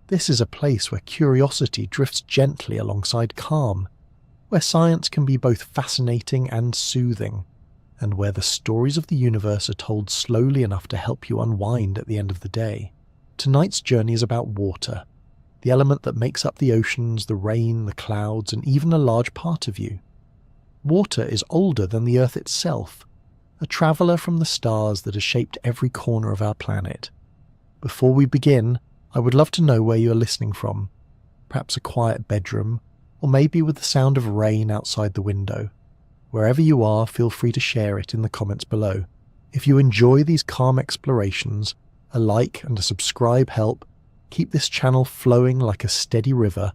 This is a place where curiosity drifts gently alongside calm, where science can be both fascinating and soothing, and where the stories of the universe are told slowly enough to help you unwind at the end of the day. Tonight's journey is about water, the element that makes up the oceans, the rain, the clouds, and even a large part of you. Water is older than the Earth itself, a traveller from the stars that has shaped every corner of our planet. Before we begin, I would love to know where you are listening from. Perhaps a quiet bedroom, or maybe with the sound of rain outside the window. Wherever you are, feel free to share it in the comments below. If you enjoy these calm explorations, a like and a subscribe help keep this channel flowing like a steady river,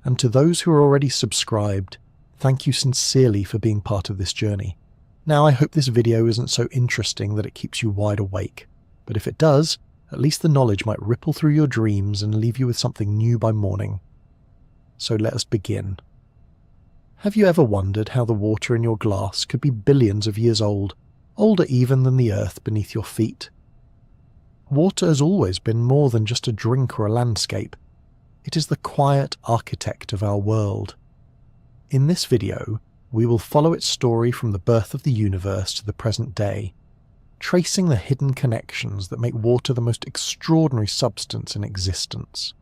and to those who are already subscribed, thank you sincerely for being part of this journey. Now I hope this video isn't so interesting that it keeps you wide awake, but if it does, at least the knowledge might ripple through your dreams and leave you with something new by morning. So let us begin. Have you ever wondered how the water in your glass could be billions of years old, older even than the earth beneath your feet? Water has always been more than just a drink or a landscape. It is the quiet architect of our world. In this video, we will follow its story from the birth of the universe to the present day, tracing the hidden connections that make water the most extraordinary substance in existence.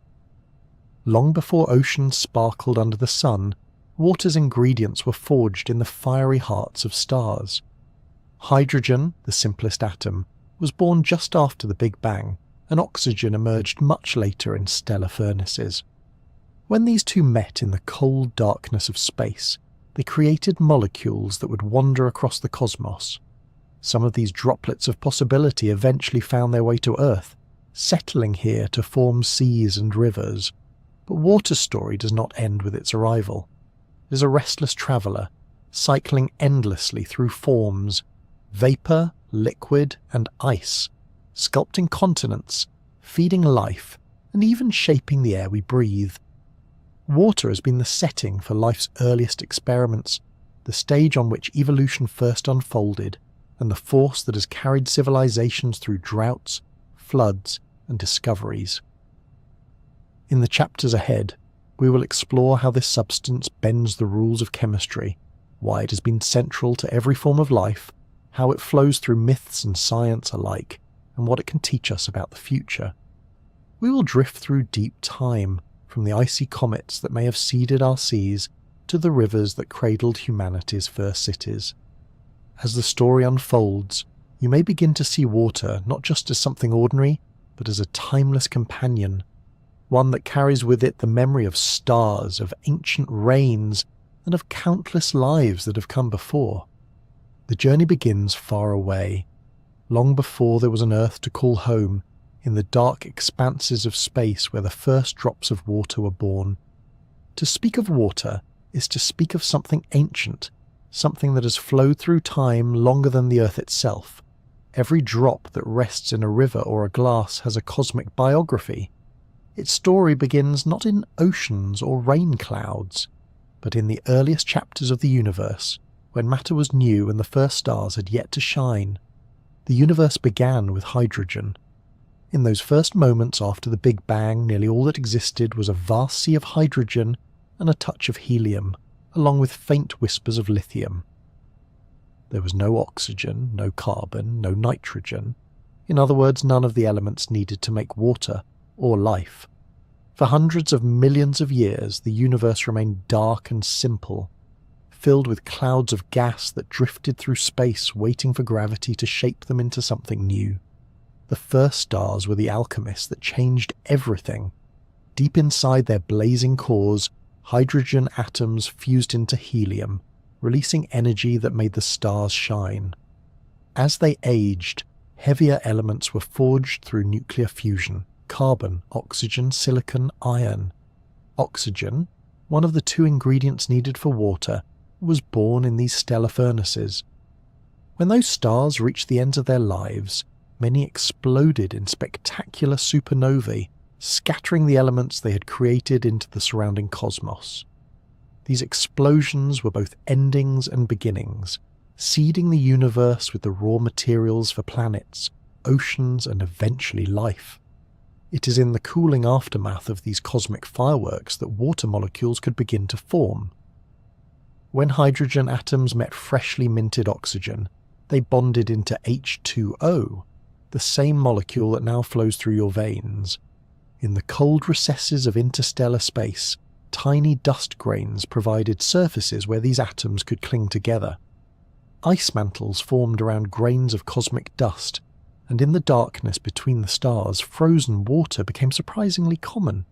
Long before oceans sparkled under the sun, water's ingredients were forged in the fiery hearts of stars. Hydrogen, the simplest atom, was born just after the Big Bang, and oxygen emerged much later in stellar furnaces. When these two met in the cold darkness of space, they created molecules that would wander across the cosmos. Some of these droplets of possibility eventually found their way to Earth, settling here to form seas and rivers. But water's story does not end with its arrival. It is a restless traveller, cycling endlessly through forms: vapour, liquid, and ice, sculpting continents, feeding life, and even shaping the air we breathe. Water has been the setting for life's earliest experiments, the stage on which evolution first unfolded, and the force that has carried civilizations through droughts, floods, and discoveries. In the chapters ahead, we will explore how this substance bends the rules of chemistry, why it has been central to every form of life, how it flows through myths and science alike, and what it can teach us about the future. We will drift through deep time, from the icy comets that may have seeded our seas to the rivers that cradled humanity's first cities. As the story unfolds, you may begin to see water not just as something ordinary, but as a timeless companion, one that carries with it the memory of stars, of ancient rains, and of countless lives that have come before. The journey begins far away, long before there was an Earth to call home, in the dark expanses of space where the first drops of water were born. To speak of water is to speak of something ancient, something that has flowed through time longer than the Earth itself. Every drop that rests in a river or a glass has a cosmic biography. Its story begins not in oceans or rain clouds, but in the earliest chapters of the universe, when matter was new and the first stars had yet to shine. The universe began with hydrogen. In those first moments after the Big Bang, nearly all that existed was a vast sea of hydrogen and a touch of helium, along with faint whispers of lithium. There was no oxygen, no carbon, no nitrogen. In other words, none of the elements needed to make water or life. For hundreds of millions of years, the universe remained dark and simple, filled with clouds of gas that drifted through space waiting for gravity to shape them into something new. The first stars were the alchemists that changed everything. Deep inside their blazing cores, hydrogen atoms fused into helium, releasing energy that made the stars shine. As they aged, heavier elements were forged through nuclear fusion: carbon, oxygen, silicon, iron. Oxygen, one of the two ingredients needed for water, was born in these stellar furnaces. When those stars reached the ends of their lives, many exploded in spectacular supernovae, scattering the elements they had created into the surrounding cosmos. These explosions were both endings and beginnings, seeding the universe with the raw materials for planets, oceans, and eventually life. It is in the cooling aftermath of these cosmic fireworks that water molecules could begin to form. When hydrogen atoms met freshly minted oxygen, they bonded into H2O, the same molecule that now flows through your veins. In the cold recesses of interstellar space, tiny dust grains provided surfaces where these atoms could cling together. Ice mantles formed around grains of cosmic dust, and in the darkness between the stars, frozen water became surprisingly common.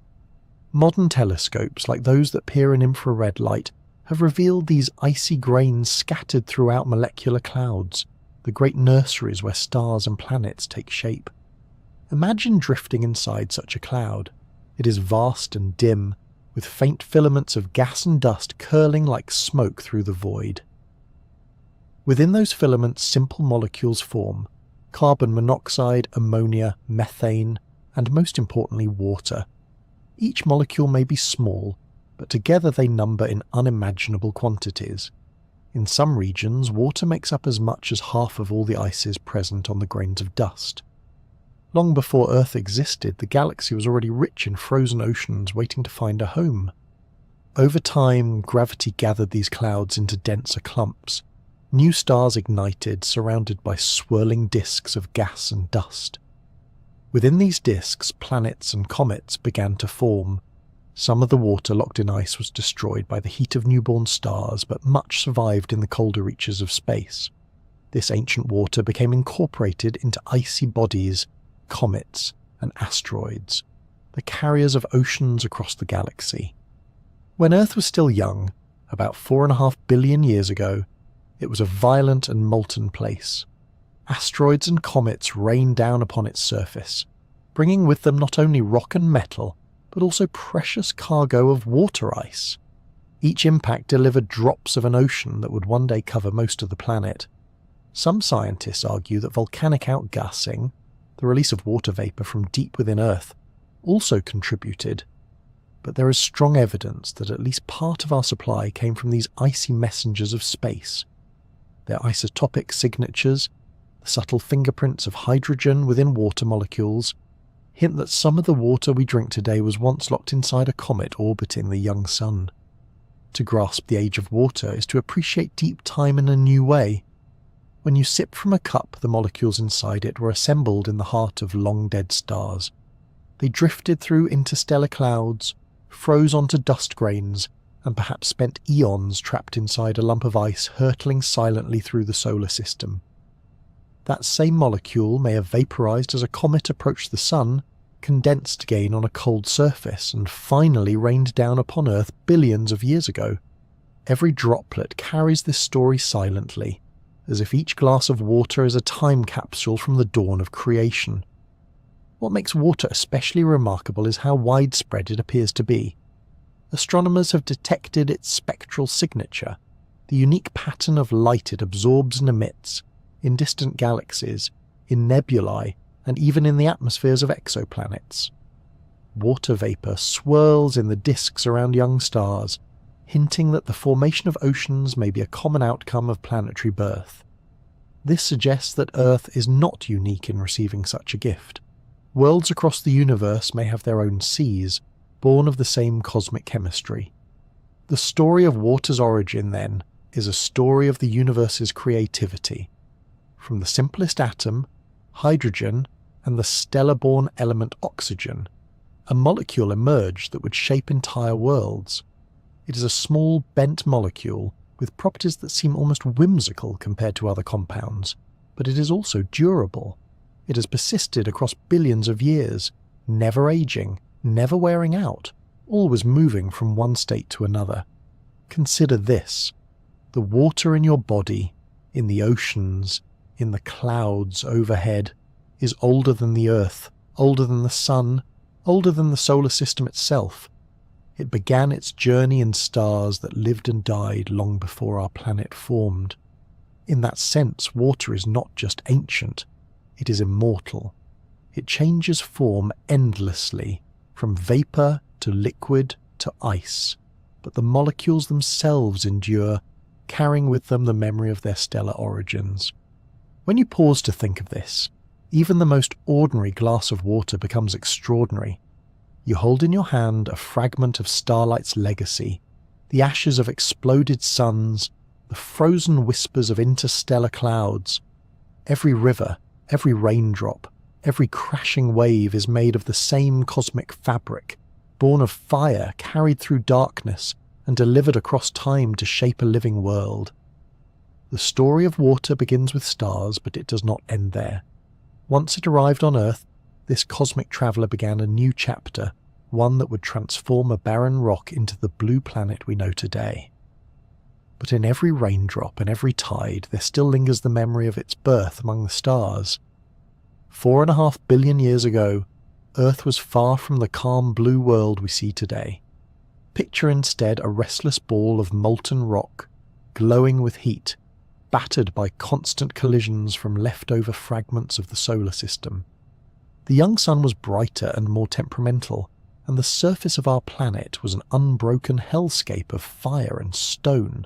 Modern telescopes, like those that peer in infrared light, have revealed these icy grains scattered throughout molecular clouds, the great nurseries where stars and planets take shape. Imagine drifting inside such a cloud. It is vast and dim, with faint filaments of gas and dust curling like smoke through the void. Within those filaments, simple molecules form: carbon monoxide, ammonia, methane, and most importantly, water. Each molecule may be small, but together they number in unimaginable quantities. In some regions, water makes up as much as half of all the ices present on the grains of dust. Long before Earth existed, the galaxy was already rich in frozen oceans waiting to find a home. Over time, gravity gathered these clouds into denser clumps. New stars ignited, surrounded by swirling disks of gas and dust. Within these disks, planets and comets began to form. Some of the water locked in ice was destroyed by the heat of newborn stars, but much survived in the colder reaches of space. This ancient water became incorporated into icy bodies, comets, and asteroids, the carriers of oceans across the galaxy. When Earth was still young, about 4.5 billion years ago, it was a violent and molten place. Asteroids and comets rained down upon its surface, bringing with them not only rock and metal, but also precious cargo of water ice. Each impact delivered drops of an ocean that would one day cover most of the planet. Some scientists argue that volcanic outgassing, the release of water vapor from deep within Earth, also contributed. But there is strong evidence that at least part of our supply came from these icy messengers of space. Their isotopic signatures, the subtle fingerprints of hydrogen within water molecules, hint that some of the water we drink today was once locked inside a comet orbiting the young sun. To grasp the age of water is to appreciate deep time in a new way. When you sip from a cup, the molecules inside it were assembled in the heart of long-dead stars. They drifted through interstellar clouds, froze onto dust grains, and perhaps spent eons trapped inside a lump of ice hurtling silently through the solar system. That same molecule may have vaporized as a comet approached the sun, condensed again on a cold surface, and finally rained down upon Earth billions of years ago. Every droplet carries this story silently, as if each glass of water is a time capsule from the dawn of creation. What makes water especially remarkable is how widespread it appears to be. Astronomers have detected its spectral signature, the unique pattern of light it absorbs and emits, in distant galaxies, in nebulae, and even in the atmospheres of exoplanets. Water vapor swirls in the disks around young stars, hinting that the formation of oceans may be a common outcome of planetary birth. This suggests that Earth is not unique in receiving such a gift. Worlds across the universe may have their own seas, born of the same cosmic chemistry. The story of water's origin, then, is a story of the universe's creativity. From the simplest atom, hydrogen, and the stellar-born element oxygen, a molecule emerged that would shape entire worlds. It is a small, bent molecule with properties that seem almost whimsical compared to other compounds, but it is also durable. It has persisted across billions of years, never aging, never wearing out, always moving from one state to another. Consider this: the water in your body, in the oceans, in the clouds overhead, is older than the Earth, older than the Sun, older than the solar system itself. It began its journey in stars that lived and died long before our planet formed. In that sense, water is not just ancient, it is immortal. It changes form endlessly, from vapor to liquid to ice, but the molecules themselves endure, carrying with them the memory of their stellar origins. When you pause to think of this, Even the most ordinary glass of water becomes extraordinary. You hold in your hand a fragment of starlight's legacy, the ashes of exploded suns, the frozen whispers of interstellar clouds. Every river, every raindrop, every crashing wave is made of the same cosmic fabric, born of fire carried through darkness and delivered across time to shape a living world. The story of water begins with stars, but it does not end there. Once it arrived on Earth, this cosmic traveller began a new chapter, one that would transform a barren rock into the blue planet we know today. But in every raindrop and every tide, there still lingers the memory of its birth among the stars. 4.5 billion years ago, Earth was far from the calm blue world we see today. Picture instead a restless ball of molten rock, glowing with heat, battered by constant collisions from leftover fragments of the solar system. The young sun was brighter and more temperamental, and the surface of our planet was an unbroken hellscape of fire and stone.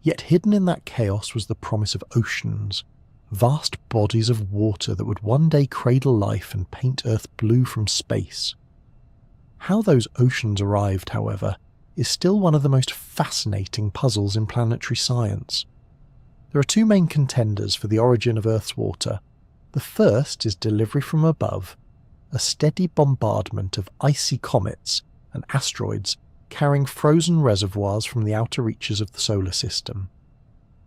Yet hidden in that chaos was the promise of oceans, vast bodies of water that would one day cradle life and paint Earth blue from space. How those oceans arrived, however, is still one of the most fascinating puzzles in planetary science. There are two main contenders for the origin of Earth's water. The first is delivery from above, a steady bombardment of icy comets and asteroids carrying frozen reservoirs from the outer reaches of the solar system.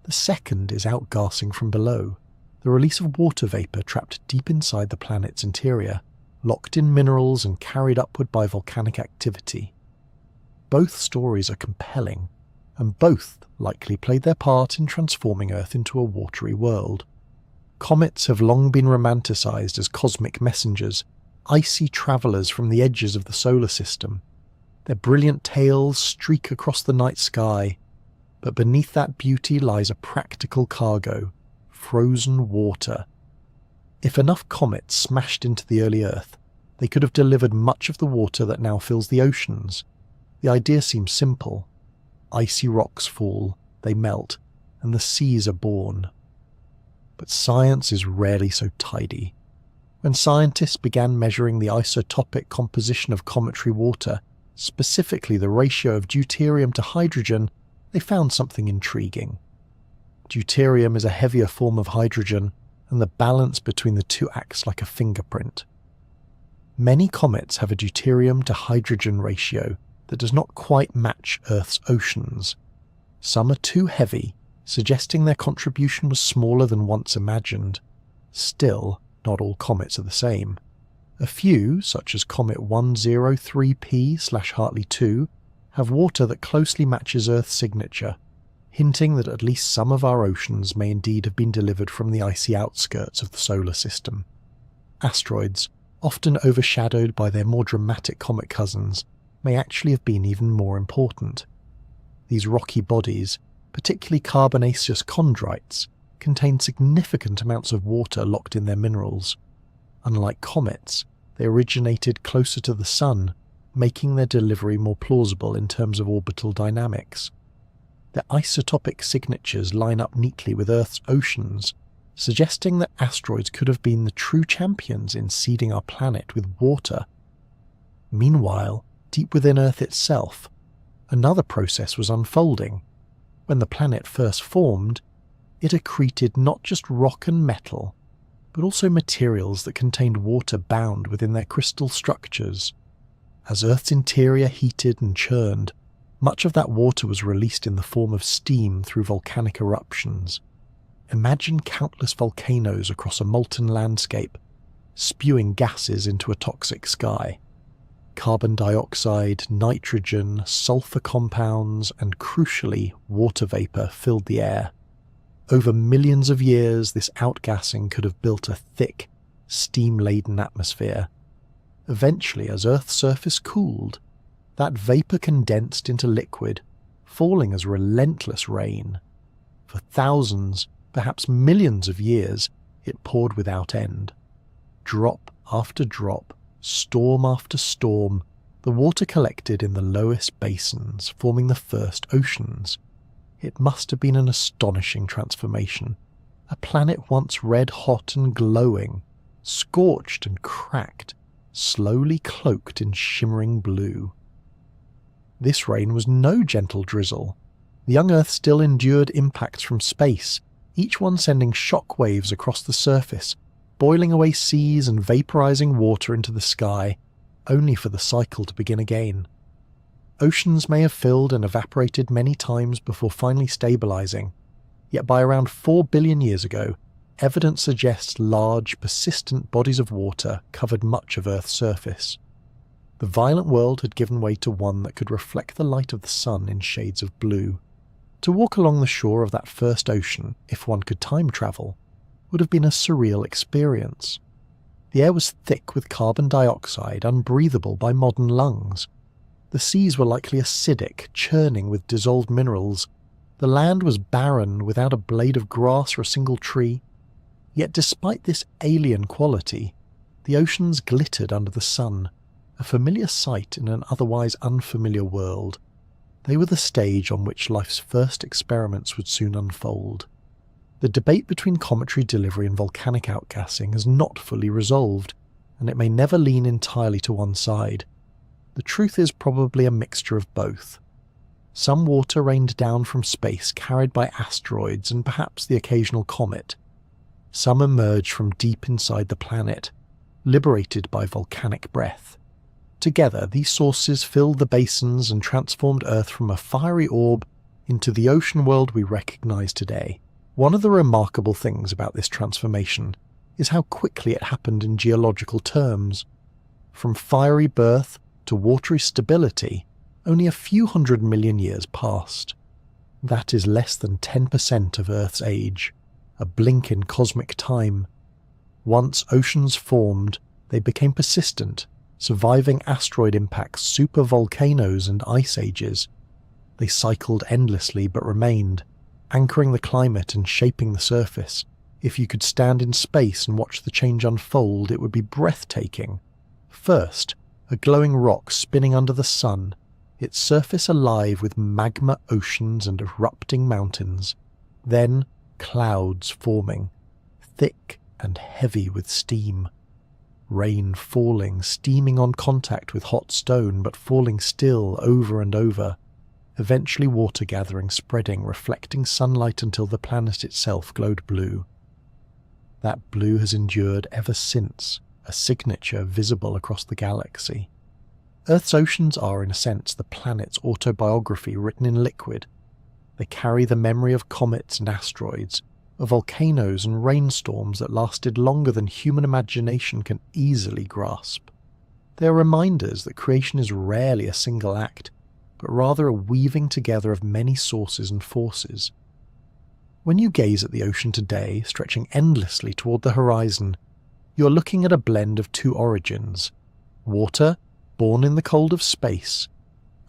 The second is outgassing from below, the release of water vapour trapped deep inside the planet's interior, locked in minerals and carried upward by volcanic activity. Both stories are compelling, and both likely played their part in transforming Earth into a watery world. Comets have long been romanticised as cosmic messengers, icy travellers from the edges of the solar system. Their brilliant tails streak across the night sky, but beneath that beauty lies a practical cargo, frozen water. If enough comets smashed into the early Earth, they could have delivered much of the water that now fills the oceans. The idea seems simple. Icy rocks fall, they melt, and the seas are born. But science is rarely so tidy. When scientists began measuring the isotopic composition of cometary water, specifically the ratio of deuterium to hydrogen, they found something intriguing. Deuterium is a heavier form of hydrogen, and the balance between the two acts like a fingerprint. Many comets have a deuterium to hydrogen ratio that does not quite match Earth's oceans. Some are too heavy, suggesting their contribution was smaller than once imagined. Still, not all comets are the same. A few, such as Comet 103P/Hartley 2, have water that closely matches Earth's signature, hinting that at least some of our oceans may indeed have been delivered from the icy outskirts of the solar system. Asteroids, often overshadowed by their more dramatic comet cousins, may actually have been even more important. These rocky bodies, particularly carbonaceous chondrites, contain significant amounts of water locked in their minerals. Unlike comets, they originated closer to the Sun, making their delivery more plausible in terms of orbital dynamics. Their isotopic signatures line up neatly with Earth's oceans, suggesting that asteroids could have been the true champions in seeding our planet with water. Meanwhile, deep within Earth itself, another process was unfolding. When the planet first formed, it accreted not just rock and metal, but also materials that contained water bound within their crystal structures. As Earth's interior heated and churned, much of that water was released in the form of steam through volcanic eruptions. Imagine countless volcanoes across a molten landscape, spewing gases into a toxic sky. Carbon dioxide, nitrogen, sulfur compounds, and crucially, water vapour filled the air. Over millions of years, this outgassing could have built a thick, steam-laden atmosphere. Eventually, as Earth's surface cooled, that vapour condensed into liquid, falling as relentless rain. For thousands, perhaps millions of years, it poured without end. Drop after drop, storm after storm, the water collected in the lowest basins, forming the first oceans. It must have been an astonishing transformation. A planet once red hot and glowing, scorched and cracked, slowly cloaked in shimmering blue. This rain was no gentle drizzle. The young Earth still endured impacts from space, each one sending shock waves across the surface, boiling away seas and vaporizing water into the sky, only for the cycle to begin again. Oceans may have filled and evaporated many times before finally stabilizing, yet by around 4 billion years ago, evidence suggests large, persistent bodies of water covered much of Earth's surface. The violent world had given way to one that could reflect the light of the sun in shades of blue. To walk along the shore of that first ocean, if one could time travel, would have been a surreal experience. The air was thick with carbon dioxide, unbreathable by modern lungs. The seas were likely acidic, churning with dissolved minerals. The land was barren, without a blade of grass or a single tree. Yet despite this alien quality, the oceans glittered under the sun, a familiar sight in an otherwise unfamiliar world. They were the stage on which life's first experiments would soon unfold. The debate between cometary delivery and volcanic outgassing is not fully resolved, and it may never lean entirely to one side. The truth is probably a mixture of both. Some water rained down from space carried by asteroids and perhaps the occasional comet. Some emerged from deep inside the planet, liberated by volcanic breath. Together, these sources filled the basins and transformed Earth from a fiery orb into the ocean world we recognize today. One of the remarkable things about this transformation is how quickly it happened in geological terms. From fiery birth to watery stability, only a few 100 million years passed. That is less than 10% of Earth's age, a blink in cosmic time. Once oceans formed, they became persistent, surviving asteroid impacts, supervolcanoes and ice ages. They cycled endlessly but remained, anchoring the climate and shaping the surface. If you could stand in space and watch the change unfold, it would be breathtaking. First, a glowing rock spinning under the sun, its surface alive with magma oceans and erupting mountains. Then, clouds forming, thick and heavy with steam. Rain falling, steaming on contact with hot stone, but falling still over and over. Eventually water gathering, spreading, reflecting sunlight until the planet itself glowed blue. That blue has endured ever since, a signature visible across the galaxy. Earth's oceans are, in a sense, the planet's autobiography written in liquid. They carry the memory of comets and asteroids, of volcanoes and rainstorms that lasted longer than human imagination can easily grasp. They are reminders that creation is rarely a single act, but rather a weaving together of many sources and forces. When you gaze at the ocean today, stretching endlessly toward the horizon, you are looking at a blend of two origins: water, born in the cold of space,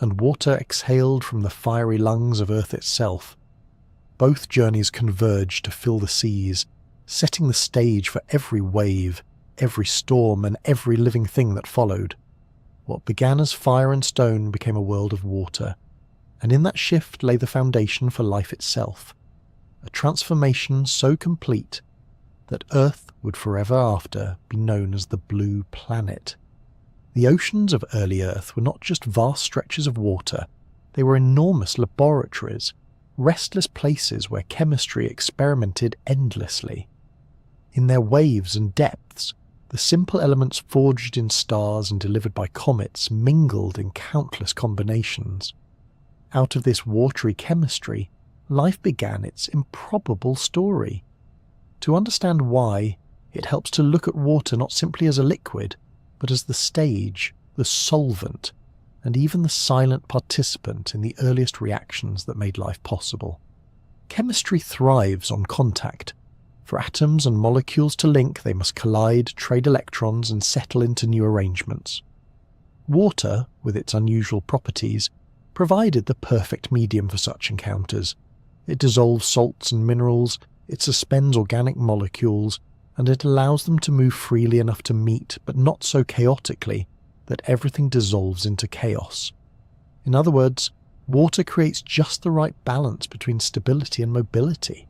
and water exhaled from the fiery lungs of Earth itself. Both journeys converge to fill the seas, setting the stage for every wave, every storm, and every living thing that followed. What began as fire and stone became a world of water, and in that shift lay the foundation for life itself, a transformation so complete that Earth would forever after be known as the Blue Planet. The oceans of early Earth were not just vast stretches of water, they were enormous laboratories, restless places where chemistry experimented endlessly. In their waves and depths, the simple elements forged in stars and delivered by comets mingled in countless combinations. Out of this watery chemistry, life began its improbable story. To understand why, it helps to look at water not simply as a liquid, but as the stage, the solvent, and even the silent participant in the earliest reactions that made life possible. Chemistry thrives on contact. For atoms and molecules to link, they must collide, trade electrons, and settle into new arrangements. Water, with its unusual properties, provided the perfect medium for such encounters. It dissolves salts and minerals, it suspends organic molecules, and it allows them to move freely enough to meet, but not so chaotically, that everything dissolves into chaos. In other words, water creates just the right balance between stability and mobility.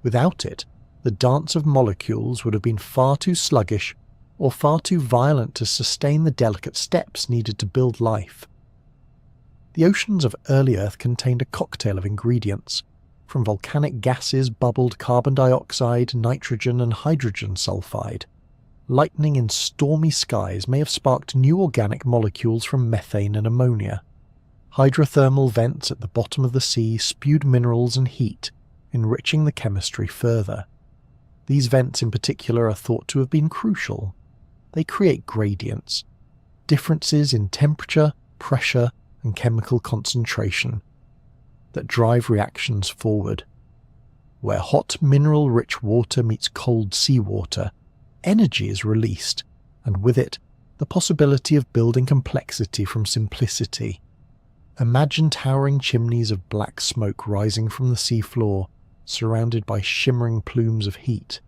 Without it, the dance of molecules would have been far too sluggish or far too violent to sustain the delicate steps needed to build life. The oceans of early Earth contained a cocktail of ingredients. From volcanic gases bubbled carbon dioxide, nitrogen and hydrogen sulfide. Lightning in stormy skies may have sparked new organic molecules from methane and ammonia. Hydrothermal vents at the bottom of the sea spewed minerals and heat, enriching the chemistry further. These vents in particular are thought to have been crucial. They create gradients, differences in temperature, pressure, and chemical concentration that drive reactions forward. Where hot mineral-rich water meets cold seawater, energy is released, and with it, the possibility of building complexity from simplicity. Imagine towering chimneys of black smoke rising from the seafloor, surrounded by shimmering plumes of heat.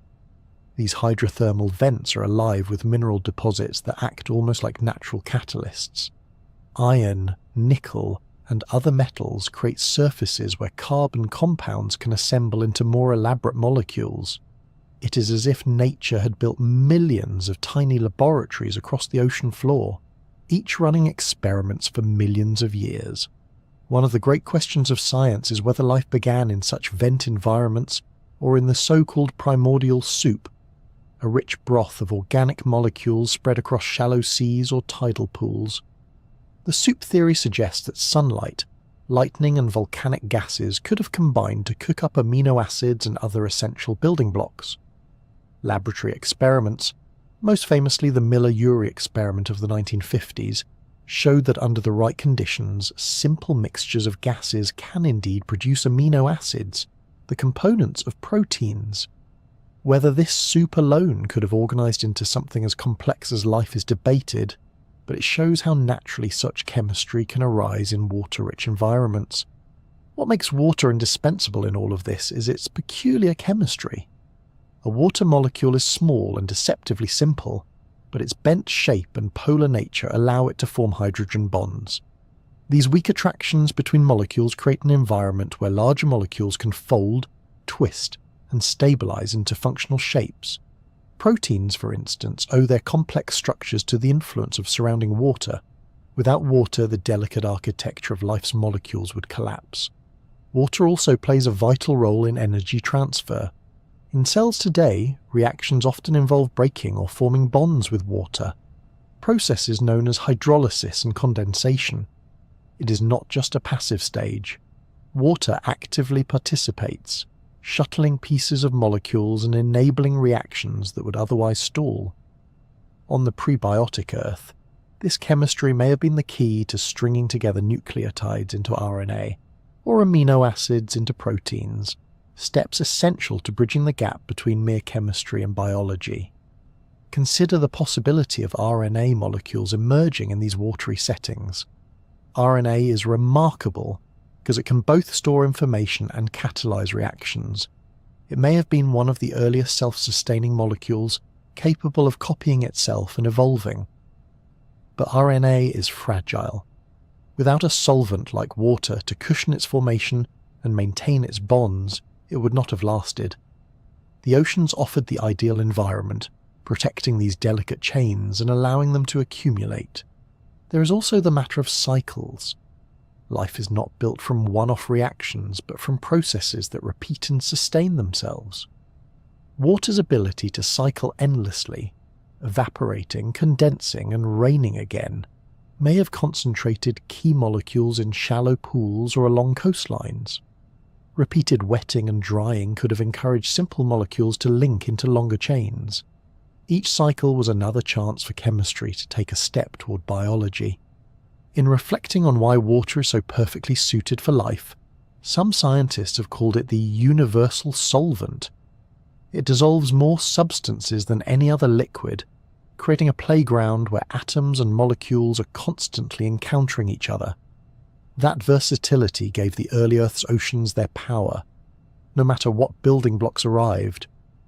These hydrothermal vents are alive with mineral deposits that act almost like natural catalysts. Iron, nickel, and other metals create surfaces where carbon compounds can assemble into more elaborate molecules. It is as if nature had built millions of tiny laboratories across the ocean floor, each running experiments for millions of years. One of the great questions of science is whether life began in such vent environments or in the so-called primordial soup, a rich broth of organic molecules spread across shallow seas or tidal pools. The soup theory suggests that sunlight, lightning and volcanic gases could have combined to cook up amino acids and other essential building blocks. Laboratory experiments, most famously the Miller-Urey experiment of the 1950s, showed that under the right conditions, simple mixtures of gases can indeed produce amino acids, the components of proteins. Whether this soup alone could have organized into something as complex as life is debated, but it shows how naturally such chemistry can arise in water-rich environments. What makes water indispensable in all of this is its peculiar chemistry. A water molecule is small and deceptively simple, but its bent shape and polar nature allow it to form hydrogen bonds. These weak attractions between molecules create an environment where larger molecules can fold, twist, and stabilize into functional shapes. Proteins, for instance, owe their complex structures to the influence of surrounding water. Without water, the delicate architecture of life's molecules would collapse. Water also plays a vital role in energy transfer. In cells today, reactions often involve breaking or forming bonds with water, processes known as hydrolysis and condensation. It is not just a passive stage. Water actively participates, shuttling pieces of molecules and enabling reactions that would otherwise stall. On the prebiotic Earth, this chemistry may have been the key to stringing together nucleotides into RNA, or amino acids into proteins, steps essential to bridging the gap between mere chemistry and biology. Consider the possibility of RNA molecules emerging in these watery settings. RNA is remarkable because it can both store information and catalyze reactions. It may have been one of the earliest self-sustaining molecules capable of copying itself and evolving. But RNA is fragile. Without a solvent like water to cushion its formation and maintain its bonds, it would not have lasted. The oceans offered the ideal environment, protecting these delicate chains and allowing them to accumulate. There is also the matter of cycles. Life is not built from one-off reactions, but from processes that repeat and sustain themselves. Water's ability to cycle endlessly, evaporating, condensing, and raining again, may have concentrated key molecules in shallow pools or along coastlines. Repeated wetting and drying could have encouraged simple molecules to link into longer chains. Each cycle was another chance for chemistry to take a step toward biology. In reflecting on why water is so perfectly suited for life, some scientists have called it the universal solvent. It dissolves more substances than any other liquid, creating a playground where atoms and molecules are constantly encountering each other. That versatility gave the early Earth's oceans their power. No matter what building blocks arrived,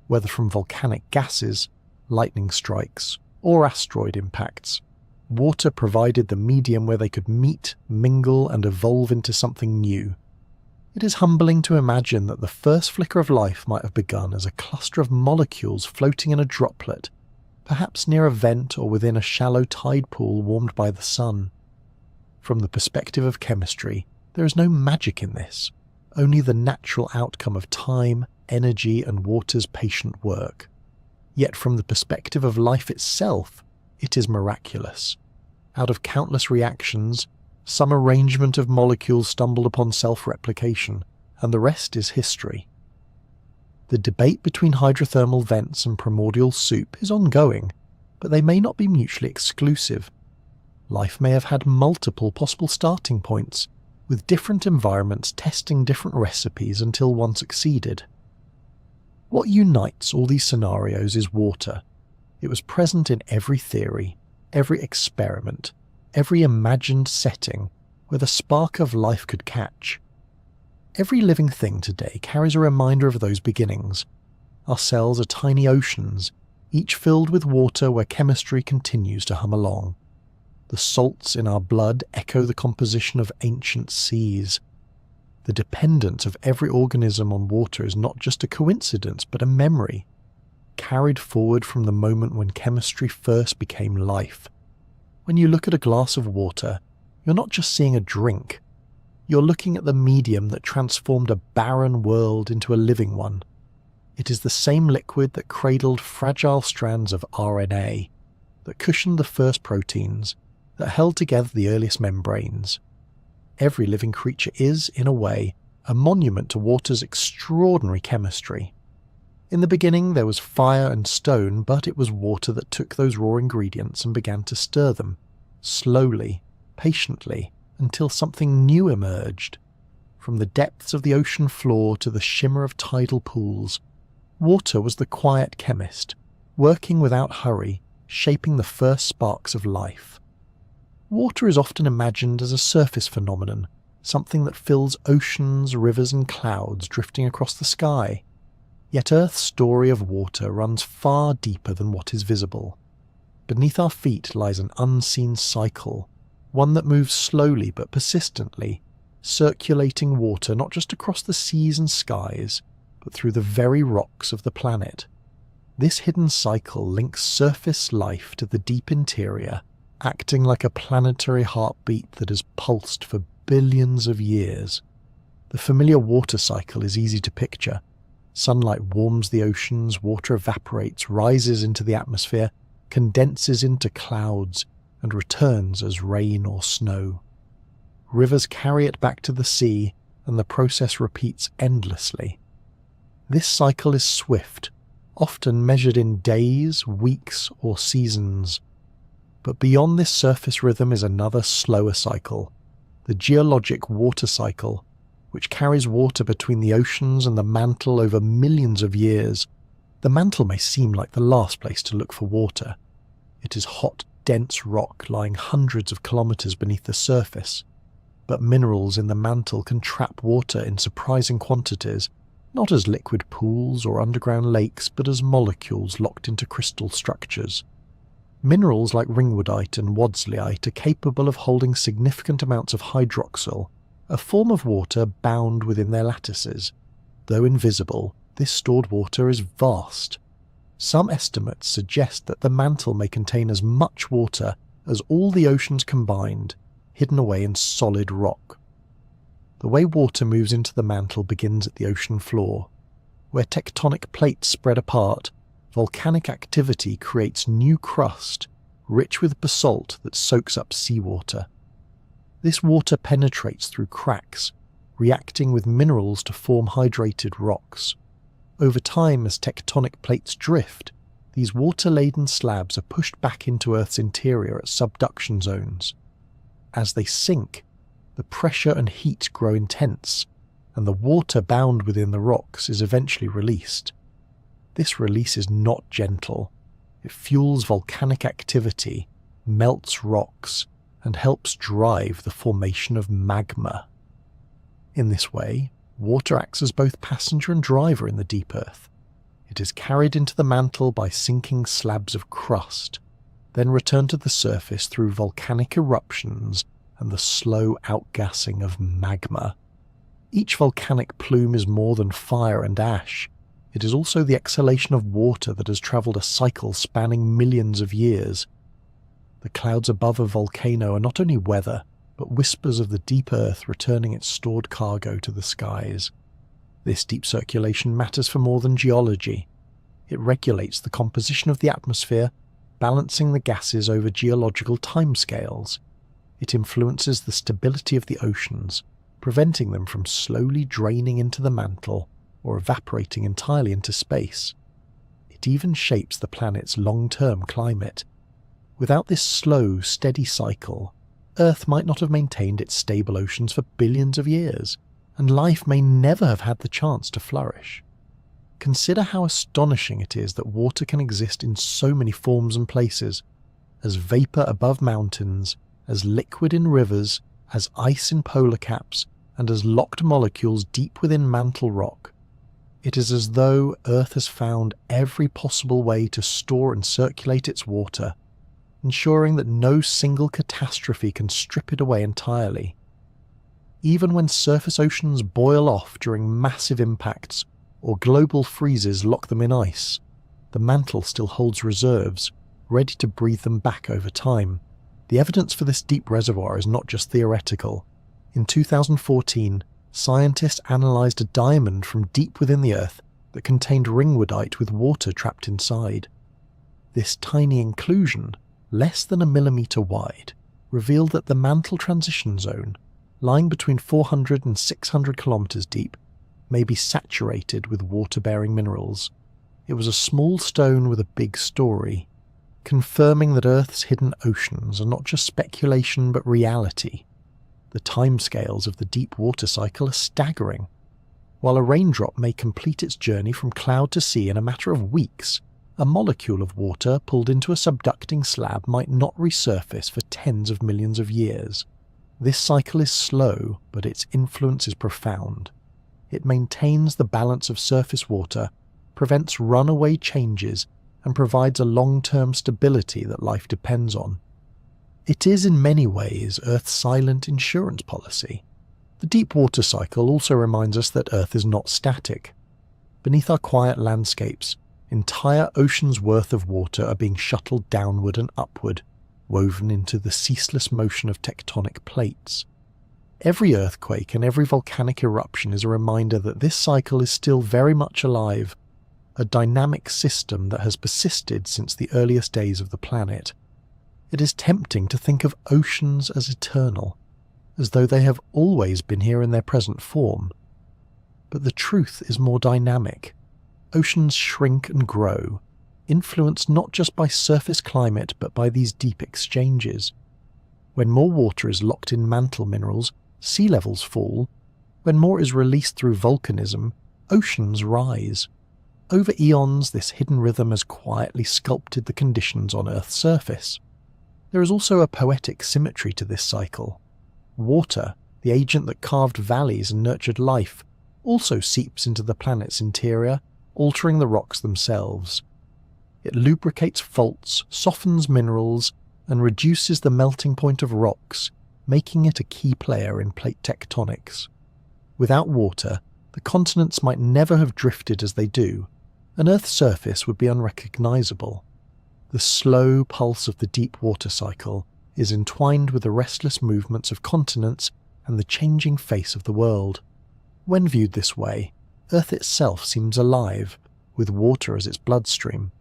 whether from volcanic gases, lightning strikes, or asteroid impacts, water provided the medium where they could meet, mingle, and evolve into something new. It is humbling to imagine that the first flicker of life might have begun as a cluster of molecules floating in a droplet, perhaps near a vent or within a shallow tide pool warmed by the sun. From the perspective of chemistry, there is no magic in this, only the natural outcome of time, energy, and water's patient work. Yet from the perspective of life itself, it is miraculous. Out of countless reactions, some arrangement of molecules stumbled upon self-replication, and the rest is history. The debate between hydrothermal vents and primordial soup is ongoing, but they may not be mutually exclusive. Life may have had multiple possible starting points, with different environments testing different recipes until one succeeded. What unites all these scenarios is water. It was present in every theory, every experiment, every imagined setting where the spark of life could catch. Every living thing today carries a reminder of those beginnings. Our cells are tiny oceans, each filled with water where chemistry continues to hum along. The salts in our blood echo the composition of ancient seas. The dependence of every organism on water is not just a coincidence, but a memory, carried forward from the moment when chemistry first became life. When you look at a glass of water, you're not just seeing a drink. You're looking at the medium that transformed a barren world into a living one. It is the same liquid that cradled fragile strands of RNA, that cushioned the first proteins, that held together the earliest membranes. Every living creature is, in a way, a monument to water's extraordinary chemistry. In the beginning there was fire and stone, but it was water that took those raw ingredients and began to stir them, slowly, patiently, until something new emerged. From the depths of the ocean floor to the shimmer of tidal pools, water was the quiet chemist, working without hurry, shaping the first sparks of life. Water is often imagined as a surface phenomenon, something that fills oceans, rivers and clouds drifting across the sky. Yet Earth's story of water runs far deeper than what is visible. Beneath our feet lies an unseen cycle, one that moves slowly but persistently, circulating water not just across the seas and skies, but through the very rocks of the planet. This hidden cycle links surface life to the deep interior, acting like a planetary heartbeat that has pulsed for billions of years. The familiar water cycle is easy to picture. Sunlight warms the oceans, water evaporates, rises into the atmosphere, condenses into clouds, and returns as rain or snow. Rivers carry it back to the sea, and the process repeats endlessly. This cycle is swift, often measured in days, weeks, or seasons. But beyond this surface rhythm is another slower cycle, the geologic water cycle, which carries water between the oceans and the mantle over millions of years. The mantle may seem like the last place to look for water. It is hot, dense rock lying hundreds of kilometers beneath the surface. But minerals in the mantle can trap water in surprising quantities, not as liquid pools or underground lakes, but as molecules locked into crystal structures. Minerals like ringwoodite and wadsleyite are capable of holding significant amounts of hydroxyl, a form of water bound within their lattices. Though invisible, this stored water is vast. Some estimates suggest that the mantle may contain as much water as all the oceans combined, hidden away in solid rock. The way water moves into the mantle begins at the ocean floor. Where tectonic plates spread apart, volcanic activity creates new crust, rich with basalt that soaks up seawater. This water penetrates through cracks, reacting with minerals to form hydrated rocks. Over time, as tectonic plates drift, these water-laden slabs are pushed back into Earth's interior at subduction zones. As they sink, the pressure and heat grow intense, and the water bound within the rocks is eventually released. This release is not gentle. It fuels volcanic activity, melts rocks, and helps drive the formation of magma. In this way, water acts as both passenger and driver in the deep earth. It is carried into the mantle by sinking slabs of crust, then returned to the surface through volcanic eruptions and the slow outgassing of magma. Each volcanic plume is more than fire and ash. It is also the exhalation of water that has travelled a cycle spanning millions of years. The clouds above a volcano are not only weather, but whispers of the deep earth returning its stored cargo to the skies. This deep circulation matters for more than geology. It regulates the composition of the atmosphere, balancing the gases over geological timescales. It influences the stability of the oceans, preventing them from slowly draining into the mantle or evaporating entirely into space. It even shapes the planet's long-term climate. Without this slow, steady cycle, Earth might not have maintained its stable oceans for billions of years, and life may never have had the chance to flourish. Consider how astonishing it is that water can exist in so many forms and places, as vapour above mountains, as liquid in rivers, as ice in polar caps, and as locked molecules deep within mantle rock. It is as though Earth has found every possible way to store and circulate its water, ensuring that no single catastrophe can strip it away entirely. Even when surface oceans boil off during massive impacts or global freezes lock them in ice, the mantle still holds reserves, ready to breathe them back over time. The evidence for this deep reservoir is not just theoretical. In 2014, scientists analysed a diamond from deep within the Earth that contained ringwoodite with water trapped inside. This tiny inclusion, less than a millimetre wide, revealed that the mantle transition zone, lying between 400 and 600 kilometres deep, may be saturated with water-bearing minerals. It was a small stone with a big story, confirming that Earth's hidden oceans are not just speculation but reality. The timescales of the deep water cycle are staggering. While a raindrop may complete its journey from cloud to sea in a matter of weeks, a molecule of water pulled into a subducting slab might not resurface for tens of millions of years. This cycle is slow, but its influence is profound. It maintains the balance of surface water, prevents runaway changes, and provides a long-term stability that life depends on. It is in many ways Earth's silent insurance policy. The deep water cycle also reminds us that Earth is not static. Beneath our quiet landscapes, entire oceans' worth of water are being shuttled downward and upward, woven into the ceaseless motion of tectonic plates. Every earthquake and every volcanic eruption is a reminder that this cycle is still very much alive, a dynamic system that has persisted since the earliest days of the planet. It is tempting to think of oceans as eternal, as though they have always been here in their present form. But the truth is more dynamic. Oceans shrink and grow, influenced not just by surface climate but by these deep exchanges. When more water is locked in mantle minerals, sea levels fall. When more is released through volcanism, oceans rise. Over eons, this hidden rhythm has quietly sculpted the conditions on Earth's surface. There is also a poetic symmetry to this cycle. Water, the agent that carved valleys and nurtured life, also seeps into the planet's interior, altering the rocks themselves. It lubricates faults, softens minerals, and reduces the melting point of rocks, making it a key player in plate tectonics. Without water, the continents might never have drifted as they do, and Earth's surface would be unrecognisable. The slow pulse of the deep water cycle is entwined with the restless movements of continents and the changing face of the world. When viewed this way, Earth itself seems alive, with water as its bloodstream.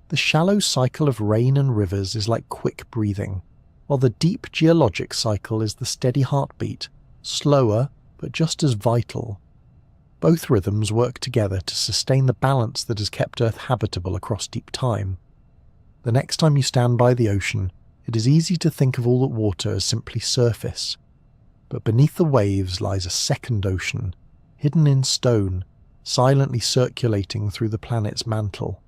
The shallow cycle of rain and rivers is like quick breathing, while the deep geologic cycle is the steady heartbeat, slower but just as vital. Both rhythms work together to sustain the balance that has kept Earth habitable across deep time. The next time you stand by the ocean, it is easy to think of all that water as simply surface. But beneath the waves lies a second ocean, hidden in stone, silently circulating through the planet's mantle.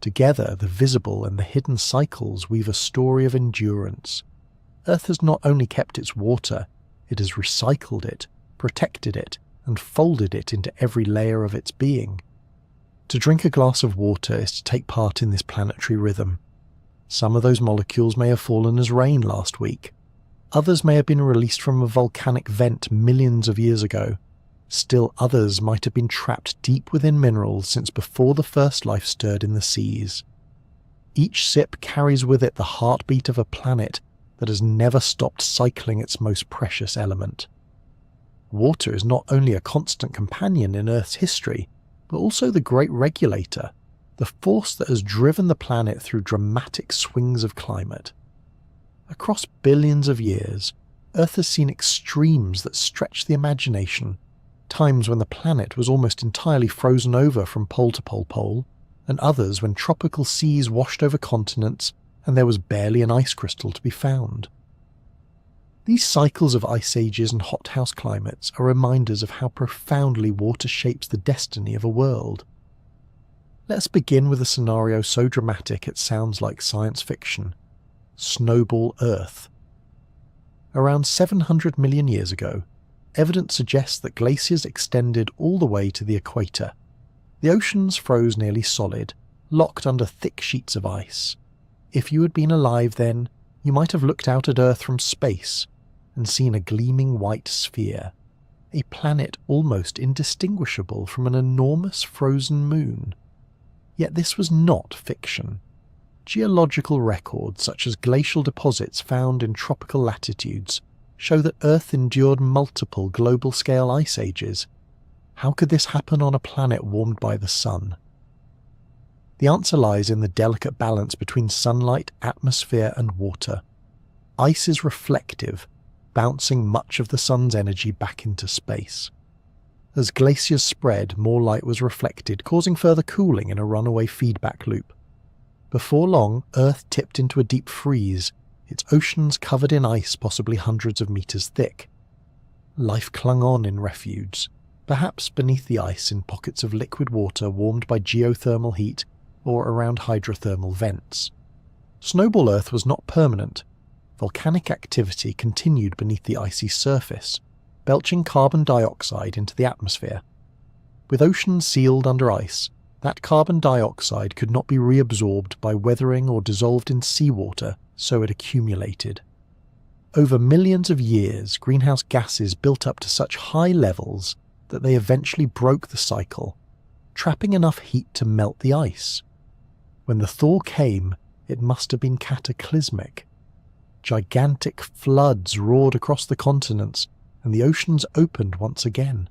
Together, the visible and the hidden cycles weave a story of endurance. Earth has not only kept its water, it has recycled it, protected it, and folded it into every layer of its being. To drink a glass of water is to take part in this planetary rhythm. Some of those molecules may have fallen as rain last week. Others may have been released from a volcanic vent millions of years ago. Still others might have been trapped deep within minerals since before the first life stirred in the seas. Each sip carries with it the heartbeat of a planet that has never stopped cycling its most precious element. Water is not only a constant companion in Earth's history, but also the great regulator, the force that has driven the planet through dramatic swings of climate. Across billions of years, Earth has seen extremes that stretch the imagination, times when the planet was almost entirely frozen over from pole to pole, and others when tropical seas washed over continents and there was barely an ice crystal to be found. These cycles of ice ages and hothouse climates are reminders of how profoundly water shapes the destiny of a world. Let us begin with a scenario so dramatic it sounds like science fiction: Snowball Earth. Around 700 million years ago, evidence suggests that glaciers extended all the way to the equator. The oceans froze nearly solid, locked under thick sheets of ice. If you had been alive then, you might have looked out at Earth from space and seen a gleaming white sphere, a planet almost indistinguishable from an enormous frozen moon. Yet this was not fiction. Geological records such as glacial deposits found in tropical latitudes show that Earth endured multiple global-scale ice ages. How could this happen on a planet warmed by the sun? The answer lies in the delicate balance between sunlight, atmosphere, and water. Ice is reflective, bouncing much of the sun's energy back into space. As glaciers spread, more light was reflected, causing further cooling in a runaway feedback loop. Before long, Earth tipped into a deep freeze, its oceans covered in ice possibly hundreds of meters thick. Life clung on in refuges, perhaps beneath the ice in pockets of liquid water warmed by geothermal heat or around hydrothermal vents. Snowball Earth was not permanent. Volcanic activity continued beneath the icy surface, belching carbon dioxide into the atmosphere. With oceans sealed under ice, that carbon dioxide could not be reabsorbed by weathering or dissolved in seawater, so it accumulated. Over millions of years, greenhouse gases built up to such high levels that they eventually broke the cycle, trapping enough heat to melt the ice. When the thaw came, it must have been cataclysmic. Gigantic floods roared across the continents, and the oceans opened once again.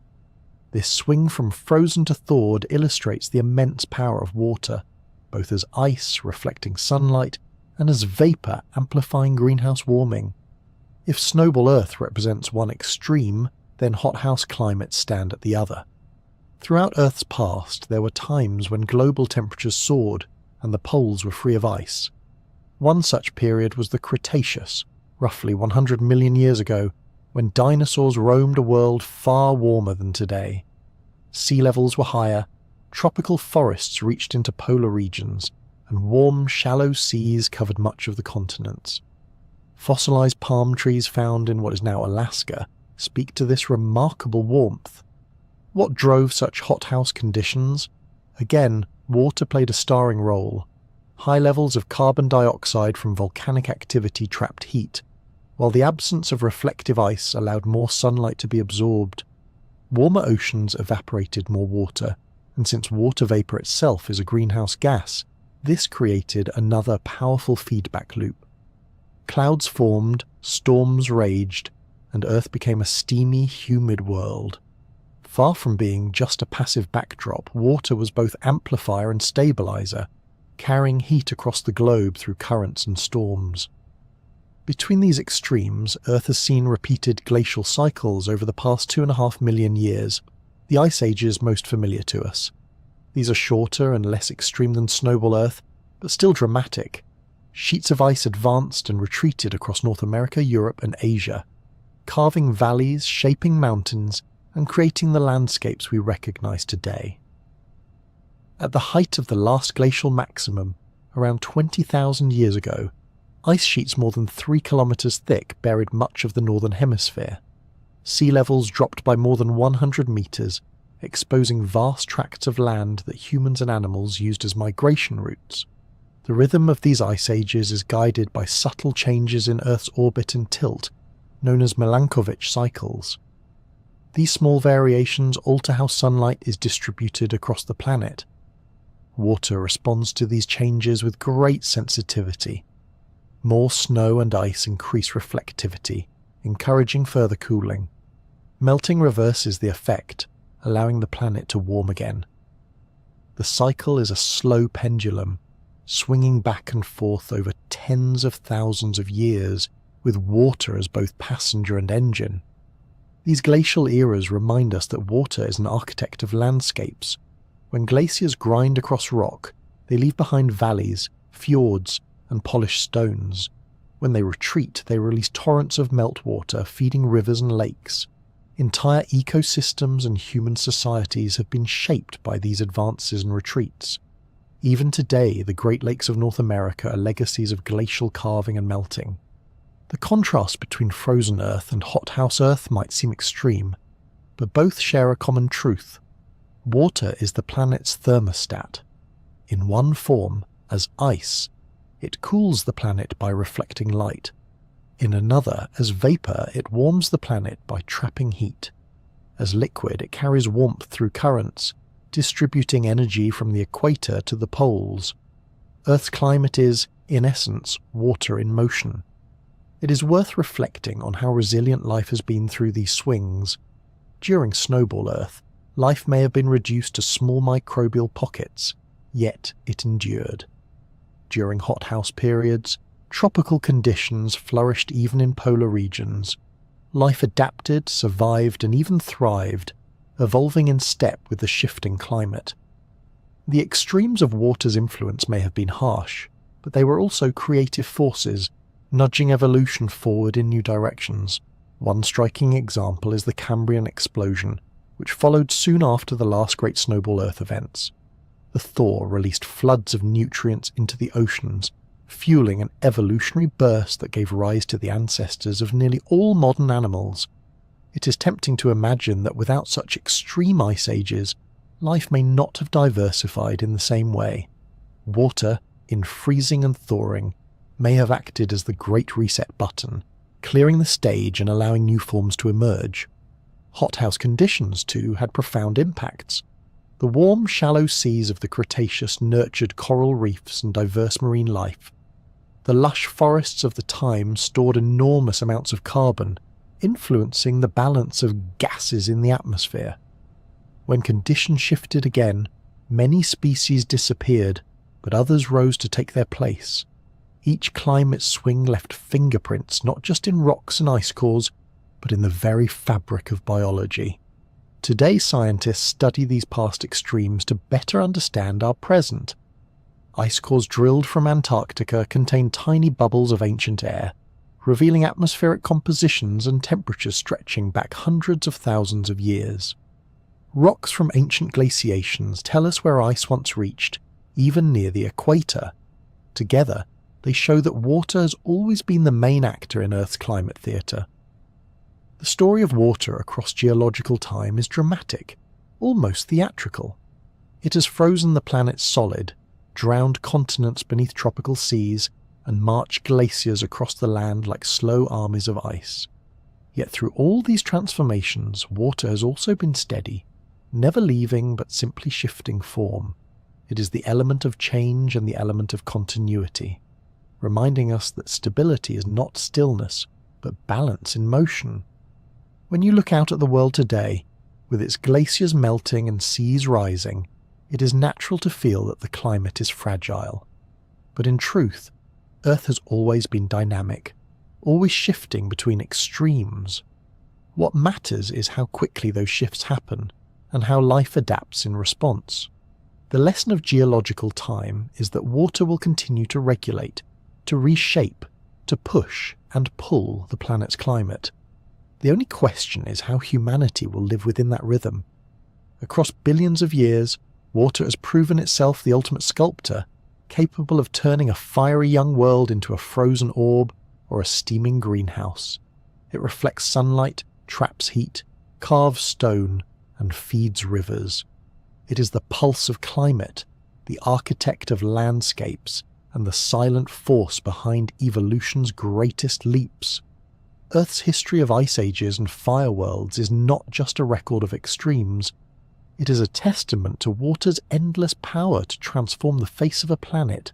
This swing from frozen to thawed illustrates the immense power of water, both as ice reflecting sunlight and as vapour amplifying greenhouse warming. If Snowball Earth represents one extreme, then hothouse climates stand at the other. Throughout Earth's past, there were times when global temperatures soared and the poles were free of ice. One such period was the Cretaceous, roughly 100 million years ago, when dinosaurs roamed a world far warmer than today. Sea levels were higher, tropical forests reached into polar regions, and warm, shallow seas covered much of the continents. Fossilized palm trees found in what is now Alaska speak to this remarkable warmth. What drove such hothouse conditions? Again, water played a starring role. High levels of carbon dioxide from volcanic activity trapped heat, while the absence of reflective ice allowed more sunlight to be absorbed. Warmer oceans evaporated more water, and since water vapor itself is a greenhouse gas, this created another powerful feedback loop. Clouds formed, storms raged, and Earth became a steamy, humid world. Far from being just a passive backdrop, water was both amplifier and stabilizer, carrying heat across the globe through currents and storms. Between these extremes, Earth has seen repeated glacial cycles over the past 2.5 million years, the ice ages most familiar to us. These are shorter and less extreme than Snowball Earth, but still dramatic. Sheets of ice advanced and retreated across North America, Europe, and Asia, carving valleys, shaping mountains, and creating the landscapes we recognize today. At the height of the last glacial maximum, around 20,000 years ago, ice sheets more than 3 kilometers thick buried much of the northern hemisphere. Sea levels dropped by more than 100 meters, exposing vast tracts of land that humans and animals used as migration routes. The rhythm of these ice ages is guided by subtle changes in Earth's orbit and tilt, known as Milankovitch cycles. These small variations alter how sunlight is distributed across the planet. Water responds to these changes with great sensitivity. More snow and ice increase reflectivity, encouraging further cooling. Melting reverses the effect, allowing the planet to warm again. The cycle is a slow pendulum, swinging back and forth over tens of thousands of years, with water as both passenger and engine. These glacial eras remind us that water is an architect of landscapes. When glaciers grind across rock, they leave behind valleys, fjords, and polished stones. When they retreat, they release torrents of meltwater, feeding rivers and lakes. Entire ecosystems and human societies have been shaped by these advances and retreats. Even today, the Great Lakes of North America are legacies of glacial carving and melting. The contrast between frozen Earth and hothouse Earth might seem extreme, but both share a common truth. Water is the planet's thermostat. In one form, as ice, it cools the planet by reflecting light. In another, as vapor, it warms the planet by trapping heat. As liquid, it carries warmth through currents, distributing energy from the equator to the poles. Earth's climate is, in essence, water in motion. It is worth reflecting on how resilient life has been through these swings. During Snowball Earth, life may have been reduced to small microbial pockets, yet it endured. During hothouse periods, tropical conditions flourished even in polar regions. Life adapted, survived, and even thrived, evolving in step with the shifting climate. The extremes of water's influence may have been harsh, but they were also creative forces, nudging evolution forward in new directions. One striking example is the Cambrian explosion, which followed soon after the last great Snowball Earth events. The thaw released floods of nutrients into the oceans, fueling an evolutionary burst that gave rise to the ancestors of nearly all modern animals. It is tempting to imagine that without such extreme ice ages, life may not have diversified in the same way. Water, in freezing and thawing, may have acted as the Great Reset button, clearing the stage and allowing new forms to emerge. Hothouse conditions, too, had profound impacts. The warm, shallow seas of the Cretaceous nurtured coral reefs and diverse marine life. The lush forests of the time stored enormous amounts of carbon, influencing the balance of gases in the atmosphere. When conditions shifted again, many species disappeared, but others rose to take their place. Each climate swing left fingerprints not just in rocks and ice cores, but in the very fabric of biology. Today, scientists study these past extremes to better understand our present. Ice cores drilled from Antarctica contain tiny bubbles of ancient air, revealing atmospheric compositions and temperatures stretching back hundreds of thousands of years. Rocks from ancient glaciations tell us where ice once reached, even near the equator. Together, they show that water has always been the main actor in Earth's climate theatre. The story of water across geological time is dramatic, almost theatrical. It has frozen the planet solid, drowned continents beneath tropical seas, and marched glaciers across the land like slow armies of ice. Yet through all these transformations, water has also been steady, never leaving but simply shifting form. It is the element of change and the element of continuity, reminding us that stability is not stillness, but balance in motion. When you look out at the world today, with its glaciers melting and seas rising, it is natural to feel that the climate is fragile. But in truth, Earth has always been dynamic, always shifting between extremes. What matters is how quickly those shifts happen, and how life adapts in response. The lesson of geological time is that water will continue to regulate, to reshape, to push and pull the planet's climate. The only question is how humanity will live within that rhythm. Across billions of years, water has proven itself the ultimate sculptor, capable of turning a fiery young world into a frozen orb or a steaming greenhouse. It reflects sunlight, traps heat, carves stone, and feeds rivers. It is the pulse of climate, the architect of landscapes, and the silent force behind evolution's greatest leaps. Earth's history of ice ages and fire worlds is not just a record of extremes, it is a testament to water's endless power to transform the face of a planet.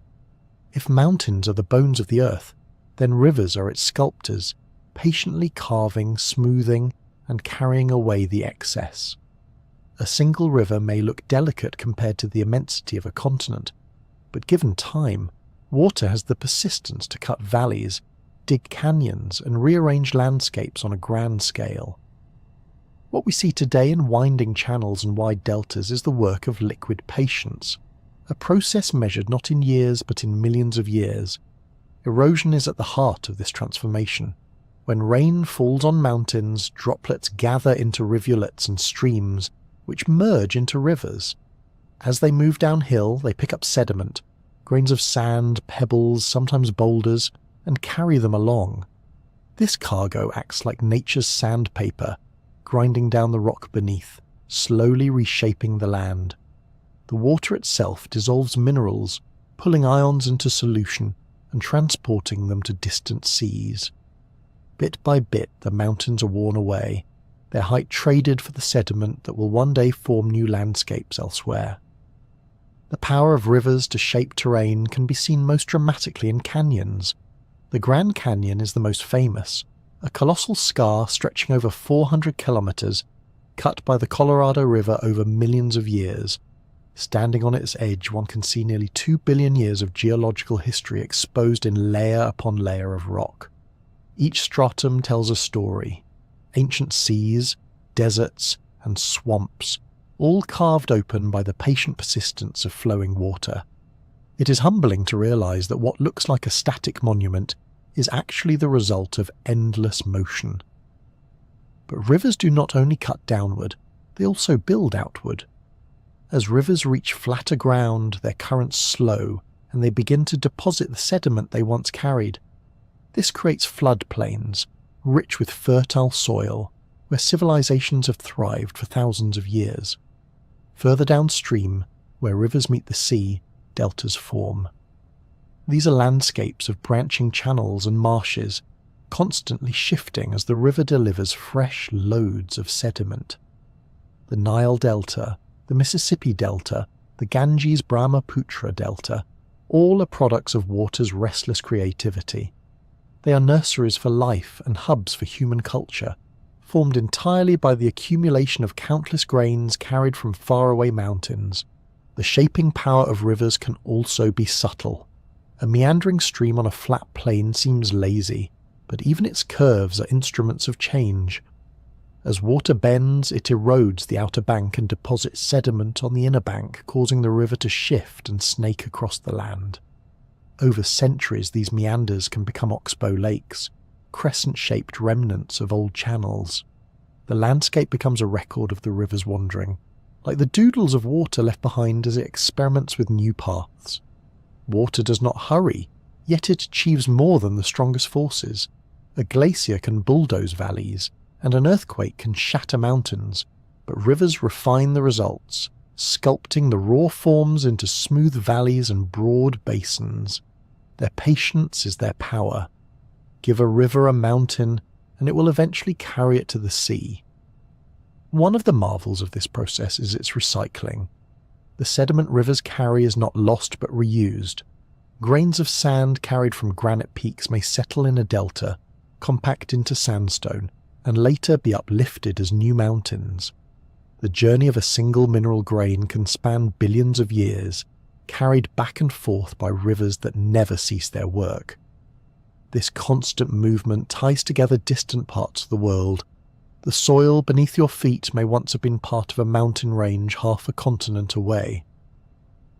If mountains are the bones of the earth, then rivers are its sculptors, patiently carving, smoothing, and carrying away the excess. A single river may look delicate compared to the immensity of a continent, but given time, water has the persistence to cut valleys, dig canyons, and rearrange landscapes on a grand scale. What we see today in winding channels and wide deltas is the work of liquid patience, a process measured not in years but in millions of years. Erosion is at the heart of this transformation. When rain falls on mountains, droplets gather into rivulets and streams, which merge into rivers. As they move downhill, they pick up sediment, grains of sand, pebbles, sometimes boulders, and carry them along. This cargo acts like nature's sandpaper, grinding down the rock beneath, slowly reshaping the land. The water itself dissolves minerals, pulling ions into solution and transporting them to distant seas. Bit by bit, the mountains are worn away, their height traded for the sediment that will one day form new landscapes elsewhere. The power of rivers to shape terrain can be seen most dramatically in canyons. The Grand Canyon is the most famous, a colossal scar stretching over 400 kilometers, cut by the Colorado River over millions of years. Standing on its edge, one can see nearly 2 billion years of geological history exposed in layer upon layer of rock. Each stratum tells a story. Ancient seas, deserts, and swamps, all carved open by the patient persistence of flowing water. It is humbling to realize that what looks like a static monument is actually the result of endless motion. But rivers do not only cut downward, they also build outward. As rivers reach flatter ground, their currents slow, and they begin to deposit the sediment they once carried. This creates floodplains, rich with fertile soil, where civilizations have thrived for thousands of years. Further downstream, where rivers meet the sea, deltas form. These are landscapes of branching channels and marshes, constantly shifting as the river delivers fresh loads of sediment. The Nile Delta, the Mississippi Delta, the Ganges-Brahmaputra Delta, all are products of water's restless creativity. They are nurseries for life and hubs for human culture, formed entirely by the accumulation of countless grains carried from faraway mountains. The shaping power of rivers can also be subtle. A meandering stream on a flat plain seems lazy, but even its curves are instruments of change. As water bends, it erodes the outer bank and deposits sediment on the inner bank, causing the river to shift and snake across the land. Over centuries, these meanders can become oxbow lakes, crescent-shaped remnants of old channels. The landscape becomes a record of the river's wandering, like the doodles of water left behind as it experiments with new paths. Water does not hurry, yet it achieves more than the strongest forces. A glacier can bulldoze valleys, and an earthquake can shatter mountains, but rivers refine the results, sculpting the raw forms into smooth valleys and broad basins. Their patience is their power. Give a river a mountain, and it will eventually carry it to the sea. One of the marvels of this process is its recycling. The sediment rivers carry is not lost but reused. Grains of sand carried from granite peaks may settle in a delta, compact into sandstone, and later be uplifted as new mountains. The journey of a single mineral grain can span billions of years, carried back and forth by rivers that never cease their work. This constant movement ties together distant parts of the world. The soil beneath your feet may once have been part of a mountain range half a continent away.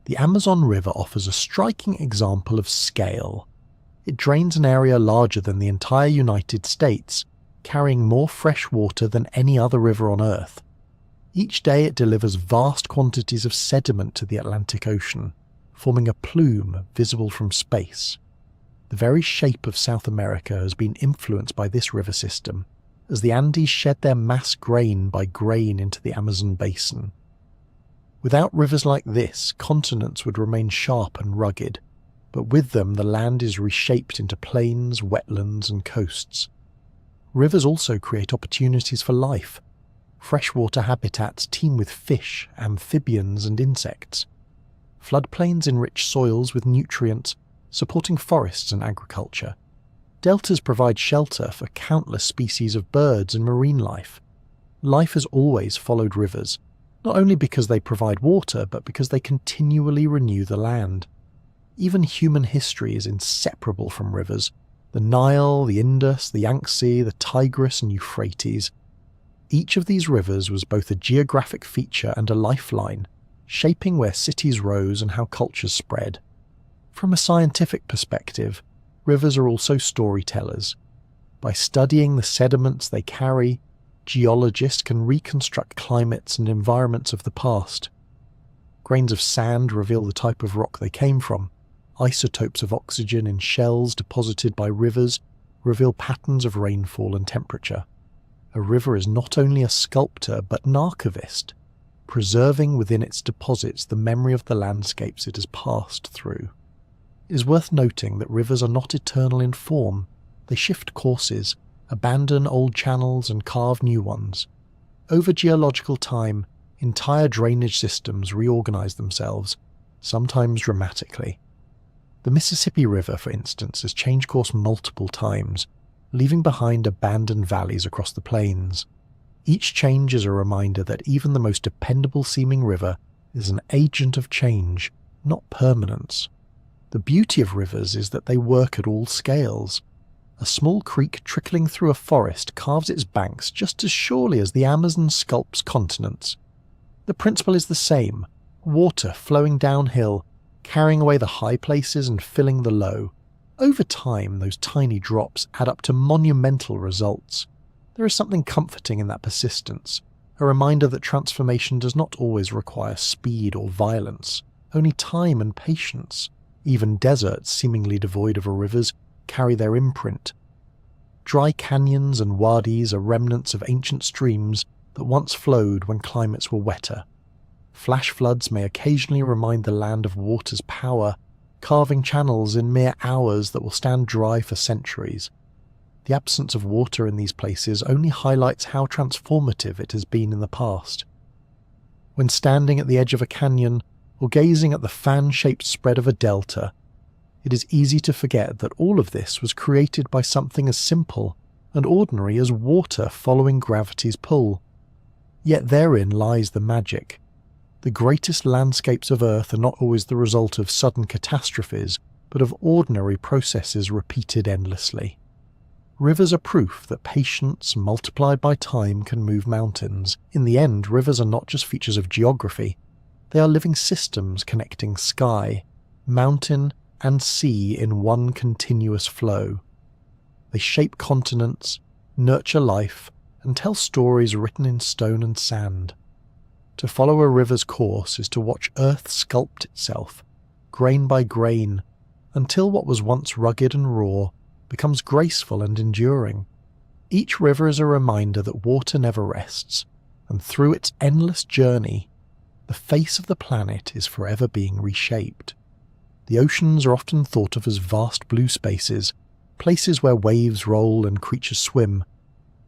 The Amazon River offers a striking example of scale. It drains an area larger than the entire United States, carrying more fresh water than any other river on Earth. Each day it delivers vast quantities of sediment to the Atlantic Ocean, forming a plume visible from space. The very shape of South America has been influenced by this river system, as the Andes shed their mass grain by grain into the Amazon basin. Without rivers like this, continents would remain sharp and rugged, but with them the land is reshaped into plains, wetlands, and coasts. Rivers also create opportunities for life. Freshwater habitats teem with fish, amphibians, and insects. Floodplains enrich soils with nutrients, supporting forests and agriculture. Deltas provide shelter for countless species of birds and marine life. Life has always followed rivers, not only because they provide water, but because they continually renew the land. Even human history is inseparable from rivers. The Nile, the Indus, the Yangtze, the Tigris, and Euphrates. Each of these rivers was both a geographic feature and a lifeline, shaping where cities rose and how cultures spread. From a scientific perspective, rivers are also storytellers. By studying the sediments they carry, geologists can reconstruct climates and environments of the past. Grains of sand reveal the type of rock they came from. Isotopes of oxygen in shells deposited by rivers reveal patterns of rainfall and temperature. A river is not only a sculptor but an archivist, preserving within its deposits the memory of the landscapes it has passed through. It is worth noting that rivers are not eternal in form. They shift courses, abandon old channels and carve new ones. Over geological time, entire drainage systems reorganize themselves, sometimes dramatically. The Mississippi River, for instance, has changed course multiple times, leaving behind abandoned valleys across the plains. Each change is a reminder that even the most dependable-seeming river is an agent of change, not permanence. The beauty of rivers is that they work at all scales. A small creek trickling through a forest carves its banks just as surely as the Amazon sculpts continents. The principle is the same: water flowing downhill, carrying away the high places and filling the low. Over time, those tiny drops add up to monumental results. There is something comforting in that persistence, a reminder that transformation does not always require speed or violence, only time and patience. Even deserts, seemingly devoid of rivers, carry their imprint. Dry canyons and wadis are remnants of ancient streams that once flowed when climates were wetter. Flash floods may occasionally remind the land of water's power, carving channels in mere hours that will stand dry for centuries. The absence of water in these places only highlights how transformative it has been in the past. When standing at the edge of a canyon, or gazing at the fan-shaped spread of a delta, it is easy to forget that all of this was created by something as simple and ordinary as water following gravity's pull. Yet therein lies the magic. The greatest landscapes of Earth are not always the result of sudden catastrophes, but of ordinary processes repeated endlessly. Rivers are proof that patience multiplied by time can move mountains. In the end, rivers are not just features of geography. They are living systems connecting sky, mountain, and sea in one continuous flow. They shape continents, nurture life, and tell stories written in stone and sand. To follow a river's course is to watch Earth sculpt itself, grain by grain, until what was once rugged and raw becomes graceful and enduring. Each river is a reminder that water never rests, and through its endless journey, the face of the planet is forever being reshaped. The oceans are often thought of as vast blue spaces, places where waves roll and creatures swim,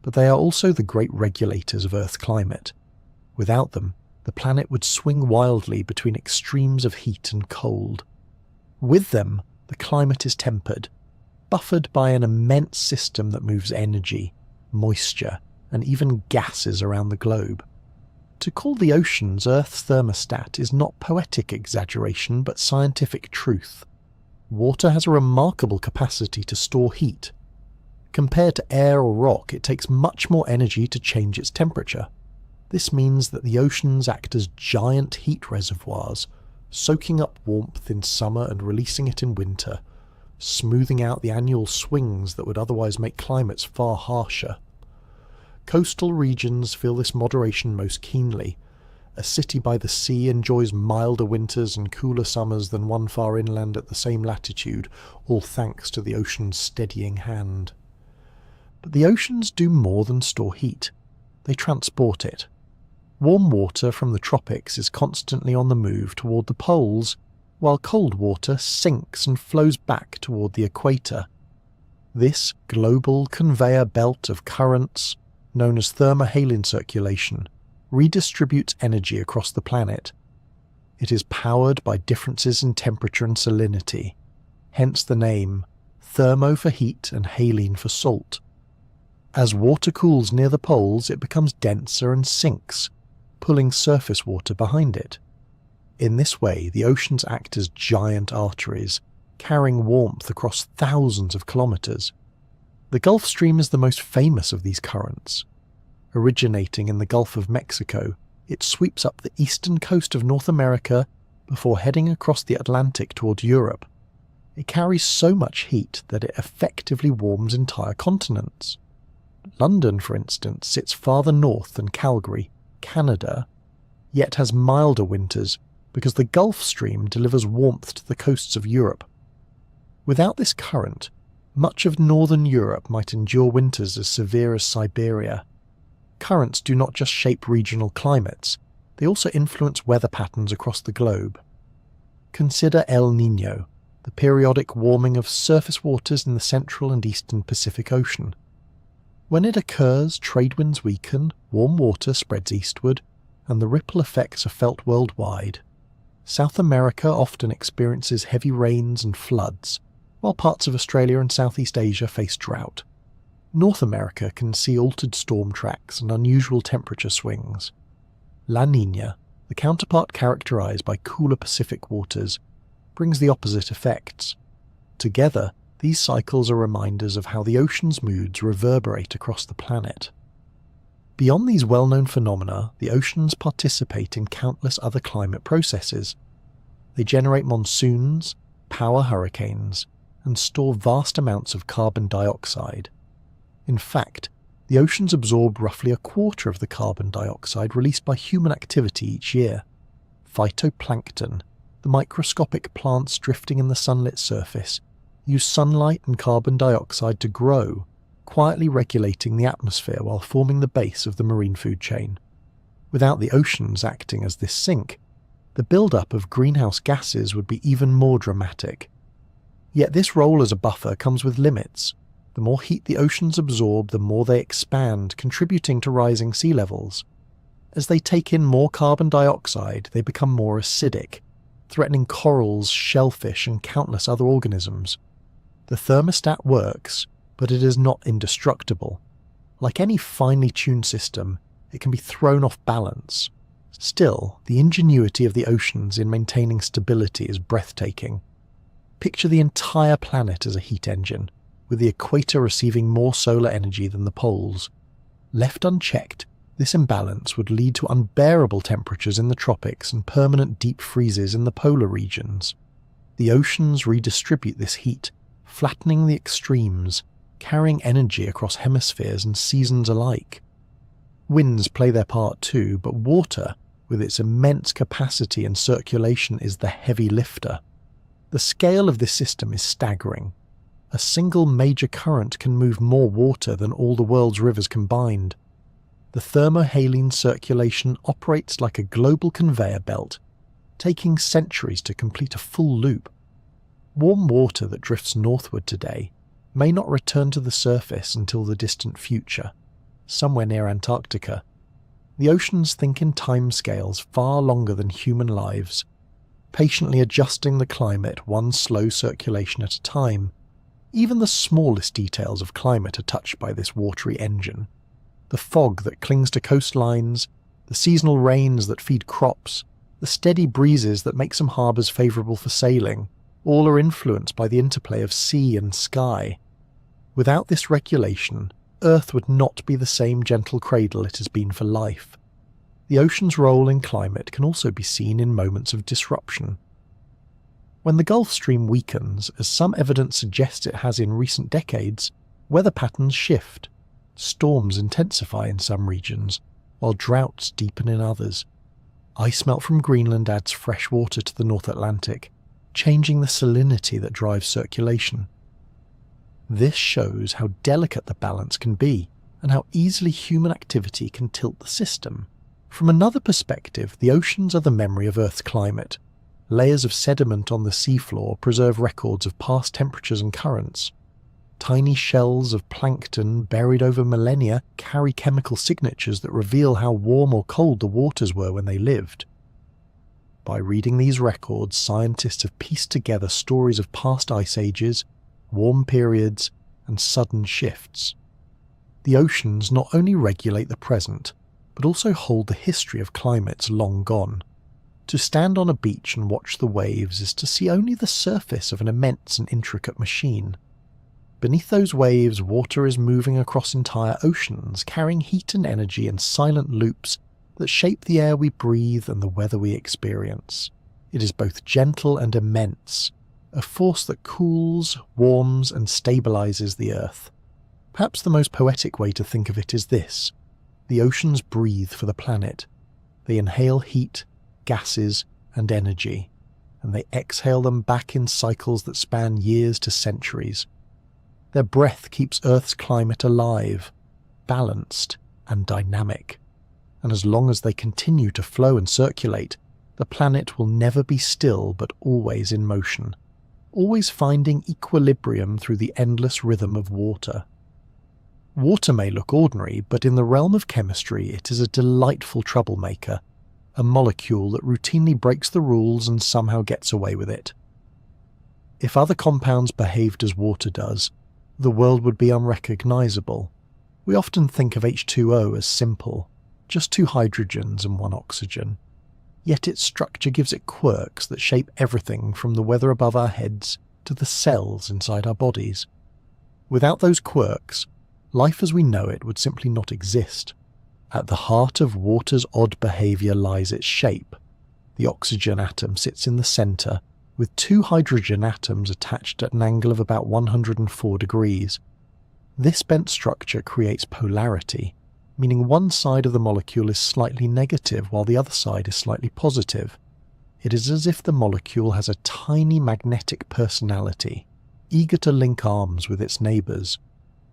but they are also the great regulators of Earth's climate. Without them, the planet would swing wildly between extremes of heat and cold. With them, the climate is tempered, buffered by an immense system that moves energy, moisture, and even gases around the globe. To call the oceans Earth's thermostat is not poetic exaggeration but scientific truth. Water has a remarkable capacity to store heat. Compared to air or rock, it takes much more energy to change its temperature. This means that the oceans act as giant heat reservoirs, soaking up warmth in summer and releasing it in winter, smoothing out the annual swings that would otherwise make climates far harsher. Coastal regions feel this moderation most keenly. A city by the sea enjoys milder winters and cooler summers than one far inland at the same latitude, all thanks to the ocean's steadying hand. But the oceans do more than store heat. They transport it. Warm water from the tropics is constantly on the move toward the poles, while cold water sinks and flows back toward the equator. This global conveyor belt of currents, known as thermohaline circulation, redistributes energy across the planet. It is powered by differences in temperature and salinity, hence the name thermo for heat and haline for salt. As water cools near the poles, it becomes denser and sinks, pulling surface water behind it. In this way, the oceans act as giant arteries, carrying warmth across thousands of kilometers. The Gulf Stream is the most famous of these currents. Originating in the Gulf of Mexico, it sweeps up the eastern coast of North America before heading across the Atlantic toward Europe. It carries so much heat that it effectively warms entire continents. London, for instance, sits farther north than Calgary, Canada, yet has milder winters because the Gulf Stream delivers warmth to the coasts of Europe. Without this current, much of northern Europe might endure winters as severe as Siberia. Currents do not just shape regional climates, they also influence weather patterns across the globe. Consider El Niño, the periodic warming of surface waters in the central and eastern Pacific Ocean. When it occurs, trade winds weaken, warm water spreads eastward, and the ripple effects are felt worldwide. South America often experiences heavy rains and floods, while parts of Australia and Southeast Asia face drought. North America can see altered storm tracks and unusual temperature swings. La Niña, the counterpart characterized by cooler Pacific waters, brings the opposite effects. Together, these cycles are reminders of how the ocean's moods reverberate across the planet. Beyond these well-known phenomena, the oceans participate in countless other climate processes. They generate monsoons, power hurricanes, and store vast amounts of carbon dioxide. In fact, the oceans absorb roughly a quarter of the carbon dioxide released by human activity each year. Phytoplankton, the microscopic plants drifting in the sunlit surface, use sunlight and carbon dioxide to grow, quietly regulating the atmosphere while forming the base of the marine food chain. Without the oceans acting as this sink, the build-up of greenhouse gases would be even more dramatic. Yet this role as a buffer comes with limits. The more heat the oceans absorb, the more they expand, contributing to rising sea levels. As they take in more carbon dioxide, they become more acidic, threatening corals, shellfish, and countless other organisms. The thermostat works, but it is not indestructible. Like any finely tuned system, it can be thrown off balance. Still, the ingenuity of the oceans in maintaining stability is breathtaking. Picture the entire planet as a heat engine, with the equator receiving more solar energy than the poles. Left unchecked, this imbalance would lead to unbearable temperatures in the tropics and permanent deep freezes in the polar regions. The oceans redistribute this heat, flattening the extremes, carrying energy across hemispheres and seasons alike. Winds play their part too, but water, with its immense capacity and circulation, is the heavy lifter. The scale of this system is staggering. A single major current can move more water than all the world's rivers combined. The thermohaline circulation operates like a global conveyor belt, taking centuries to complete a full loop. Warm water that drifts northward today may not return to the surface until the distant future, somewhere near Antarctica. The oceans think in timescales far longer than human lives, patiently adjusting the climate one slow circulation at a time. Even the smallest details of climate are touched by this watery engine. The fog that clings to coastlines, the seasonal rains that feed crops, the steady breezes that make some harbours favourable for sailing, all are influenced by the interplay of sea and sky. Without this regulation, Earth would not be the same gentle cradle it has been for life. The ocean's role in climate can also be seen in moments of disruption. When the Gulf Stream weakens, as some evidence suggests it has in recent decades, weather patterns shift. Storms intensify in some regions, while droughts deepen in others. Ice melt from Greenland adds fresh water to the North Atlantic, changing the salinity that drives circulation. This shows how delicate the balance can be, and how easily human activity can tilt the system. From another perspective, the oceans are the memory of Earth's climate. Layers of sediment on the seafloor preserve records of past temperatures and currents. Tiny shells of plankton buried over millennia carry chemical signatures that reveal how warm or cold the waters were when they lived. By reading these records, scientists have pieced together stories of past ice ages, warm periods, and sudden shifts. The oceans not only regulate the present, but also hold the history of climates long gone. To stand on a beach and watch the waves is to see only the surface of an immense and intricate machine. Beneath those waves, water is moving across entire oceans, carrying heat and energy in silent loops that shape the air we breathe and the weather we experience. It is both gentle and immense, a force that cools, warms, and stabilizes the earth. Perhaps the most poetic way to think of it is this: the oceans breathe for the planet. They inhale heat, gases, and energy, and they exhale them back in cycles that span years to centuries. Their breath keeps Earth's climate alive, balanced, and dynamic. And as long as they continue to flow and circulate, the planet will never be still but always in motion, always finding equilibrium through the endless rhythm of water. Water may look ordinary, but in the realm of chemistry it is a delightful troublemaker, a molecule that routinely breaks the rules and somehow gets away with it. If other compounds behaved as water does, the world would be unrecognizable. We often think of H2O as simple, just two hydrogens and one oxygen. Yet its structure gives it quirks that shape everything from the weather above our heads to the cells inside our bodies. Without those quirks, life as we know it would simply not exist. At the heart of water's odd behaviour lies its shape. The oxygen atom sits in the centre, with two hydrogen atoms attached at an angle of about 104 degrees. This bent structure creates polarity, meaning one side of the molecule is slightly negative while the other side is slightly positive. It is as if the molecule has a tiny magnetic personality, eager to link arms with its neighbours.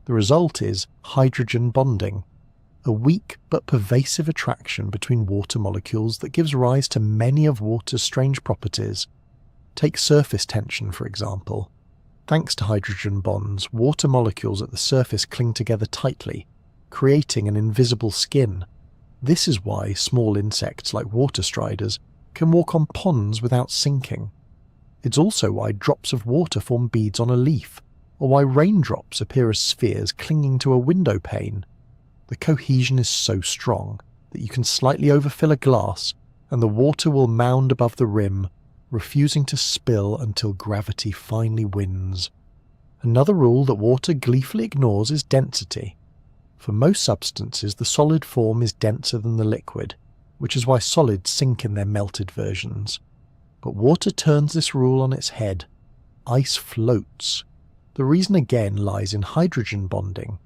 The result is hydrogen bonding, a weak but pervasive attraction between water molecules that gives rise to many of water's strange properties. Take surface tension, for example. Thanks to hydrogen bonds, water molecules at the surface cling together tightly, creating an invisible skin. This is why small insects like water striders can walk on ponds without sinking. It's also why drops of water form beads on a leaf, or why raindrops appear as spheres clinging to a window pane. The cohesion is so strong that you can slightly overfill a glass and the water will mound above the rim, refusing to spill until gravity finally wins. Another rule that water gleefully ignores is density. For most substances, the solid form is denser than the liquid, which is why solids sink in their melted versions. But water turns this rule on its head. Ice floats. The reason again lies in hydrogen bonding.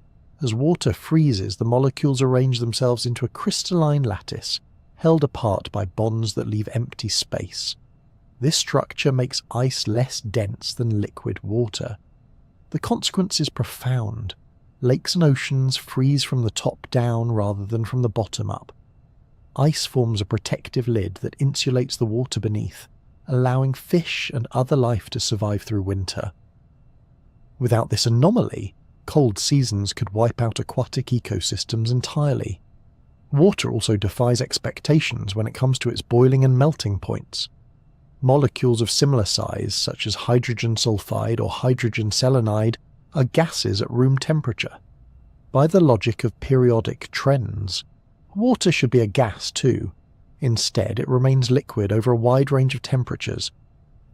As water freezes, the molecules arrange themselves into a crystalline lattice, held apart by bonds that leave empty space. This structure makes ice less dense than liquid water. The consequence is profound. Lakes and oceans freeze from the top down rather than from the bottom up. Ice forms a protective lid that insulates the water beneath, allowing fish and other life to survive through winter. Without this anomaly, cold seasons could wipe out aquatic ecosystems entirely. Water also defies expectations when it comes to its boiling and melting points. Molecules of similar size, such as hydrogen sulfide or hydrogen selenide, are gases at room temperature. By the logic of periodic trends, water should be a gas too. Instead, it remains liquid over a wide range of temperatures.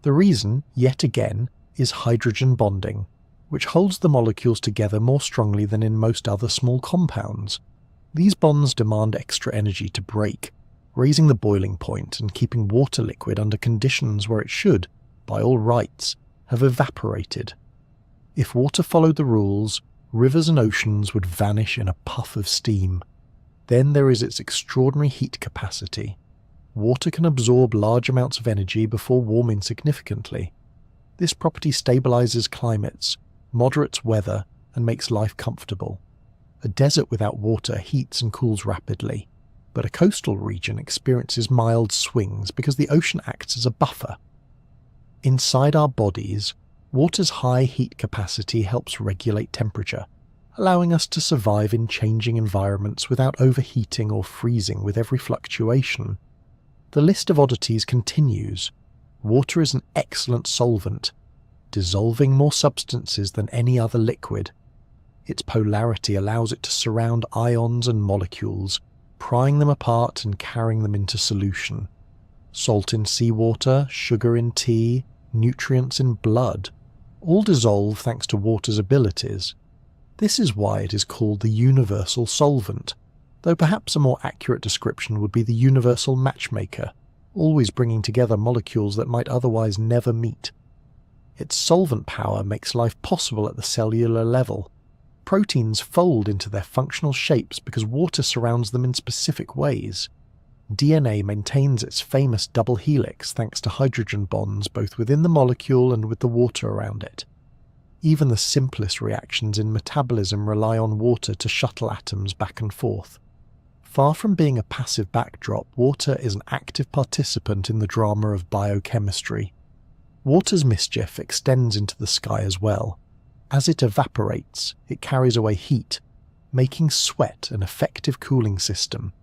The reason, yet again, is hydrogen bonding, which holds the molecules together more strongly than in most other small compounds. These bonds demand extra energy to break, raising the boiling point and keeping water liquid under conditions where it should, by all rights, have evaporated. If water followed the rules, rivers and oceans would vanish in a puff of steam. Then there is its extraordinary heat capacity. Water can absorb large amounts of energy before warming significantly. This property stabilizes climates, moderates weather, and makes life comfortable. A desert without water heats and cools rapidly, but a coastal region experiences mild swings because the ocean acts as a buffer. Inside our bodies, Water's high heat capacity helps regulate temperature, allowing us to survive in changing environments without overheating or freezing with every fluctuation. The list of oddities continues. Water is an excellent solvent, dissolving more substances than any other liquid. Its polarity allows it to surround ions and molecules, prying them apart and carrying them into solution. Salt in seawater, sugar in tea, nutrients in blood, all dissolve thanks to water's abilities. This is why it is called the universal solvent, though perhaps a more accurate description would be the universal matchmaker, always bringing together molecules that might otherwise never meet. Its solvent power makes life possible at the cellular level. Proteins fold into their functional shapes because water surrounds them in specific ways. DNA maintains its famous double helix thanks to hydrogen bonds both within the molecule and with the water around it. Even the simplest reactions in metabolism rely on water to shuttle atoms back and forth. Far from being a passive backdrop, water is an active participant in the drama of biochemistry. Water's mischief extends into the sky as well. As it evaporates, it carries away heat, making sweat an effective cooling system.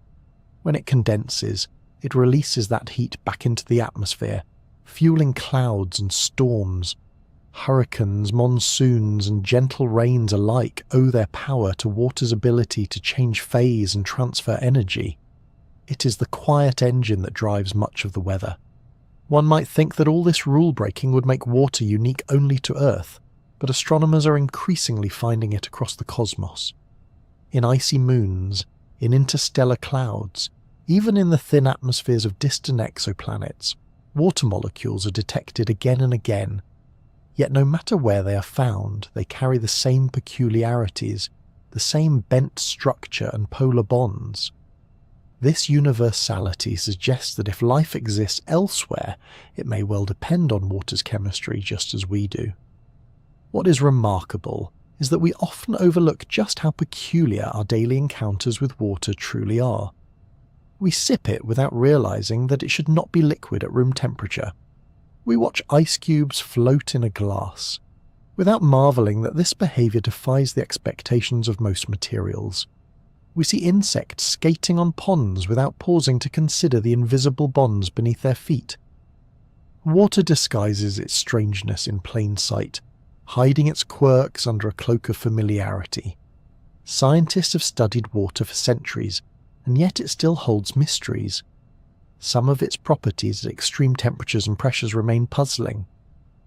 When it condenses, it releases that heat back into the atmosphere, fueling clouds and storms. Hurricanes, monsoons, and gentle rains alike owe their power to water's ability to change phase and transfer energy. It is the quiet engine that drives much of the weather. One might think that all this rule-breaking would make water unique only to Earth, but astronomers are increasingly finding it across the cosmos. In icy moons, in interstellar clouds, even in the thin atmospheres of distant exoplanets, water molecules are detected again and again. Yet no matter where they are found, they carry the same peculiarities, the same bent structure and polar bonds. This universality suggests that if life exists elsewhere, it may well depend on water's chemistry just as we do. What is remarkable is that we often overlook just how peculiar our daily encounters with water truly are. We sip it without realizing that it should not be liquid at room temperature. We watch ice cubes float in a glass, without marveling that this behavior defies the expectations of most materials. We see insects skating on ponds without pausing to consider the invisible bonds beneath their feet. Water disguises its strangeness in plain sight, hiding its quirks under a cloak of familiarity. Scientists have studied water for centuries, and yet it still holds mysteries. Some of its properties at extreme temperatures and pressures remain puzzling.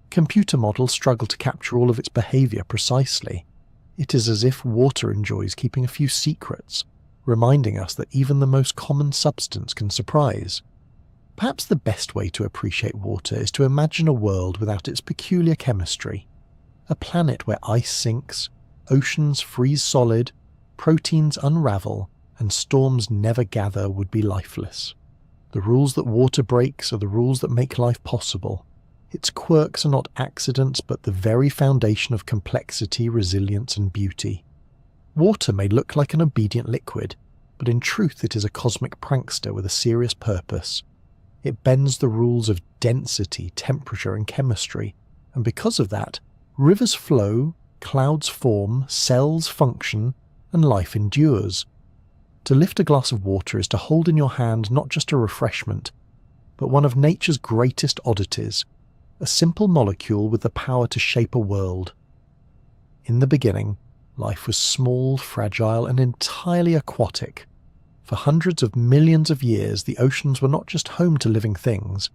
Computer models struggle to capture all of its behavior precisely. It is as if water enjoys keeping a few secrets, reminding us that even the most common substance can surprise. Perhaps the best way to appreciate water is to imagine a world without its peculiar chemistry. A planet where ice sinks, oceans freeze solid, proteins unravel, and storms never gather would be lifeless. The rules that water breaks are the rules that make life possible. Its quirks are not accidents but the very foundation of complexity, resilience, and beauty. Water may look like an obedient liquid, but in truth it is a cosmic prankster with a serious purpose. It bends the rules of density, temperature, and chemistry, and because of that, rivers flow, clouds form, cells function, and life endures. To lift a glass of water is to hold in your hand not just a refreshment, but one of nature's greatest oddities, a simple molecule with the power to shape a world. In the beginning, life was small, fragile, and entirely aquatic. For hundreds of millions of years, the oceans were not just home to living things,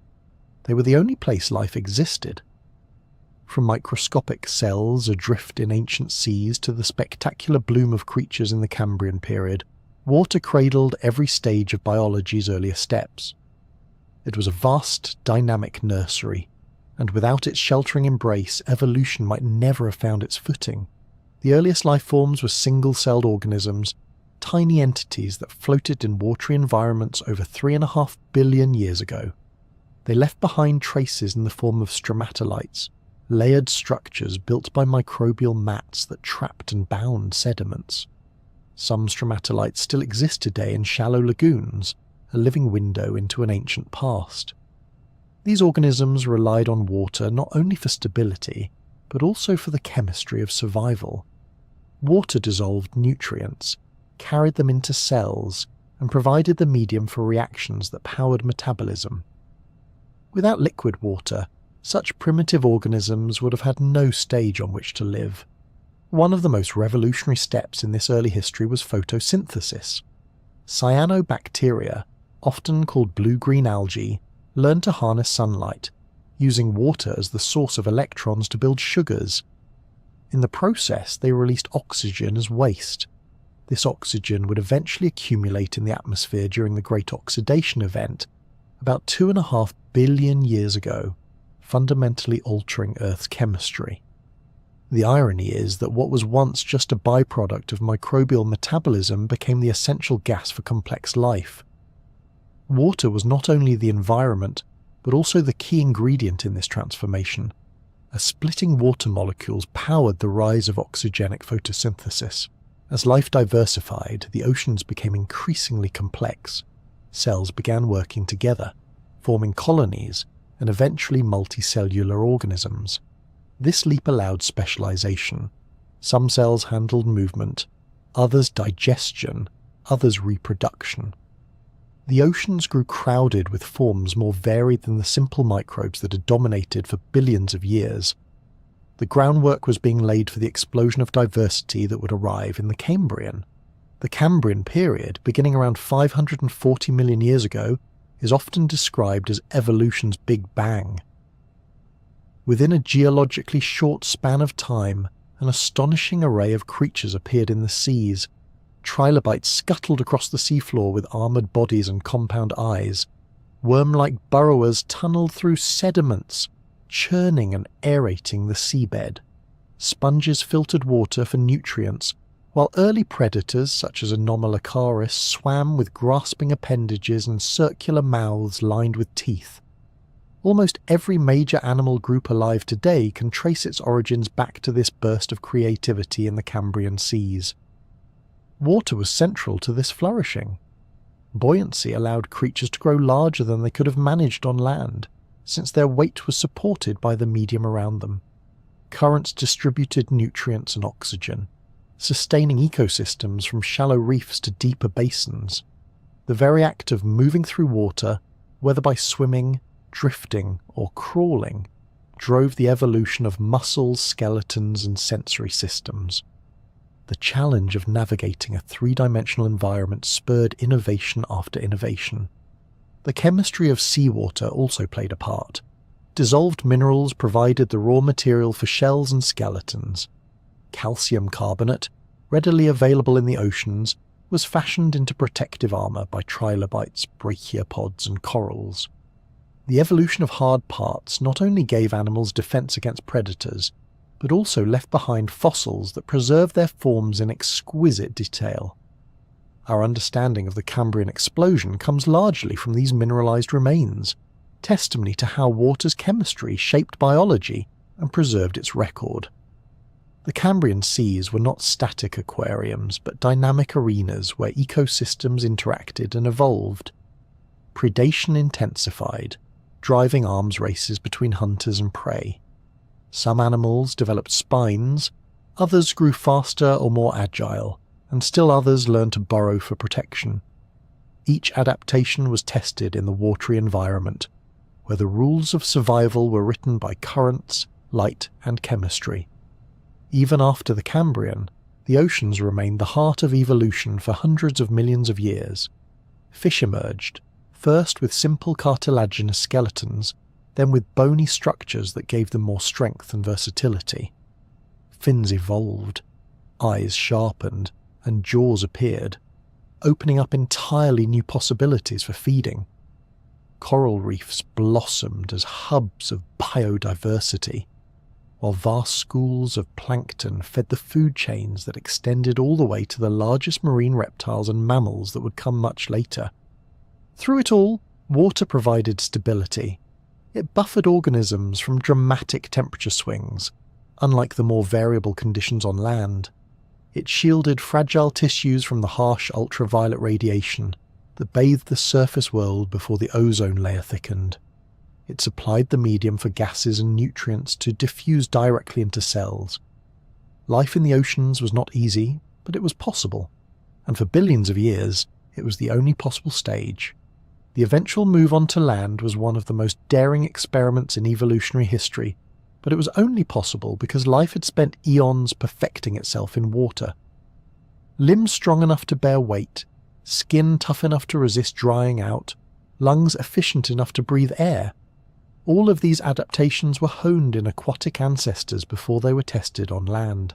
they were the only place life existed. From microscopic cells adrift in ancient seas to the spectacular bloom of creatures in the Cambrian period, water cradled every stage of biology's earlier steps. It was a vast, dynamic nursery, and without its sheltering embrace, evolution might never have found its footing. The earliest life forms were single-celled organisms, tiny entities that floated in watery environments over 3.5 billion years ago. They left behind traces in the form of stromatolites, layered structures built by microbial mats that trapped and bound sediments. Some stromatolites still exist today in shallow lagoons, a living window into an ancient past. These organisms relied on water not only for stability, but also for the chemistry of survival. Water dissolved nutrients, carried them into cells, and provided the medium for reactions that powered metabolism. Without liquid water, such primitive organisms would have had no stage on which to live. One of the most revolutionary steps in this early history was photosynthesis. Cyanobacteria, often called blue-green algae, learned to harness sunlight, using water as the source of electrons to build sugars. In the process, they released oxygen as waste. This oxygen would eventually accumulate in the atmosphere during the Great Oxidation event, about 2.5 billion years ago, fundamentally altering Earth's chemistry. The irony is that what was once just a byproduct of microbial metabolism became the essential gas for complex life. Water was not only the environment, but also the key ingredient in this transformation. As splitting water molecules powered the rise of oxygenic photosynthesis. As life diversified, the oceans became increasingly complex. Cells began working together, forming colonies and eventually multicellular organisms. This leap allowed specialization. Some cells handled movement, others digestion, others reproduction. The oceans grew crowded with forms more varied than the simple microbes that had dominated for billions of years. The groundwork was being laid for the explosion of diversity that would arrive in the Cambrian. The Cambrian period, beginning around 540 million years ago, is often described as evolution's Big Bang. Within a geologically short span of time, an astonishing array of creatures appeared in the seas. Trilobites scuttled across the seafloor with armoured bodies and compound eyes. Worm-like burrowers tunneled through sediments, churning and aerating the seabed. Sponges filtered water for nutrients, while early predators such as Anomalocaris swam with grasping appendages and circular mouths lined with teeth. Almost every major animal group alive today can trace its origins back to this burst of creativity in the Cambrian seas. Water was central to this flourishing. Buoyancy allowed creatures to grow larger than they could have managed on land, since their weight was supported by the medium around them. Currents distributed nutrients and oxygen, sustaining ecosystems from shallow reefs to deeper basins. The very act of moving through water, whether by swimming, drifting, or crawling, drove the evolution of muscles, skeletons, and sensory systems. The challenge of navigating a three-dimensional environment spurred innovation after innovation. The chemistry of seawater also played a part. Dissolved minerals provided the raw material for shells and skeletons. Calcium carbonate, readily available in the oceans, was fashioned into protective armour by trilobites, brachiopods, and corals. The evolution of hard parts not only gave animals defence against predators, but also left behind fossils that preserved their forms in exquisite detail. Our understanding of the Cambrian explosion comes largely from these mineralized remains, testimony to how water's chemistry shaped biology and preserved its record. The Cambrian seas were not static aquariums, but dynamic arenas where ecosystems interacted and evolved. Predation intensified, driving arms races between hunters and prey. Some animals developed spines, others grew faster or more agile, and still others learned to burrow for protection. Each adaptation was tested in the watery environment, where the rules of survival were written by currents, light, and chemistry. Even after the Cambrian, the oceans remained the heart of evolution for hundreds of millions of years. Fish emerged, first with simple cartilaginous skeletons, then with bony structures that gave them more strength and versatility. Fins evolved, eyes sharpened, and jaws appeared, opening up entirely new possibilities for feeding. Coral reefs blossomed as hubs of biodiversity, while vast schools of plankton fed the food chains that extended all the way to the largest marine reptiles and mammals that would come much later. Through it all, water provided stability. It buffered organisms from dramatic temperature swings, unlike the more variable conditions on land. It shielded fragile tissues from the harsh ultraviolet radiation that bathed the surface world before the ozone layer thickened. It supplied the medium for gases and nutrients to diffuse directly into cells. Life in the oceans was not easy, but it was possible, and for billions of years, it was the only possible stage. The eventual move on to land was one of the most daring experiments in evolutionary history, but it was only possible because life had spent eons perfecting itself in water. Limbs strong enough to bear weight, skin tough enough to resist drying out, lungs efficient enough to breathe air. All of these adaptations were honed in aquatic ancestors before they were tested on land.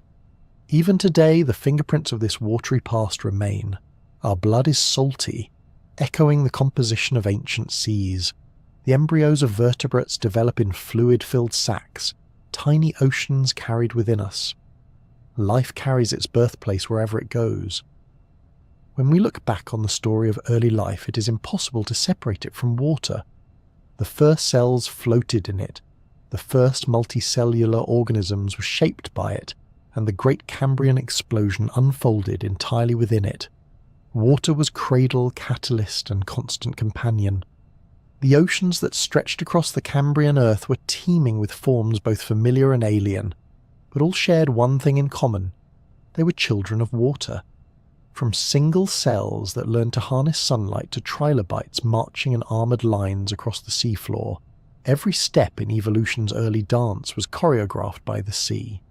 Even today, the fingerprints of this watery past remain. Our blood is salty, echoing the composition of ancient seas. The embryos of vertebrates develop in fluid-filled sacs, tiny oceans carried within us. Life carries its birthplace wherever it goes. When we look back on the story of early life, it is impossible to separate it from water. The first cells floated in it, the first multicellular organisms were shaped by it, and the great Cambrian explosion unfolded entirely within it. Water was cradle, catalyst, and constant companion. The oceans that stretched across the Cambrian earth were teeming with forms both familiar and alien, but all shared one thing in common. They were children of water. From single cells that learned to harness sunlight to trilobites marching in armoured lines across the seafloor, every step in evolution's early dance was choreographed by the sea.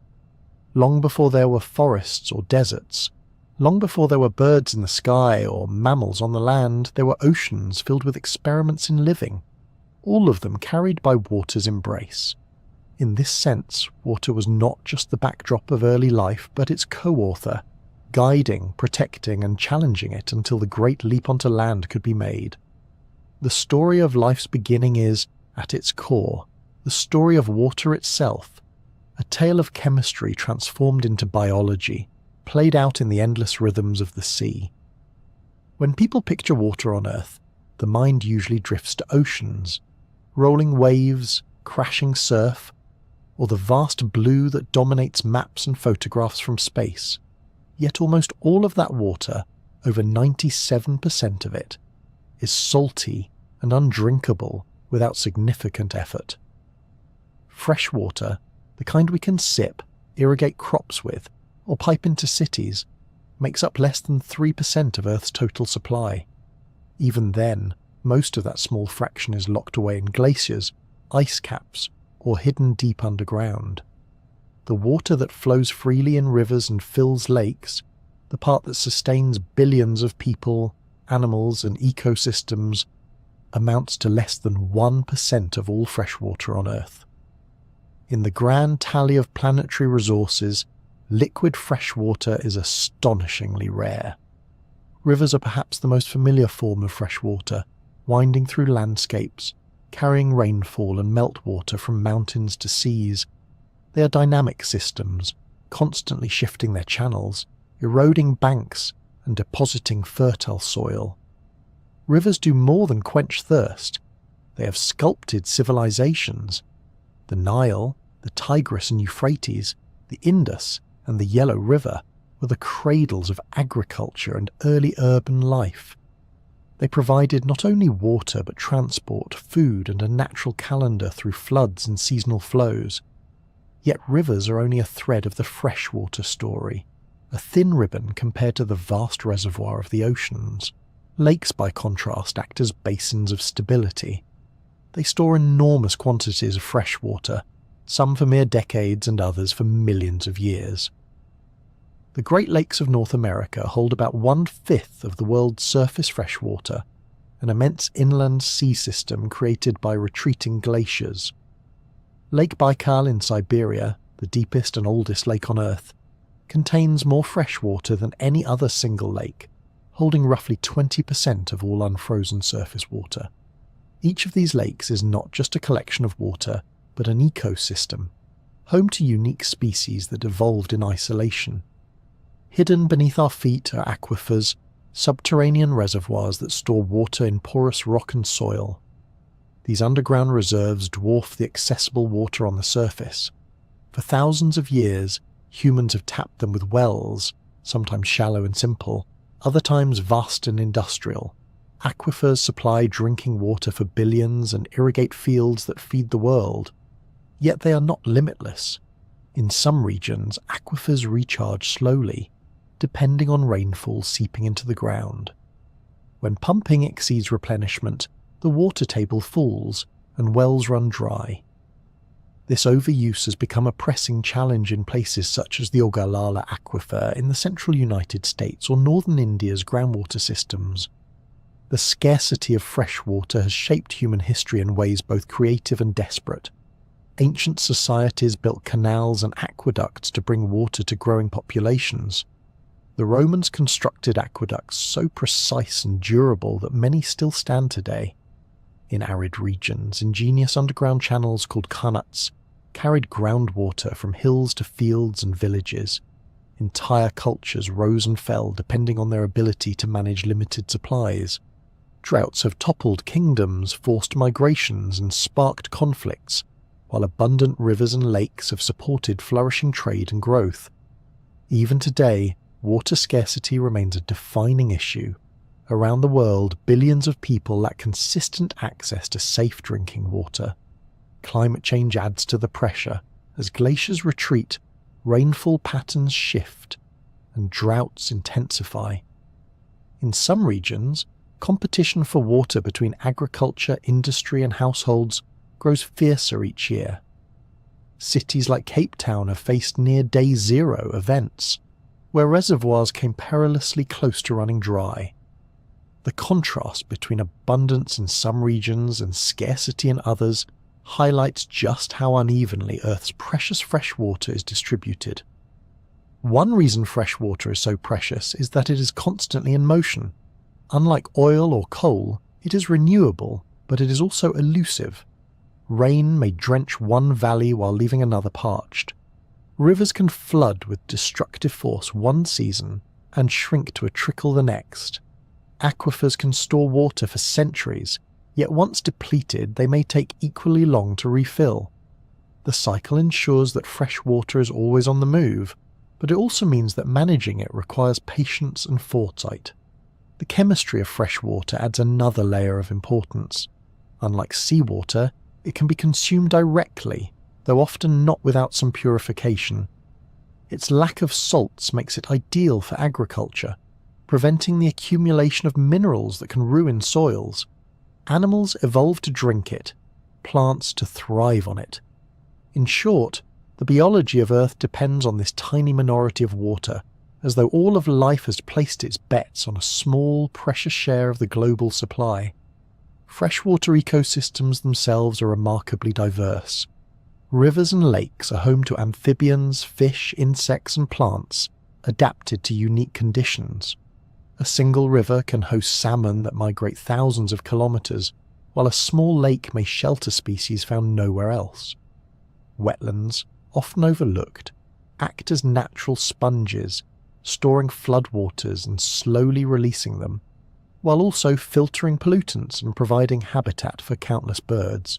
Long before there were forests or deserts, long before there were birds in the sky or mammals on the land, there were oceans filled with experiments in living, all of them carried by water's embrace. In this sense, water was not just the backdrop of early life, but its co-author, guiding, protecting, and challenging it until the great leap onto land could be made. The story of life's beginning is, at its core, the story of water itself, a tale of chemistry transformed into biology, played out in the endless rhythms of the sea. When people picture water on Earth, the mind usually drifts to oceans, rolling waves, crashing surf, or the vast blue that dominates maps and photographs from space. Yet almost all of that water, over 97% of it, is salty and undrinkable without significant effort. Fresh water, the kind we can sip, irrigate crops with, or pipe into cities, makes up less than 3% of Earth's total supply. Even then, most of that small fraction is locked away in glaciers, ice caps, or hidden deep underground. The water that flows freely in rivers and fills lakes, the part that sustains billions of people, animals, and ecosystems, amounts to less than 1% of all freshwater on Earth. In the grand tally of planetary resources, liquid freshwater is astonishingly rare. Rivers are perhaps the most familiar form of freshwater, winding through landscapes, carrying rainfall and meltwater from mountains to seas. They are dynamic systems, constantly shifting their channels, eroding banks, and depositing fertile soil. Rivers do more than quench thirst. They have sculpted civilizations. The Nile, the Tigris and Euphrates, the Indus, and the Yellow River were the cradles of agriculture and early urban life. They provided not only water but transport, food, and a natural calendar through floods and seasonal flows. Yet rivers are only a thread of the freshwater story, a thin ribbon compared to the vast reservoir of the oceans. Lakes, by contrast, act as basins of stability. They store enormous quantities of fresh water, some for mere decades and others for millions of years. The Great Lakes of North America hold about 1/5 of the world's surface freshwater, an immense inland sea system created by retreating glaciers. Lake Baikal in Siberia, the deepest and oldest lake on Earth, contains more freshwater than any other single lake, holding roughly 20% of all unfrozen surface water. Each of these lakes is not just a collection of water, but an ecosystem, home to unique species that evolved in isolation. Hidden beneath our feet are aquifers, subterranean reservoirs that store water in porous rock and soil. These underground reserves dwarf the accessible water on the surface. For thousands of years, humans have tapped them with wells, sometimes shallow and simple, other times vast and industrial, Aquifers supply drinking water for billions and irrigate fields that feed the world. Yet they are not limitless. In some regions, aquifers recharge slowly, depending on rainfall seeping into the ground. When pumping exceeds replenishment, the water table falls and wells run dry. This overuse has become a pressing challenge in places such as the Ogallala Aquifer in the central United States or northern India's groundwater systems. The scarcity of fresh water has shaped human history in ways both creative and desperate. Ancient societies built canals and aqueducts to bring water to growing populations. The Romans constructed aqueducts so precise and durable that many still stand today. In arid regions, ingenious underground channels called qanats carried groundwater from hills to fields and villages. Entire cultures rose and fell depending on their ability to manage limited supplies. Droughts have toppled kingdoms, forced migrations, and sparked conflicts, while abundant rivers and lakes have supported flourishing trade and growth. Even today, water scarcity remains a defining issue. Around the world, billions of people lack consistent access to safe drinking water. Climate change adds to the pressure. As glaciers retreat, rainfall patterns shift, and droughts intensify. In some regions, competition for water between agriculture, industry, and households grows fiercer each year. Cities like Cape Town have faced near day zero events, where reservoirs came perilously close to running dry. The contrast between abundance in some regions and scarcity in others highlights just how unevenly Earth's precious fresh water is distributed. One reason fresh water is so precious is that it is constantly in motion. Unlike oil or coal, it is renewable, but it is also elusive. Rain may drench one valley while leaving another parched. Rivers can flood with destructive force one season and shrink to a trickle the next. Aquifers can store water for centuries, yet once depleted they may take equally long to refill. The cycle ensures that fresh water is always on the move, but it also means that managing it requires patience and foresight. The chemistry of fresh water adds another layer of importance. Unlike seawater, it can be consumed directly, though often not without some purification. Its lack of salts makes it ideal for agriculture, preventing the accumulation of minerals that can ruin soils. Animals evolve to drink it, plants to thrive on it. In short, the biology of Earth depends on this tiny minority of water, as though all of life has placed its bets on a small, precious share of the global supply. Freshwater ecosystems themselves are remarkably diverse. Rivers and lakes are home to amphibians, fish, insects, and plants, adapted to unique conditions. A single river can host salmon that migrate thousands of kilometers, while a small lake may shelter species found nowhere else. Wetlands, often overlooked, act as natural sponges, storing floodwaters and slowly releasing them, while also filtering pollutants and providing habitat for countless birds.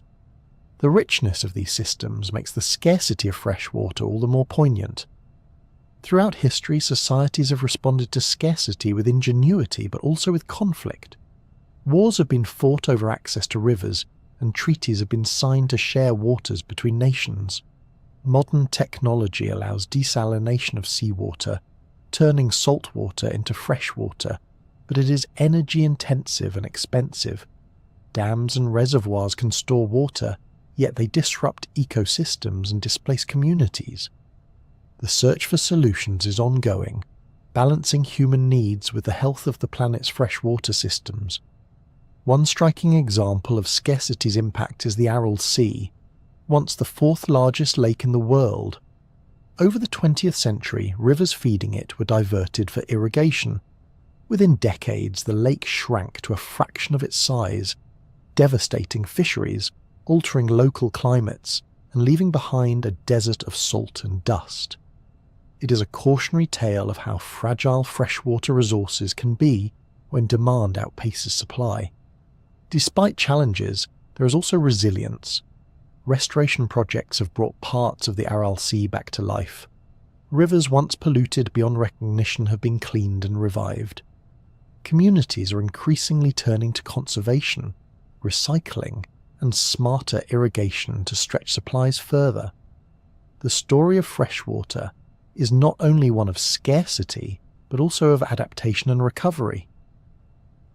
The richness of these systems makes the scarcity of fresh water all the more poignant. Throughout history, societies have responded to scarcity with ingenuity but also with conflict. Wars have been fought over access to rivers, and treaties have been signed to share waters between nations. Modern technology allows desalination of seawater, turning salt water into fresh water, but it is energy-intensive and expensive. Dams and reservoirs can store water, yet they disrupt ecosystems and displace communities. The search for solutions is ongoing, balancing human needs with the health of the planet's freshwater systems. One striking example of scarcity's impact is the Aral Sea, once the fourth largest lake in the world. Over the 20th century, rivers feeding it were diverted for irrigation. Within decades, the lake shrank to a fraction of its size, devastating fisheries, altering local climates, and leaving behind a desert of salt and dust. It is a cautionary tale of how fragile freshwater resources can be when demand outpaces supply. Despite challenges, there is also resilience. Restoration projects have brought parts of the Aral Sea back to life. Rivers once polluted beyond recognition have been cleaned and revived. communities are increasingly turning to conservation, recycling, and smarter irrigation to stretch supplies further. The story of freshwater is not only one of scarcity, but also of adaptation and recovery.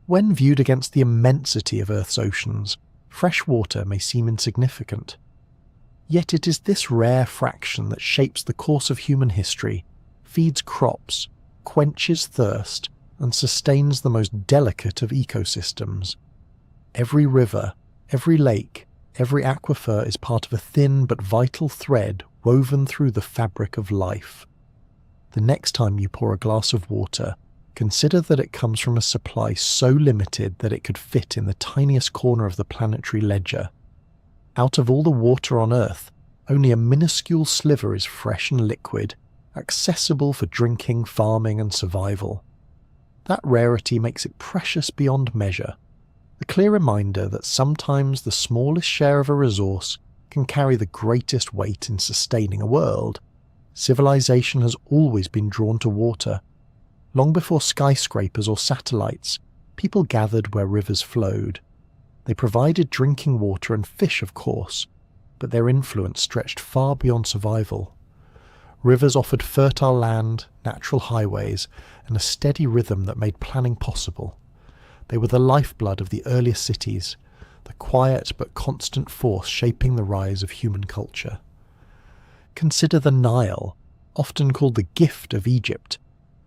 When viewed against the immensity of Earth's oceans, fresh water may seem insignificant. Yet it is this rare fraction that shapes the course of human history, feeds crops, quenches thirst, and sustains the most delicate of ecosystems. Every river, every lake, every aquifer is part of a thin but vital thread woven through the fabric of life. The next time you pour a glass of water, consider that it comes from a supply so limited that it could fit in the tiniest corner of the planetary ledger. Out of all the water on Earth, only a minuscule sliver is fresh and liquid, accessible for drinking, farming, and survival. That rarity makes it precious beyond measure, a clear reminder that sometimes the smallest share of a resource can carry the greatest weight in sustaining a world. Civilization has always been drawn to water. Long before skyscrapers or satellites, people gathered where rivers flowed. They provided drinking water and fish, of course, but their influence stretched far beyond survival. Rivers offered fertile land, natural highways, and a steady rhythm that made planning possible. They were the lifeblood of the earliest cities, the quiet but constant force shaping the rise of human culture. Consider the Nile, often called the gift of Egypt.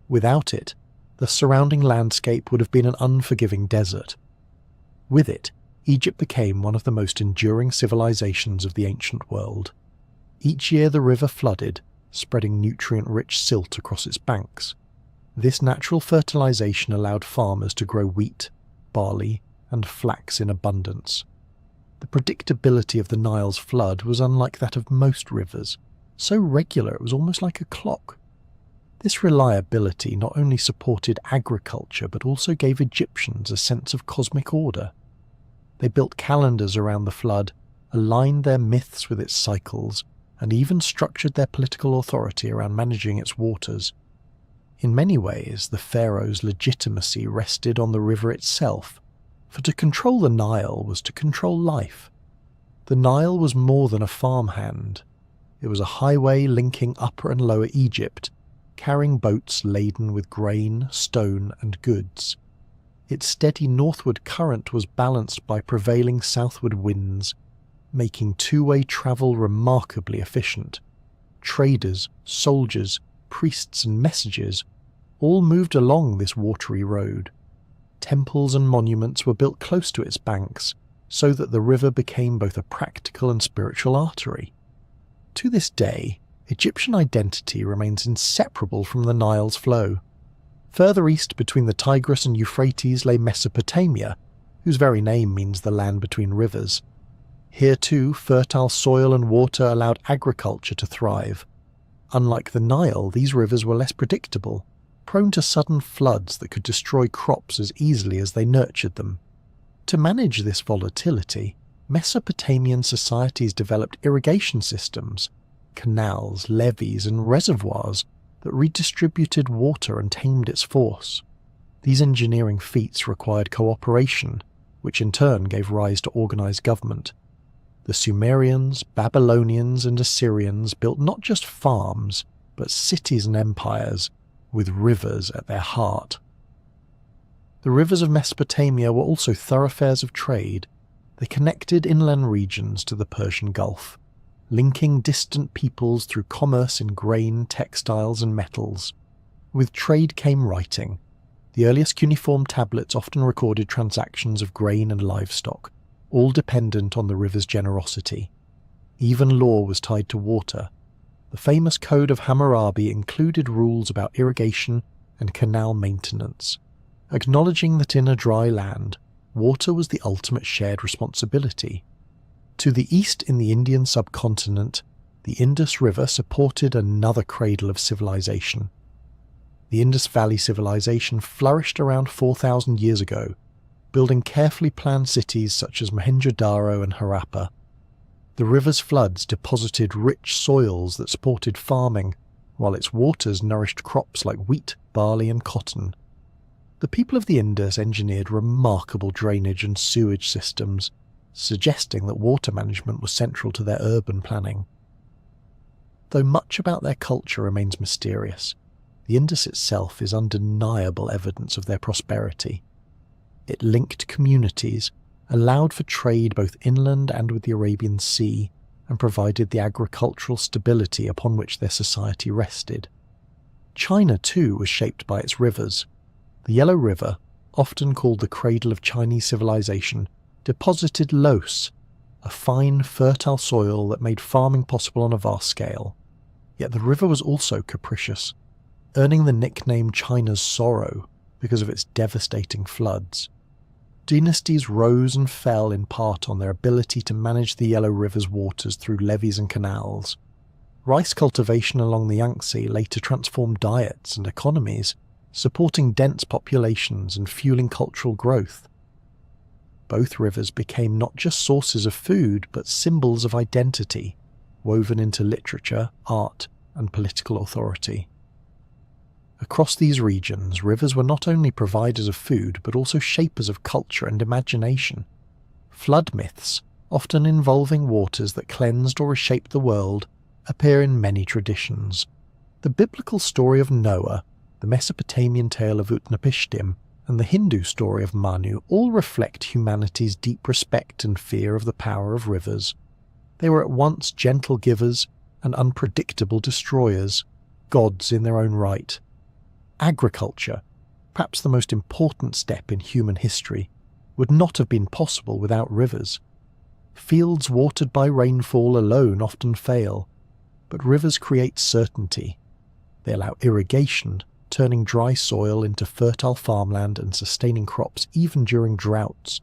Without it, the surrounding landscape would have been an unforgiving desert. With it, Egypt became one of the most enduring civilizations of the ancient world. Each year the river flooded, spreading nutrient-rich silt across its banks. This natural fertilization allowed farmers to grow wheat, barley, and flax in abundance. The predictability of the Nile's flood was unlike that of most rivers, so regular it was almost like a clock. This reliability not only supported agriculture but also gave Egyptians a sense of cosmic order. They built calendars around the flood, aligned their myths with its cycles, and even structured their political authority around managing its waters. In many ways, the pharaoh's legitimacy rested on the river itself, for to control the Nile was to control life. The Nile was more than a farmhand. It was a highway linking Upper and Lower Egypt, carrying boats laden with grain, stone, and goods. Its steady northward current was balanced by prevailing southward winds, making two-way travel remarkably efficient. Traders, soldiers, priests, and messengers all moved along this watery road. Temples and monuments were built close to its banks, so that the river became both a practical and spiritual artery. To this day, Egyptian identity remains inseparable from the Nile's flow. Further east between the Tigris and Euphrates lay Mesopotamia, whose very name means the land between rivers. Here too, fertile soil and water allowed agriculture to thrive. Unlike the Nile, these rivers were less predictable, prone to sudden floods that could destroy crops as easily as they nurtured them. To manage this volatility, Mesopotamian societies developed irrigation systems, canals, levees, and reservoirs that redistributed water and tamed its force. These engineering feats required cooperation, which in turn gave rise to organized government. The Sumerians, Babylonians, and Assyrians built not just farms, but cities and empires, with rivers at their heart. The rivers of Mesopotamia were also thoroughfares of trade. They connected inland regions to the Persian Gulf, linking distant peoples through commerce in grain, textiles, and metals. With trade came writing. The earliest cuneiform tablets often recorded transactions of grain and livestock, all dependent on the river's generosity. Even law was tied to water. The famous Code of Hammurabi included rules about irrigation and canal maintenance, acknowledging that in a dry land, water was the ultimate shared responsibility. To the east in the Indian subcontinent, the Indus River supported another cradle of civilization. The Indus Valley civilization flourished around 4,000 years ago, building carefully planned cities such as Mohenjo-Daro and Harappa. The river's floods deposited rich soils that supported farming, while its waters nourished crops like wheat, barley, and cotton. The people of the Indus engineered remarkable drainage and sewage systems, suggesting that water management was central to their urban planning. Though much about their culture remains mysterious, the Indus itself is undeniable evidence of their prosperity. It linked communities, allowed for trade both inland and with the Arabian Sea, and provided the agricultural stability upon which their society rested. China, too, was shaped by its rivers. The Yellow River, often called the cradle of Chinese civilization, deposited loess, a fine, fertile soil that made farming possible on a vast scale. Yet the river was also capricious, earning the nickname China's Sorrow because of its devastating floods. Dynasties rose and fell in part on their ability to manage the Yellow River's waters through levees and canals. Rice cultivation along the Yangtze later transformed diets and economies, supporting dense populations and fueling cultural growth. Both rivers became not just sources of food, but symbols of identity, woven into literature, art, and political authority. Across these regions, rivers were not only providers of food, but also shapers of culture and imagination. Flood myths, often involving waters that cleansed or reshaped the world, appear in many traditions. The biblical story of Noah, the Mesopotamian tale of Utnapishtim, and the Hindu story of Manu all reflect humanity's deep respect and fear of the power of rivers. They were at once gentle givers and unpredictable destroyers, gods in their own right. Agriculture, perhaps the most important step in human history, would not have been possible without rivers. Fields watered by rainfall alone often fail, but rivers create certainty. They allow irrigation, turning dry soil into fertile farmland and sustaining crops even during droughts.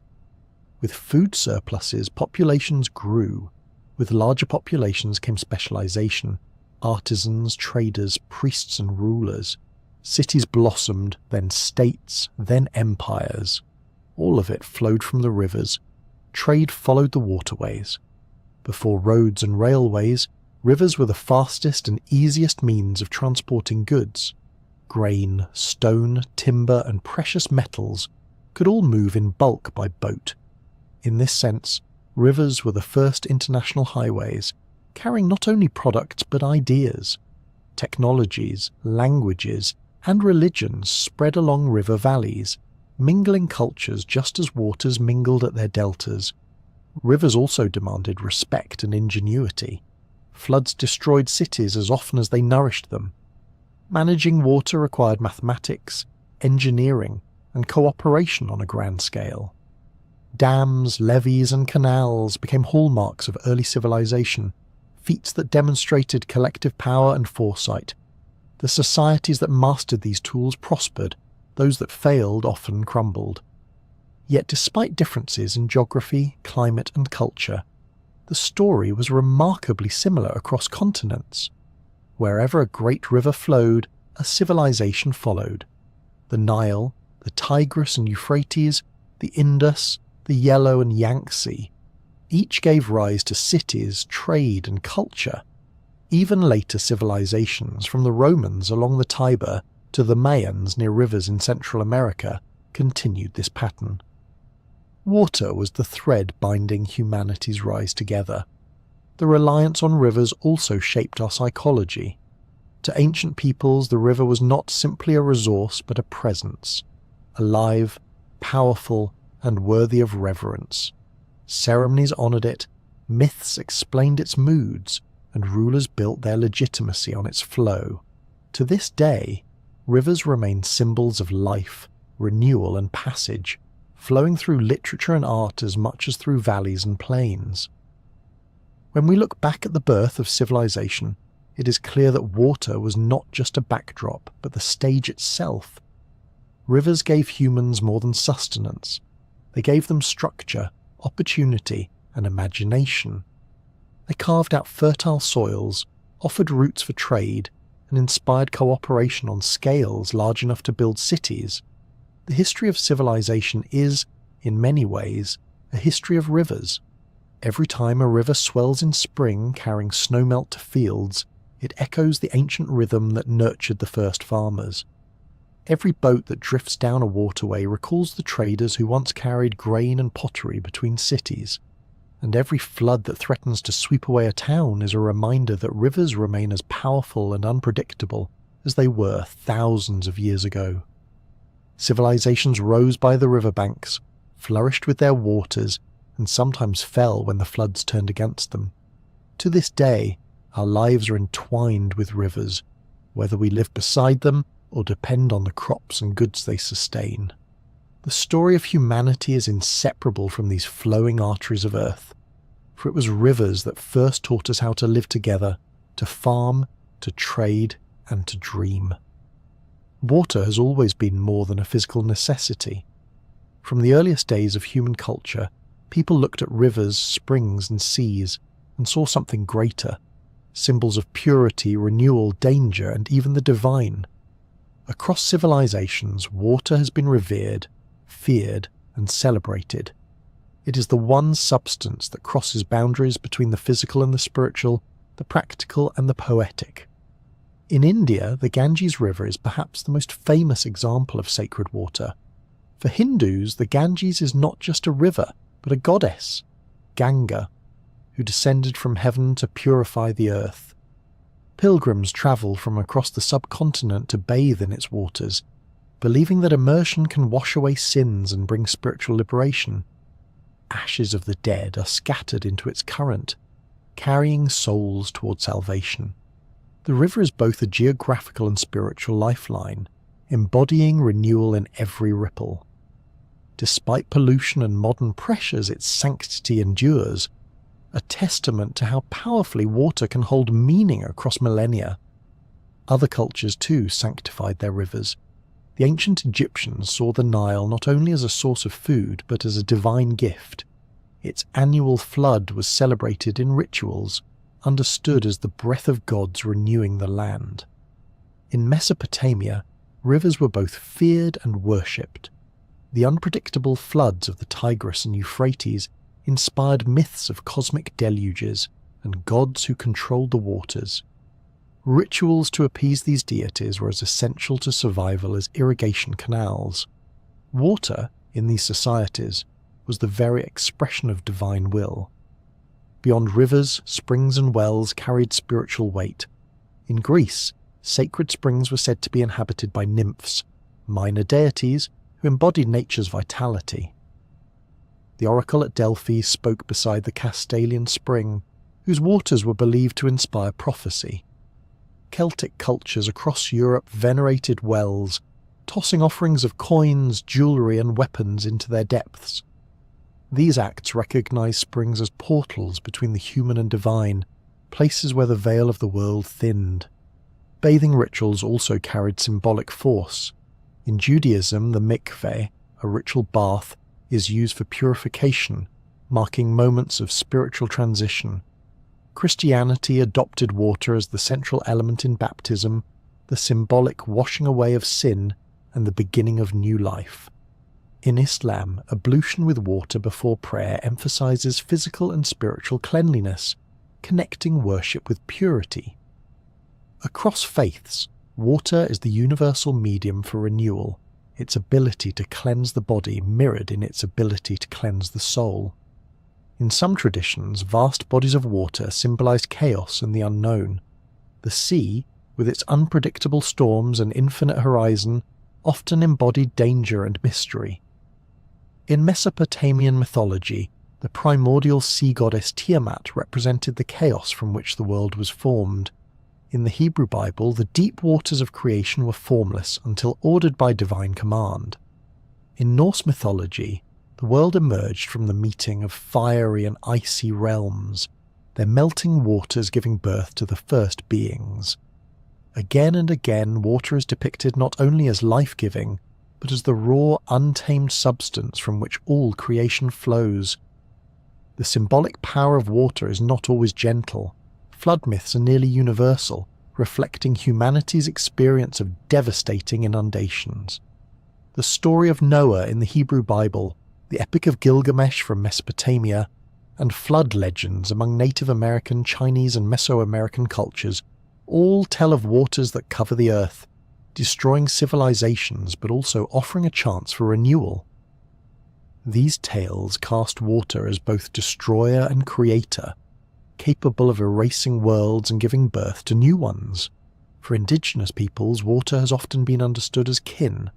With food surpluses, populations grew. With larger populations came specialization, artisans, traders, priests and rulers. Cities blossomed, then states, then empires. All of it flowed from the rivers. Trade followed the waterways. Before roads and railways, rivers were the fastest and easiest means of transporting goods. Grain, stone, timber, and precious metals could all move in bulk by boat. In this sense, rivers were the first international highways, carrying not only products but ideas. Technologies, languages, and religions spread along river valleys, mingling cultures just as waters mingled at their deltas. Rivers also demanded respect and ingenuity. Floods destroyed cities as often as they nourished them. Managing water required mathematics, engineering, and cooperation on a grand scale. Dams, levees, and canals became hallmarks of early civilization, feats that demonstrated collective power and foresight. The societies that mastered these tools prospered, those that failed often crumbled. Yet despite differences in geography, climate, and culture, the story was remarkably similar across continents. Wherever a great river flowed, a civilization followed. The Nile, the Tigris and Euphrates, the Indus, the Yellow and Yangtze, each gave rise to cities, trade, and culture. Even later civilizations, from the Romans along the Tiber to the Mayans near rivers in Central America, continued this pattern. Water was the thread binding humanity's rise together. The reliance on rivers also shaped our psychology. To ancient peoples, the river was not simply a resource but a presence, alive, powerful, and worthy of reverence. Ceremonies honoured it, myths explained its moods, and rulers built their legitimacy on its flow. To this day, rivers remain symbols of life, renewal, and passage, flowing through literature and art as much as through valleys and plains. When we look back at the birth of civilization, it is clear that water was not just a backdrop, but the stage itself. Rivers gave humans more than sustenance. They gave them structure, opportunity, and imagination. They carved out fertile soils, offered routes for trade, and inspired cooperation on scales large enough to build cities. The history of civilization is, in many ways, a history of rivers. Every time a river swells in spring carrying snowmelt to fields, it echoes the ancient rhythm that nurtured the first farmers. Every boat that drifts down a waterway recalls the traders who once carried grain and pottery between cities, and every flood that threatens to sweep away a town is a reminder that rivers remain as powerful and unpredictable as they were thousands of years ago. Civilizations rose by the riverbanks, flourished with their waters, and sometimes fell when the floods turned against them. To this day, our lives are entwined with rivers, whether we live beside them or depend on the crops and goods they sustain. The story of humanity is inseparable from these flowing arteries of earth, for it was rivers that first taught us how to live together, to farm, to trade, and to dream. Water has always been more than a physical necessity. From the earliest days of human culture, people looked at rivers, springs, and seas and saw something greater, symbols of purity, renewal, danger, and even the divine. Across civilizations, water has been revered, feared, and celebrated. It is the one substance that crosses boundaries between the physical and the spiritual, the practical and the poetic. In India, the Ganges River is perhaps the most famous example of sacred water. For Hindus, the Ganges is not just a river, but a goddess, Ganga, who descended from heaven to purify the earth. Pilgrims travel from across the subcontinent to bathe in its waters, believing that immersion can wash away sins and bring spiritual liberation. Ashes of the dead are scattered into its current, carrying souls toward salvation. The river is both a geographical and spiritual lifeline, embodying renewal in every ripple. Despite pollution and modern pressures, its sanctity endures, a testament to how powerfully water can hold meaning across millennia. Other cultures too sanctified their rivers. The ancient Egyptians saw the Nile not only as a source of food, but as a divine gift. Its annual flood was celebrated in rituals, understood as the breath of gods renewing the land. In Mesopotamia, rivers were both feared and worshipped. The unpredictable floods of the Tigris and Euphrates inspired myths of cosmic deluges and gods who controlled the waters. Rituals to appease these deities were as essential to survival as irrigation canals. Water, in these societies, was the very expression of divine will. Beyond rivers, springs and wells carried spiritual weight. In Greece, sacred springs were said to be inhabited by nymphs, minor deities who embodied nature's vitality. The oracle at Delphi spoke beside the Castalian spring, whose waters were believed to inspire prophecy. Celtic cultures across Europe venerated wells, tossing offerings of coins, jewellery and weapons into their depths. These acts recognized springs as portals between the human and divine, places where the veil of the world thinned. Bathing rituals also carried symbolic force. In Judaism, the mikveh, a ritual bath, is used for purification, marking moments of spiritual transition. Christianity adopted water as the central element in baptism, the symbolic washing away of sin and the beginning of new life. In Islam, ablution with water before prayer emphasizes physical and spiritual cleanliness, connecting worship with purity. Across faiths, water is the universal medium for renewal, its ability to cleanse the body mirrored in its ability to cleanse the soul. In some traditions, vast bodies of water symbolized chaos and the unknown. The sea, with its unpredictable storms and infinite horizon, often embodied danger and mystery. In Mesopotamian mythology, the primordial sea goddess Tiamat represented the chaos from which the world was formed. In the Hebrew Bible, the deep waters of creation were formless until ordered by divine command. In Norse mythology, the world emerged from the meeting of fiery and icy realms, their melting waters giving birth to the first beings. Again and again, water is depicted not only as life-giving, but as the raw, untamed substance from which all creation flows. The symbolic power of water is not always gentle. Flood myths are nearly universal, reflecting humanity's experience of devastating inundations. The story of Noah in the Hebrew Bible, the Epic of Gilgamesh from Mesopotamia, and flood legends among Native American, Chinese and Mesoamerican cultures all tell of waters that cover the earth, destroying civilizations but also offering a chance for renewal. These tales cast water as both destroyer and creator, capable of erasing worlds and giving birth to new ones. For indigenous peoples, water has often been understood as kin,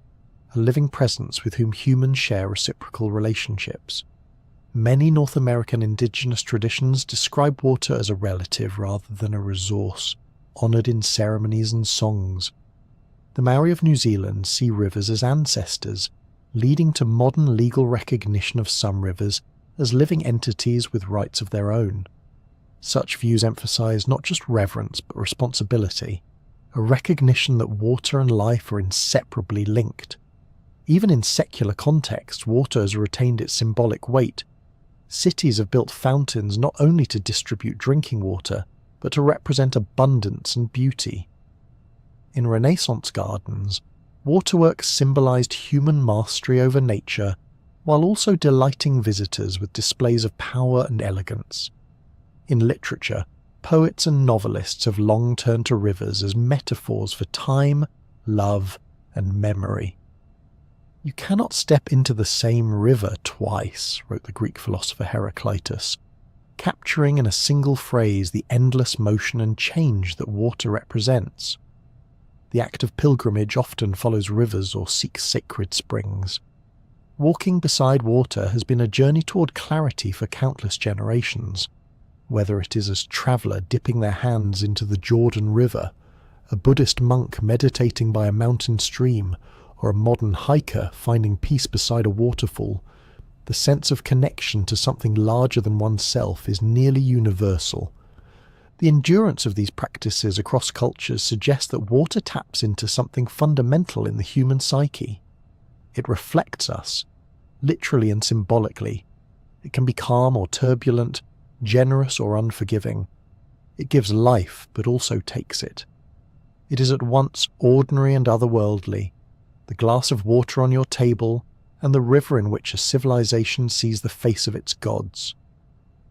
a living presence with whom humans share reciprocal relationships. Many North American indigenous traditions describe water as a relative rather than a resource, honoured in ceremonies and songs. The Maori of New Zealand see rivers as ancestors, leading to modern legal recognition of some rivers as living entities with rights of their own. Such views emphasise not just reverence but responsibility, a recognition that water and life are inseparably linked. Even in secular contexts, water has retained its symbolic weight. Cities have built fountains not only to distribute drinking water, but to represent abundance and beauty. In Renaissance gardens, waterworks symbolised human mastery over nature, while also delighting visitors with displays of power and elegance. In literature, poets and novelists have long turned to rivers as metaphors for time, love, and memory. "You cannot step into the same river twice," wrote the Greek philosopher Heraclitus, capturing in a single phrase the endless motion and change that water represents. The act of pilgrimage often follows rivers or seeks sacred springs. Walking beside water has been a journey toward clarity for countless generations, whether it is a traveller dipping their hands into the Jordan River, a Buddhist monk meditating by a mountain stream, or a modern hiker finding peace beside a waterfall. The sense of connection to something larger than oneself is nearly universal. The endurance of these practices across cultures suggests that water taps into something fundamental in the human psyche. It reflects us, literally and symbolically. It can be calm or turbulent, generous or unforgiving. It gives life, but also takes it. It is at once ordinary and otherworldly, the glass of water on your table, and the river in which a civilization sees the face of its gods.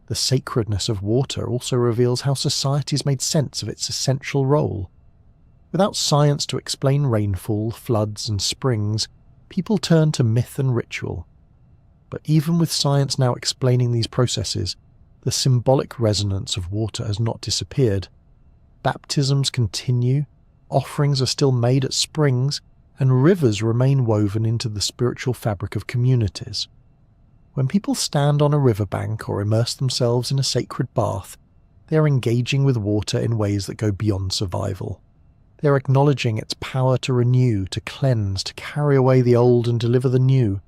The sacredness of water also reveals how societies made sense of its essential role. Without science to explain rainfall, floods, and springs, people turn to myth and ritual. But even with science now explaining these processes, the symbolic resonance of water has not disappeared. Baptisms continue, offerings are still made at springs, and rivers remain woven into the spiritual fabric of communities. When people stand on a riverbank or immerse themselves in a sacred bath, they are engaging with water in ways that go beyond survival. They are acknowledging its power to renew, to cleanse, to carry away the old and deliver the new.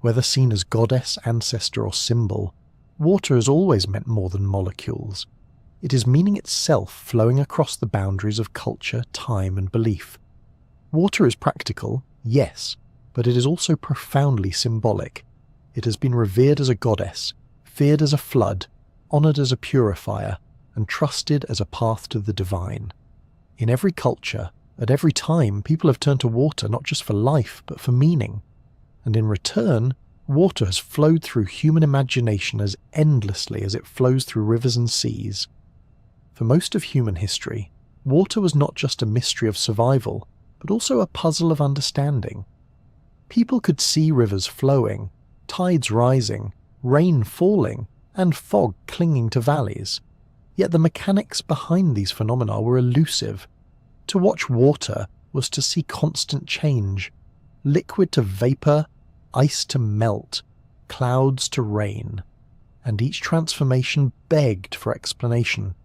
Whether seen as goddess, ancestor, or symbol, water has always meant more than molecules. It is meaning itself flowing across the boundaries of culture, time, and belief. Water is practical, yes, but it is also profoundly symbolic. It has been revered as a goddess, feared as a flood, honoured as a purifier, and trusted as a path to the divine. In every culture, at every time, people have turned to water not just for life, but for meaning. And in return, water has flowed through human imagination as endlessly as it flows through rivers and seas. For most of human history, water was not just a mystery of survival, but also a puzzle of understanding. People could see rivers flowing, tides rising, rain falling, and fog clinging to valleys. Yet the mechanics behind these phenomena were elusive. To watch water was to see constant change, liquid to vapour, ice to melt, clouds to rain, and each transformation begged for explanation.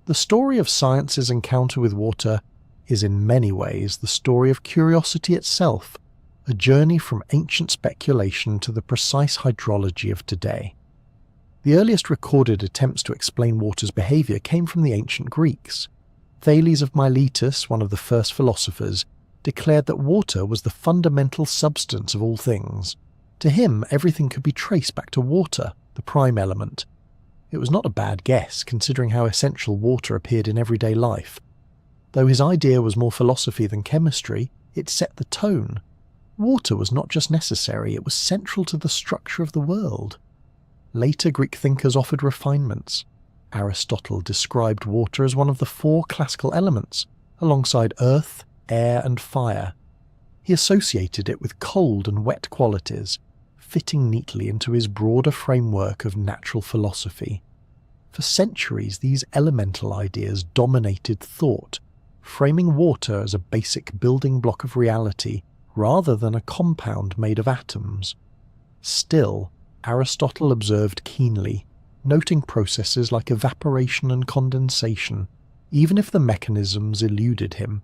The story of science's encounter with water is in many ways the story of curiosity itself, a journey from ancient speculation to the precise hydrology of today. The earliest recorded attempts to explain water's behaviour came from the ancient Greeks. Thales of Miletus, one of the first philosophers, declared that water was the fundamental substance of all things. To him, everything could be traced back to water, the prime element. It was not a bad guess, considering how essential water appeared in everyday life. Though his idea was more philosophy than chemistry, it set the tone. Water was not just necessary, it was central to the structure of the world. Later Greek thinkers offered refinements. Aristotle described water as one of the four classical elements, alongside earth, air and fire. He associated it with cold and wet qualities, fitting neatly into his broader framework of natural philosophy. For centuries, these elemental ideas dominated thought, framing water as a basic building block of reality rather than a compound made of atoms. Still, Aristotle observed keenly, noting processes like evaporation and condensation, even if the mechanisms eluded him.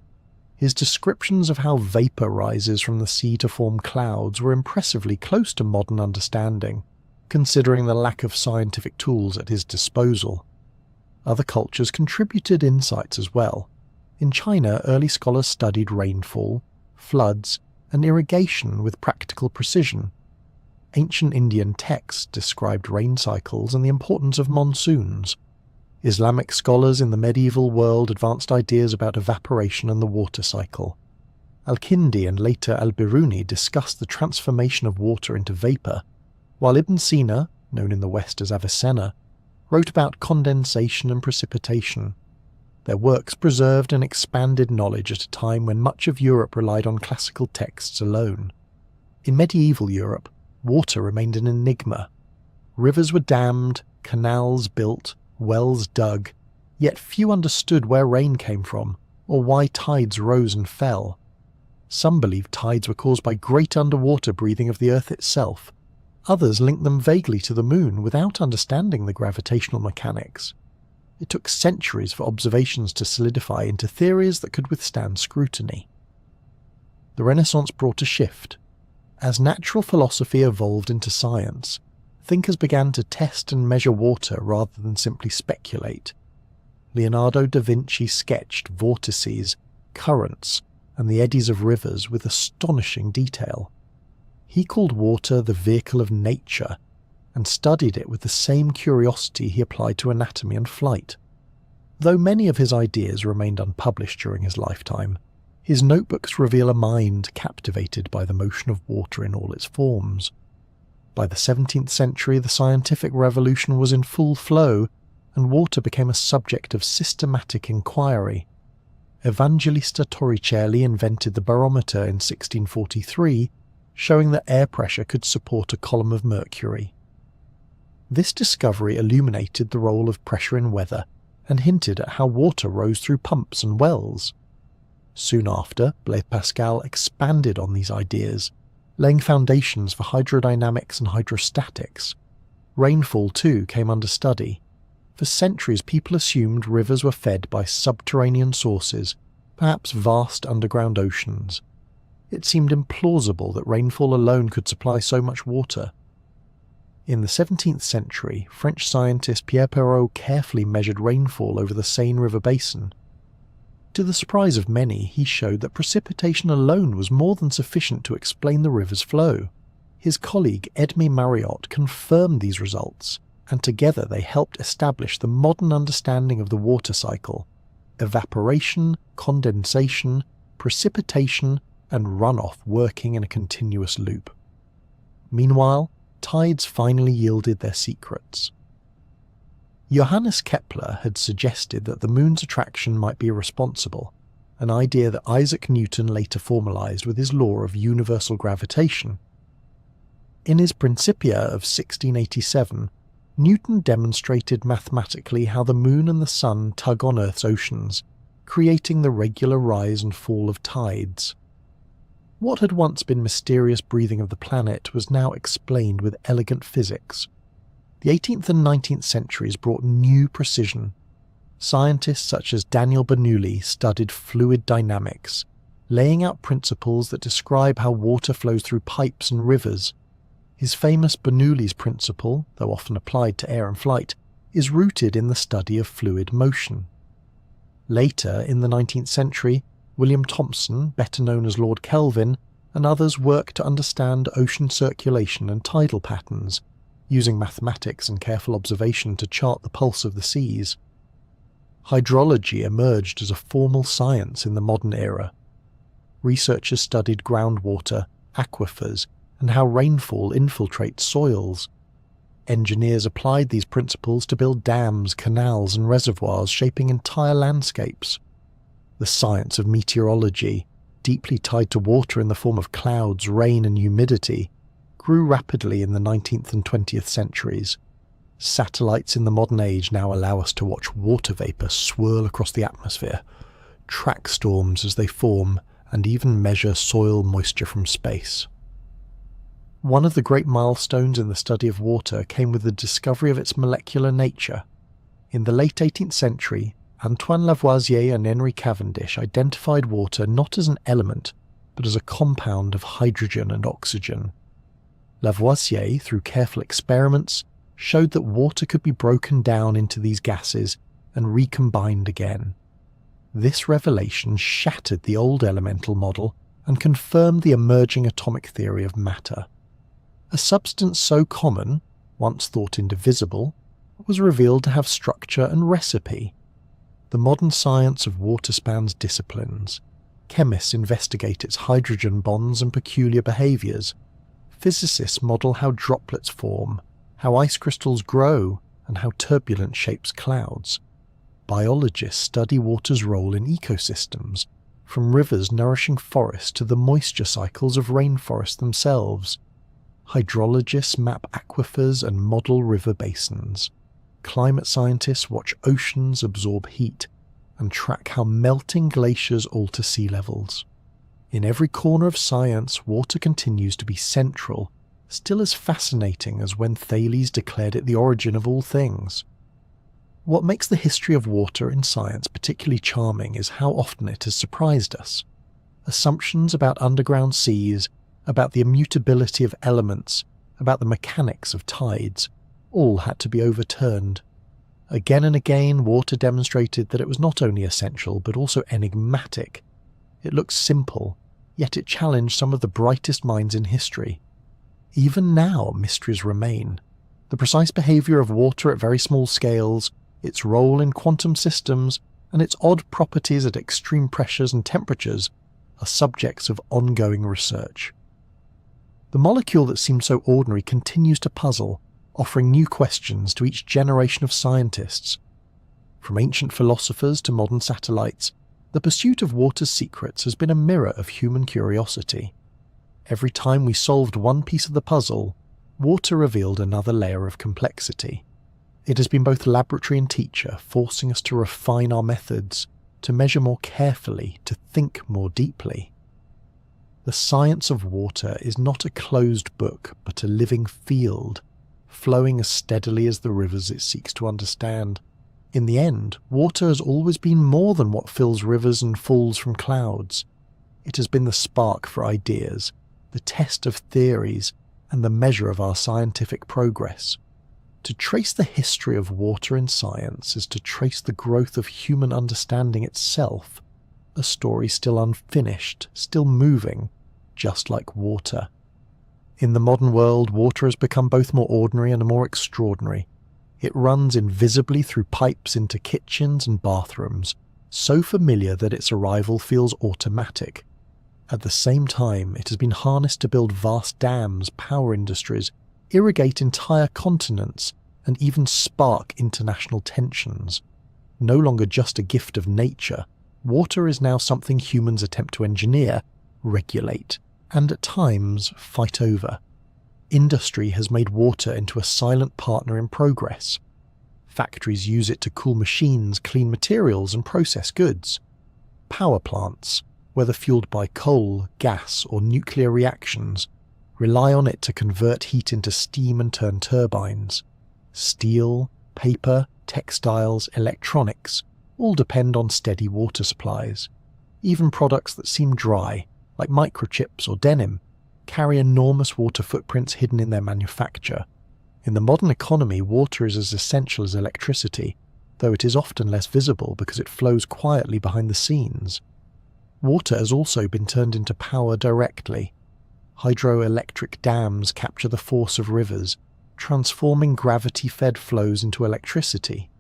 His descriptions of how vapour rises from the sea to form clouds were impressively close to modern understanding, considering the lack of scientific tools at his disposal. Other cultures contributed insights as well. In China, early scholars studied rainfall, floods, and irrigation with practical precision. Ancient Indian texts described rain cycles and the importance of monsoons. Islamic scholars in the medieval world advanced ideas about evaporation and the water cycle. Al-Kindi and later Al-Biruni discussed the transformation of water into vapour, while Ibn Sina, known in the West as Avicenna, wrote about condensation and precipitation. Their works preserved and expanded knowledge at a time when much of Europe relied on classical texts alone. In medieval Europe, water remained an enigma. Rivers were dammed, canals built, wells dug, yet few understood where rain came from or why tides rose and fell. Some believed tides were caused by great underwater breathing of the earth itself. Others linked them vaguely to the moon without understanding the gravitational mechanics. It took centuries for observations to solidify into theories that could withstand scrutiny. The Renaissance brought a shift. As natural philosophy evolved into science, thinkers began to test and measure water rather than simply speculate. Leonardo da Vinci sketched vortices, currents, and the eddies of rivers with astonishing detail. He called water the vehicle of nature, and studied it with the same curiosity he applied to anatomy and flight. Though many of his ideas remained unpublished during his lifetime, his notebooks reveal a mind captivated by the motion of water in all its forms. By the 17th century, the scientific revolution was in full flow, and water became a subject of systematic inquiry. Evangelista Torricelli invented the barometer in 1643, showing that air pressure could support a column of mercury. This discovery illuminated the role of pressure in weather and hinted at how water rose through pumps and wells. Soon after, Blaise Pascal expanded on these ideas, laying foundations for hydrodynamics and hydrostatics. Rainfall, too, came under study. For centuries, people assumed rivers were fed by subterranean sources, perhaps vast underground oceans. It seemed implausible that rainfall alone could supply so much water. In the 17th century, French scientist Pierre Perrault carefully measured rainfall over the Seine River basin. To the surprise of many, he showed that precipitation alone was more than sufficient to explain the river's flow. His colleague Edmé Mariotte confirmed these results, and together they helped establish the modern understanding of the water cycle: evaporation, condensation, precipitation, and runoff working in a continuous loop. Meanwhile, tides finally yielded their secrets. Johannes Kepler had suggested that the moon's attraction might be irresponsible, an idea that Isaac Newton later formalized with his law of universal gravitation. In his Principia of 1687, Newton demonstrated mathematically how the moon and the sun tug on Earth's oceans, creating the regular rise and fall of tides. What had once been mysterious breathing of the planet was now explained with elegant physics. The 18th and 19th centuries brought new precision. Scientists such as Daniel Bernoulli studied fluid dynamics, laying out principles that describe how water flows through pipes and rivers. His famous Bernoulli's principle, though often applied to air and flight, is rooted in the study of fluid motion. Later, in the 19th century, William Thomson, better known as Lord Kelvin, and others worked to understand ocean circulation and tidal patterns, using mathematics and careful observation to chart the pulse of the seas. Hydrology emerged as a formal science in the modern era. Researchers studied groundwater, aquifers, and how rainfall infiltrates soils. Engineers applied these principles to build dams, canals, and reservoirs, shaping entire landscapes. The science of meteorology, deeply tied to water in the form of clouds, rain, and humidity, grew rapidly in the 19th and 20th centuries. Satellites in the modern age now allow us to watch water vapour swirl across the atmosphere, track storms as they form, and even measure soil moisture from space. One of the great milestones in the study of water came with the discovery of its molecular nature. In the late 18th century, Antoine Lavoisier and Henry Cavendish identified water not as an element, but as a compound of hydrogen and oxygen. Lavoisier, through careful experiments, showed that water could be broken down into these gases and recombined again. This revelation shattered the old elemental model and confirmed the emerging atomic theory of matter. A substance so common, once thought indivisible, was revealed to have structure and recipe. The modern science of water spans disciplines. Chemists investigate its hydrogen bonds and peculiar behaviours. Physicists model how droplets form, how ice crystals grow, and how turbulence shapes clouds. Biologists study water's role in ecosystems, from rivers nourishing forests to the moisture cycles of rainforests themselves. Hydrologists map aquifers and model river basins. Climate scientists watch oceans absorb heat and track how melting glaciers alter sea levels. In every corner of science, water continues to be central, still as fascinating as when Thales declared it the origin of all things. What makes the history of water in science particularly charming is how often it has surprised us. Assumptions about underground seas, about the immutability of elements, about the mechanics of tides, all had to be overturned. Again and again, water demonstrated that it was not only essential but also enigmatic. It looked simple, yet it challenged some of the brightest minds in history. Even now, mysteries remain. The precise behaviour of water at very small scales, its role in quantum systems, and its odd properties at extreme pressures and temperatures are subjects of ongoing research. The molecule that seemed so ordinary continues to puzzle, offering new questions to each generation of scientists. From ancient philosophers to modern satellites, the pursuit of water's secrets has been a mirror of human curiosity. Every time we solved one piece of the puzzle, water revealed another layer of complexity. It has been both laboratory and teacher, forcing us to refine our methods, to measure more carefully, to think more deeply. The science of water is not a closed book, but a living field, flowing as steadily as the rivers it seeks to understand. In the end, water has always been more than what fills rivers and falls from clouds. It has been the spark for ideas, the test of theories, and the measure of our scientific progress. To trace the history of water in science is to trace the growth of human understanding itself, a story still unfinished, still moving, just like water. In the modern world, water has become both more ordinary and more extraordinary. It runs invisibly through pipes into kitchens and bathrooms, so familiar that its arrival feels automatic. At the same time, it has been harnessed to build vast dams, power industries, irrigate entire continents, and even spark international tensions. No longer just a gift of nature, water is now something humans attempt to engineer, regulate, and at times fight over. Industry has made water into a silent partner in progress. Factories use it to cool machines, clean materials, and process goods. Power plants, whether fueled by coal, gas, or nuclear reactions, rely on it to convert heat into steam and turn turbines. Steel, paper, textiles, electronics all depend on steady water supplies. Even products that seem dry, like microchips or denim, carry enormous water footprints hidden in their manufacture. In the modern economy, water is as essential as electricity, though it is often less visible because it flows quietly behind the scenes. Water has also been turned into power directly. Hydroelectric dams capture the force of rivers, transforming gravity-fed flows into electricity.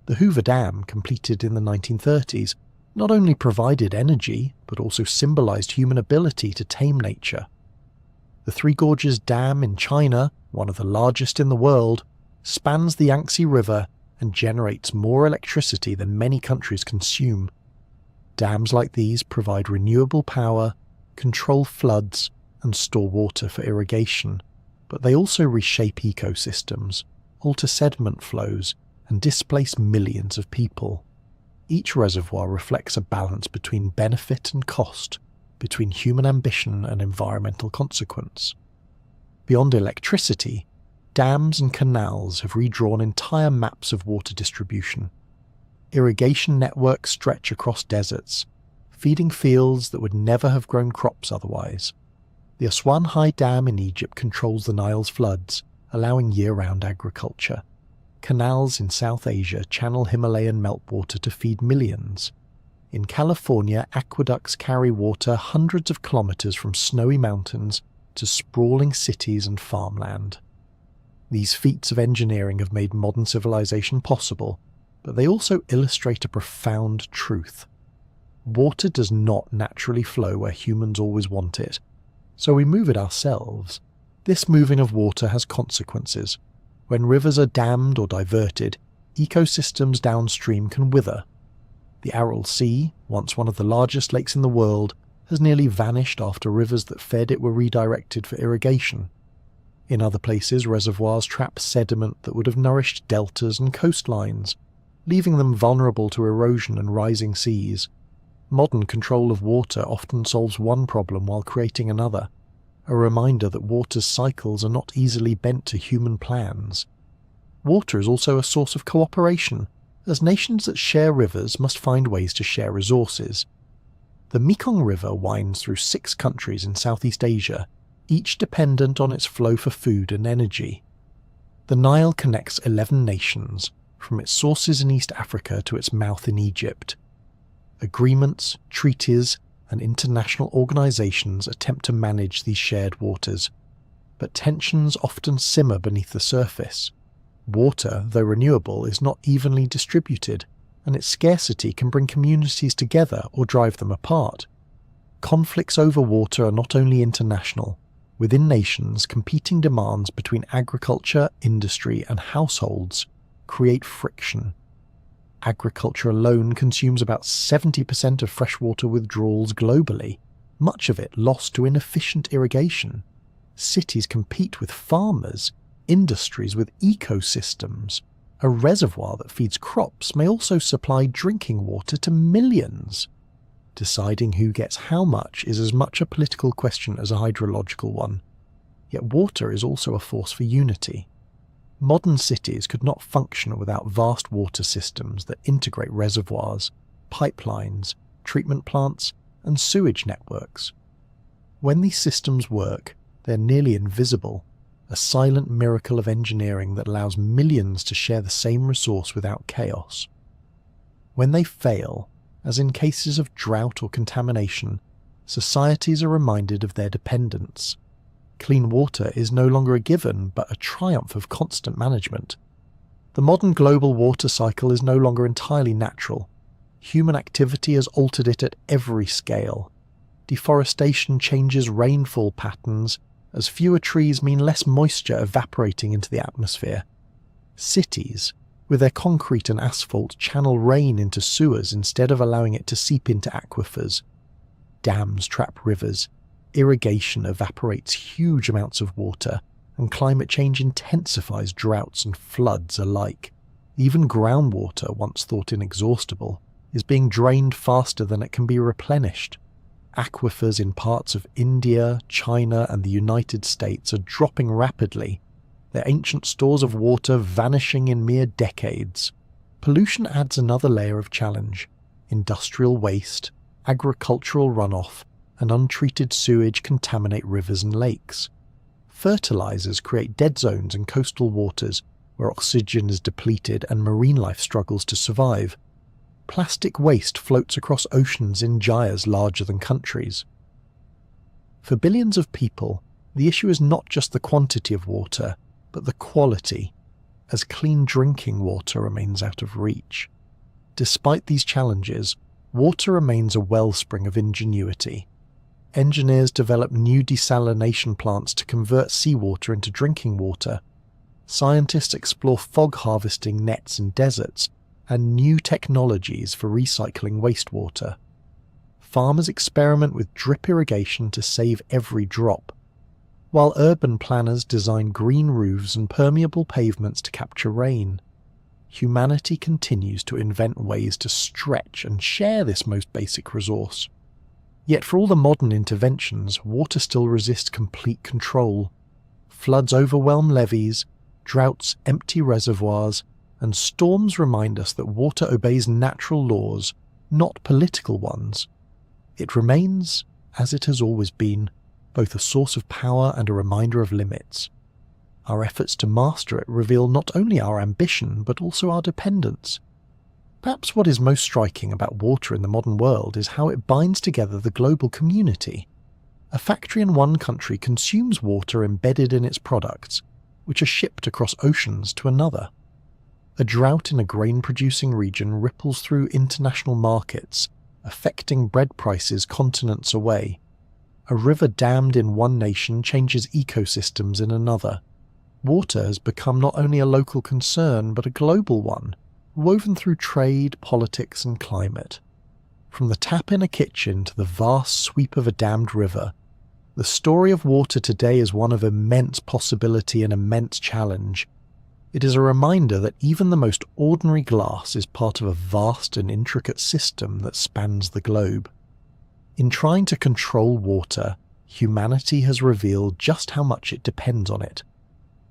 The Hoover Dam, completed in the 1930s, not only provided energy, but also symbolized human ability to tame nature. The Three Gorges Dam in China, one of the largest in the world, spans the Yangtze River and generates more electricity than many countries consume. Dams like these provide renewable power, control floods, and store water for irrigation, but they also reshape ecosystems, alter sediment flows, and displace millions of people. Each reservoir reflects a balance between benefit and cost, between human ambition and environmental consequence. Beyond electricity, dams and canals have redrawn entire maps of water distribution. Irrigation networks stretch across deserts, feeding fields that would never have grown crops otherwise. The Aswan High Dam in Egypt controls the Nile's floods, allowing year-round agriculture. Canals in South Asia channel Himalayan meltwater to feed millions. In California, aqueducts carry water hundreds of kilometers from snowy mountains to sprawling cities and farmland. These feats of engineering have made modern civilization possible, but they also illustrate a profound truth. Water does not naturally flow where humans always want it, so we move it ourselves. This moving of water has consequences. When rivers are dammed or diverted, ecosystems downstream can wither. The Aral Sea, once one of the largest lakes in the world, has nearly vanished after rivers that fed it were redirected for irrigation. In other places, reservoirs trap sediment that would have nourished deltas and coastlines, leaving them vulnerable to erosion and rising seas. Modern control of water often solves one problem while creating another, a reminder that water's cycles are not easily bent to human plans. Water is also a source of cooperation, as nations that share rivers must find ways to share resources. The Mekong River winds through 6 countries in Southeast Asia, each dependent on its flow for food and energy. The Nile connects 11 nations, from its sources in East Africa to its mouth in Egypt. Agreements, treaties, and international organizations attempt to manage these shared waters, but tensions often simmer beneath the surface. Water, though renewable, is not evenly distributed, and its scarcity can bring communities together or drive them apart. Conflicts over water are not only international. Within nations, competing demands between agriculture, industry, and households create friction. Agriculture alone consumes about 70% of freshwater withdrawals globally, much of it lost to inefficient irrigation. Cities compete with farmers, industries with ecosystems. A reservoir that feeds crops may also supply drinking water to millions. Deciding who gets how much is as much a political question as a hydrological one. Yet water is also a force for unity. Modern cities could not function without vast water systems that integrate reservoirs, pipelines, treatment plants, and sewage networks. When these systems work, they're nearly invisible, a silent miracle of engineering that allows millions to share the same resource without chaos. When they fail, as in cases of drought or contamination, societies are reminded of their dependence. Clean water is no longer a given, but a triumph of constant management. The modern global water cycle is no longer entirely natural. Human activity has altered it at every scale. Deforestation changes rainfall patterns, as fewer trees mean less moisture evaporating into the atmosphere. Cities, with their concrete and asphalt, channel rain into sewers instead of allowing it to seep into aquifers. Dams trap rivers. Irrigation evaporates huge amounts of water, and climate change intensifies droughts and floods alike. Even groundwater, once thought inexhaustible, is being drained faster than it can be replenished. Aquifers in parts of India, China, and the United States are dropping rapidly, their ancient stores of water vanishing in mere decades. Pollution adds another layer of challenge. Industrial waste, agricultural runoff, and untreated sewage contaminate rivers and lakes. Fertilizers create dead zones in coastal waters where oxygen is depleted and marine life struggles to survive. Plastic waste floats across oceans in gyres larger than countries. For billions of people, the issue is not just the quantity of water, but the quality, as clean drinking water remains out of reach. Despite these challenges, water remains a wellspring of ingenuity. Engineers develop new desalination plants to convert seawater into drinking water. Scientists explore fog harvesting nets in deserts and new technologies for recycling wastewater. farmers experiment with drip irrigation to save every drop, while urban planners design green roofs and permeable pavements to capture rain. Humanity continues to invent ways to stretch and share this most basic resource. Yet for all the modern interventions, water still resists complete control. Floods overwhelm levees, droughts empty reservoirs, and storms remind us that water obeys natural laws, not political ones. It remains, as it has always been, both a source of power and a reminder of limits. Our efforts to master it reveal not only our ambition, but also our dependence. Perhaps what is most striking about water in the modern world is how it binds together the global community. A factory in one country consumes water embedded in its products, which are shipped across oceans to another. A drought in a grain-producing region ripples through international markets, affecting bread prices continents away. A river dammed in one nation changes ecosystems in another. Water has become not only a local concern, but a global one, woven through trade, politics, and climate. From the tap in a kitchen to the vast sweep of a dammed river, the story of water today is one of immense possibility and immense challenge. It is a reminder that even the most ordinary glass is part of a vast and intricate system that spans the globe. In trying to control water, humanity has revealed just how much it depends on it.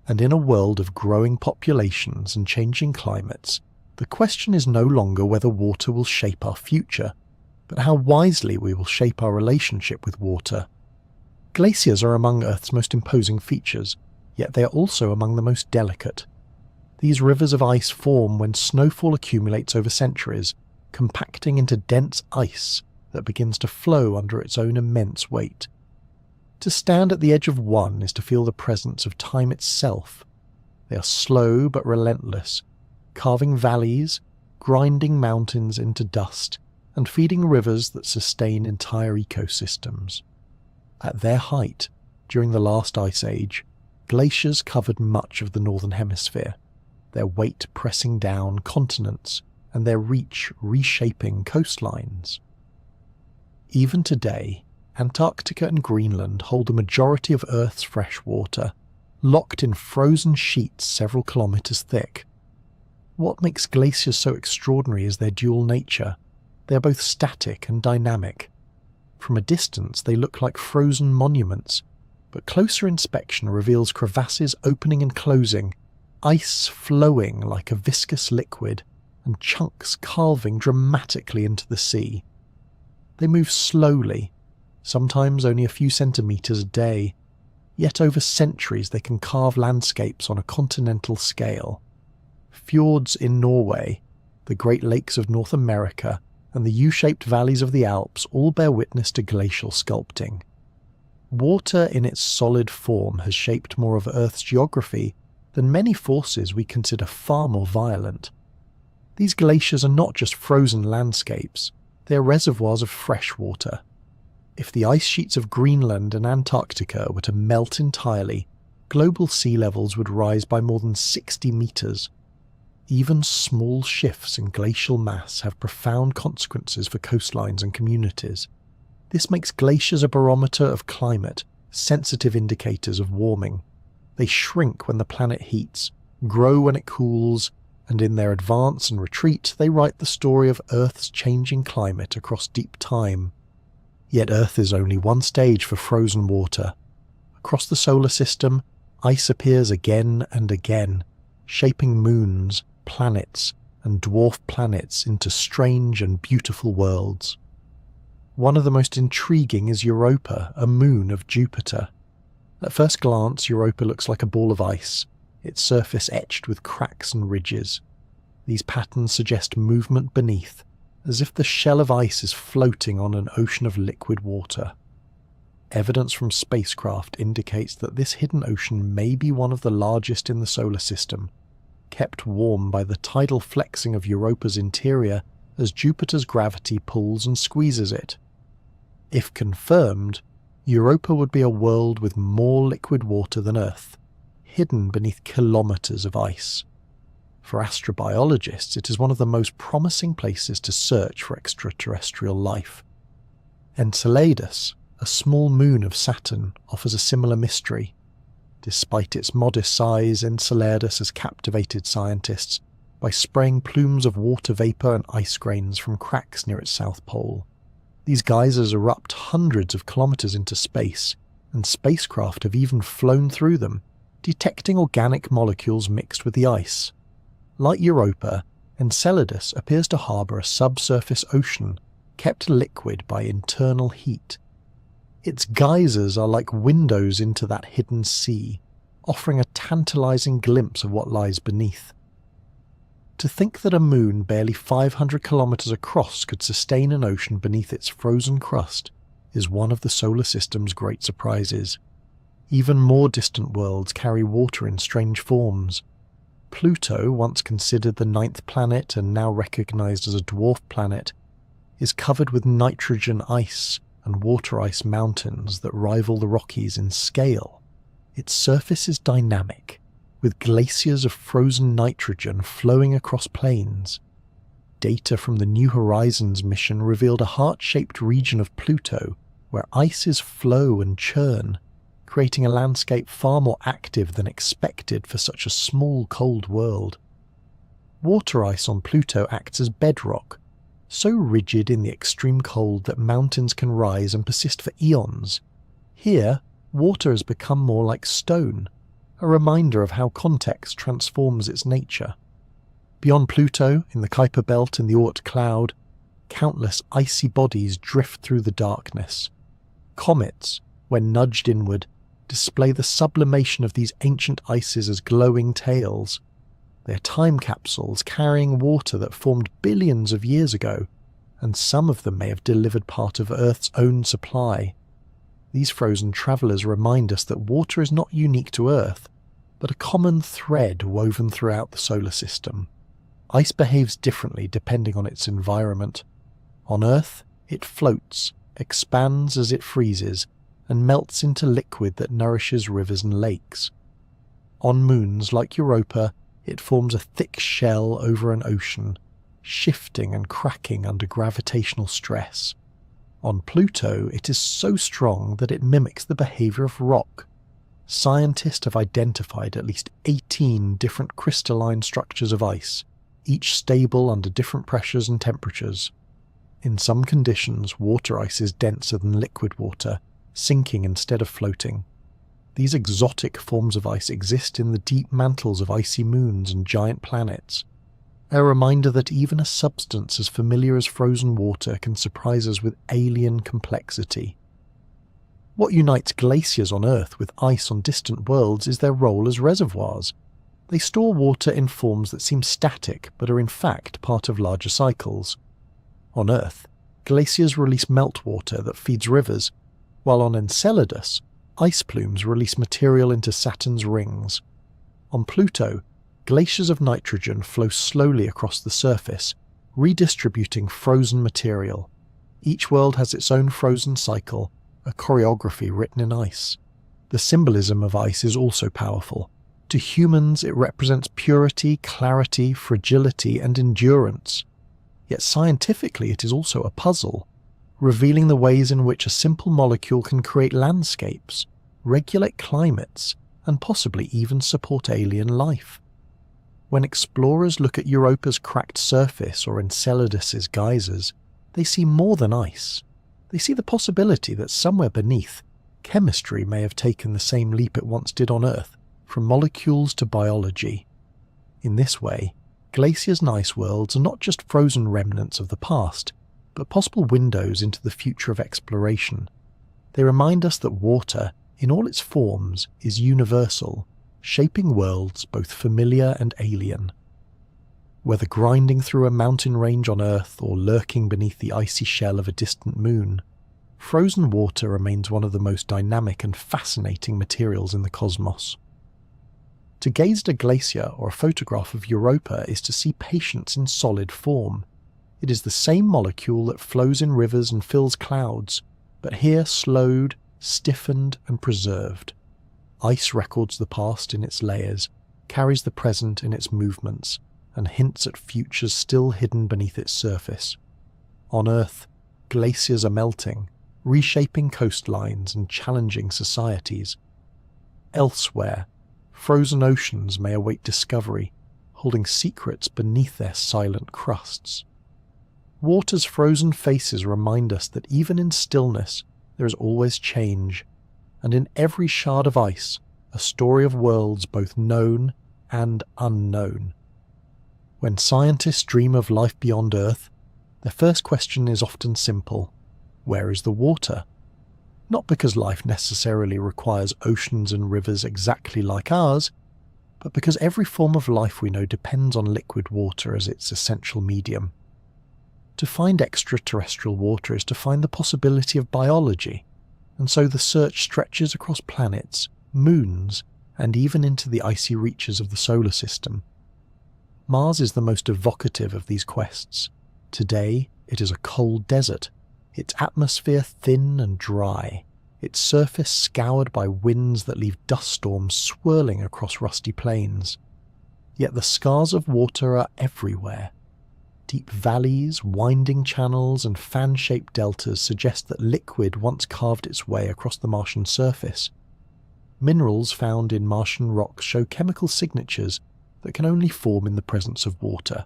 And in a world of growing populations and changing climates, the question is no longer whether water will shape our future, but how wisely we will shape our relationship with water. Glaciers are among Earth's most imposing features, yet they are also among the most delicate. These rivers of ice form when snowfall accumulates over centuries, compacting into dense ice that begins to flow under its own immense weight. To stand at the edge of one is to feel the presence of time itself. They are slow but relentless, carving valleys, grinding mountains into dust, and feeding rivers that sustain entire ecosystems. At their height, during the last ice age, glaciers covered much of the northern hemisphere, their weight pressing down continents and their reach reshaping coastlines. Even today, Antarctica and Greenland hold the majority of Earth's fresh water, locked in frozen sheets several kilometers thick. What makes glaciers so extraordinary is their dual nature. They are both static and dynamic. From a distance they look like frozen monuments, but closer inspection reveals crevasses opening and closing, ice flowing like a viscous liquid, and chunks calving dramatically into the sea. They move slowly, sometimes only a few centimeters a day, yet over centuries they can carve landscapes on a continental scale. Fjords in Norway, the Great Lakes of North America, and the U-shaped valleys of the Alps all bear witness to glacial sculpting. Water in its solid form has shaped more of Earth's geography than many forces we consider far more violent. These glaciers are not just frozen landscapes, they are reservoirs of fresh water. If the ice sheets of Greenland and Antarctica were to melt entirely, global sea levels would rise by more than 60 meters. Even small shifts in glacial mass have profound consequences for coastlines and communities. This makes glaciers a barometer of climate, sensitive indicators of warming. They shrink when the planet heats, grow when it cools, and in their advance and retreat they write the story of Earth's changing climate across deep time. Yet Earth is only one stage for frozen water. Across the solar system, ice appears again and again, shaping moons, planets, and dwarf planets into strange and beautiful worlds. One of the most intriguing is Europa, a moon of Jupiter. At first glance, Europa looks like a ball of ice, its surface etched with cracks and ridges. These patterns suggest movement beneath, as if the shell of ice is floating on an ocean of liquid water. Evidence from spacecraft indicates that this hidden ocean may be one of the largest in the solar system, kept warm by the tidal flexing of Europa's interior as Jupiter's gravity pulls and squeezes it. If confirmed, Europa would be a world with more liquid water than Earth, hidden beneath kilometers of ice. For astrobiologists, it is one of the most promising places to search for extraterrestrial life. Enceladus, a small moon of Saturn, offers a similar mystery. Despite its modest size, Enceladus has captivated scientists by spraying plumes of water vapour and ice grains from cracks near its south pole. These geysers erupt hundreds of kilometres into space, and spacecraft have even flown through them, detecting organic molecules mixed with the ice. Like Europa, Enceladus appears to harbour a subsurface ocean kept liquid by internal heat. Its geysers are like windows into that hidden sea, offering a tantalising glimpse of what lies beneath. To think that a moon barely 500 kilometres across could sustain an ocean beneath its frozen crust is one of the solar system's great surprises. Even more distant worlds carry water in strange forms. Pluto, once considered the 9th planet and now recognised as a dwarf planet, is covered with nitrogen ice and water ice mountains that rival the Rockies in scale. Its surface is dynamic, with glaciers of frozen nitrogen flowing across plains. Data from the New Horizons mission revealed a heart-shaped region of Pluto where ices flow and churn, creating a landscape far more active than expected for such a small, cold world. Water ice on Pluto acts as bedrock, so rigid in the extreme cold that mountains can rise and persist for eons. Here, water has become more like stone, a reminder of how context transforms its nature. Beyond Pluto, in the Kuiper Belt and the Oort cloud, countless icy bodies drift through the darkness. Comets, when nudged inward, display the sublimation of these ancient ices as glowing tails. They are time capsules carrying water that formed billions of years ago, and some of them may have delivered part of Earth's own supply. These frozen travellers remind us that water is not unique to Earth, but a common thread woven throughout the solar system. Ice behaves differently depending on its environment. On Earth, it floats, expands as it freezes, and melts into liquid that nourishes rivers and lakes. On moons like Europa, it forms a thick shell over an ocean, shifting and cracking under gravitational stress. On Pluto, it is so strong that it mimics the behaviour of rock. Scientists have identified at least 18 different crystalline structures of ice, each stable under different pressures and temperatures. In some conditions, water ice is denser than liquid water, sinking instead of floating. These exotic forms of ice exist in the deep mantles of icy moons and giant planets, a reminder that even a substance as familiar as frozen water can surprise us with alien complexity. What unites glaciers on Earth with ice on distant worlds is their role as reservoirs. They store water in forms that seem static but are in fact part of larger cycles. On Earth, glaciers release meltwater that feeds rivers, while on Enceladus, ice plumes release material into Saturn's rings. On Pluto, glaciers of nitrogen flow slowly across the surface, redistributing frozen material. Each world has its own frozen cycle, a choreography written in ice. The symbolism of ice is also powerful. To humans, it represents purity, clarity, fragility, and endurance. Yet scientifically, it is also a puzzle, revealing the ways in which a simple molecule can create landscapes, regulate climates, and possibly even support alien life. When explorers look at Europa's cracked surface or Enceladus's geysers, they see more than ice. They see the possibility that somewhere beneath, chemistry may have taken the same leap it once did on Earth, from molecules to biology. In this way, glaciers and ice worlds are not just frozen remnants of the past, but possible windows into the future of exploration. They remind us that water, in all its forms, is universal, shaping worlds both familiar and alien. Whether grinding through a mountain range on Earth or lurking beneath the icy shell of a distant moon, frozen water remains one of the most dynamic and fascinating materials in the cosmos. To gaze at a glacier or a photograph of Europa is to see patience in solid form. It is the same molecule that flows in rivers and fills clouds, but here slowed, stiffened, and preserved. Ice records the past in its layers, carries the present in its movements, and hints at futures still hidden beneath its surface. On Earth, glaciers are melting, reshaping coastlines and challenging societies. Elsewhere, frozen oceans may await discovery, holding secrets beneath their silent crusts. Water's frozen faces remind us that even in stillness, there is always change, and in every shard of ice, a story of worlds both known and unknown. When scientists dream of life beyond Earth, their first question is often simple: where is the water? Not because life necessarily requires oceans and rivers exactly like ours, but because every form of life we know depends on liquid water as its essential medium. To find extraterrestrial water is to find the possibility of biology, and so the search stretches across planets, moons, and even into the icy reaches of the solar system. Mars is the most evocative of these quests. Today, it is a cold desert, its atmosphere thin and dry, its surface scoured by winds that leave dust storms swirling across rusty plains. Yet the scars of water are everywhere. Deep valleys, winding channels, and fan-shaped deltas suggest that liquid once carved its way across the Martian surface. Minerals found in Martian rocks show chemical signatures that can only form in the presence of water.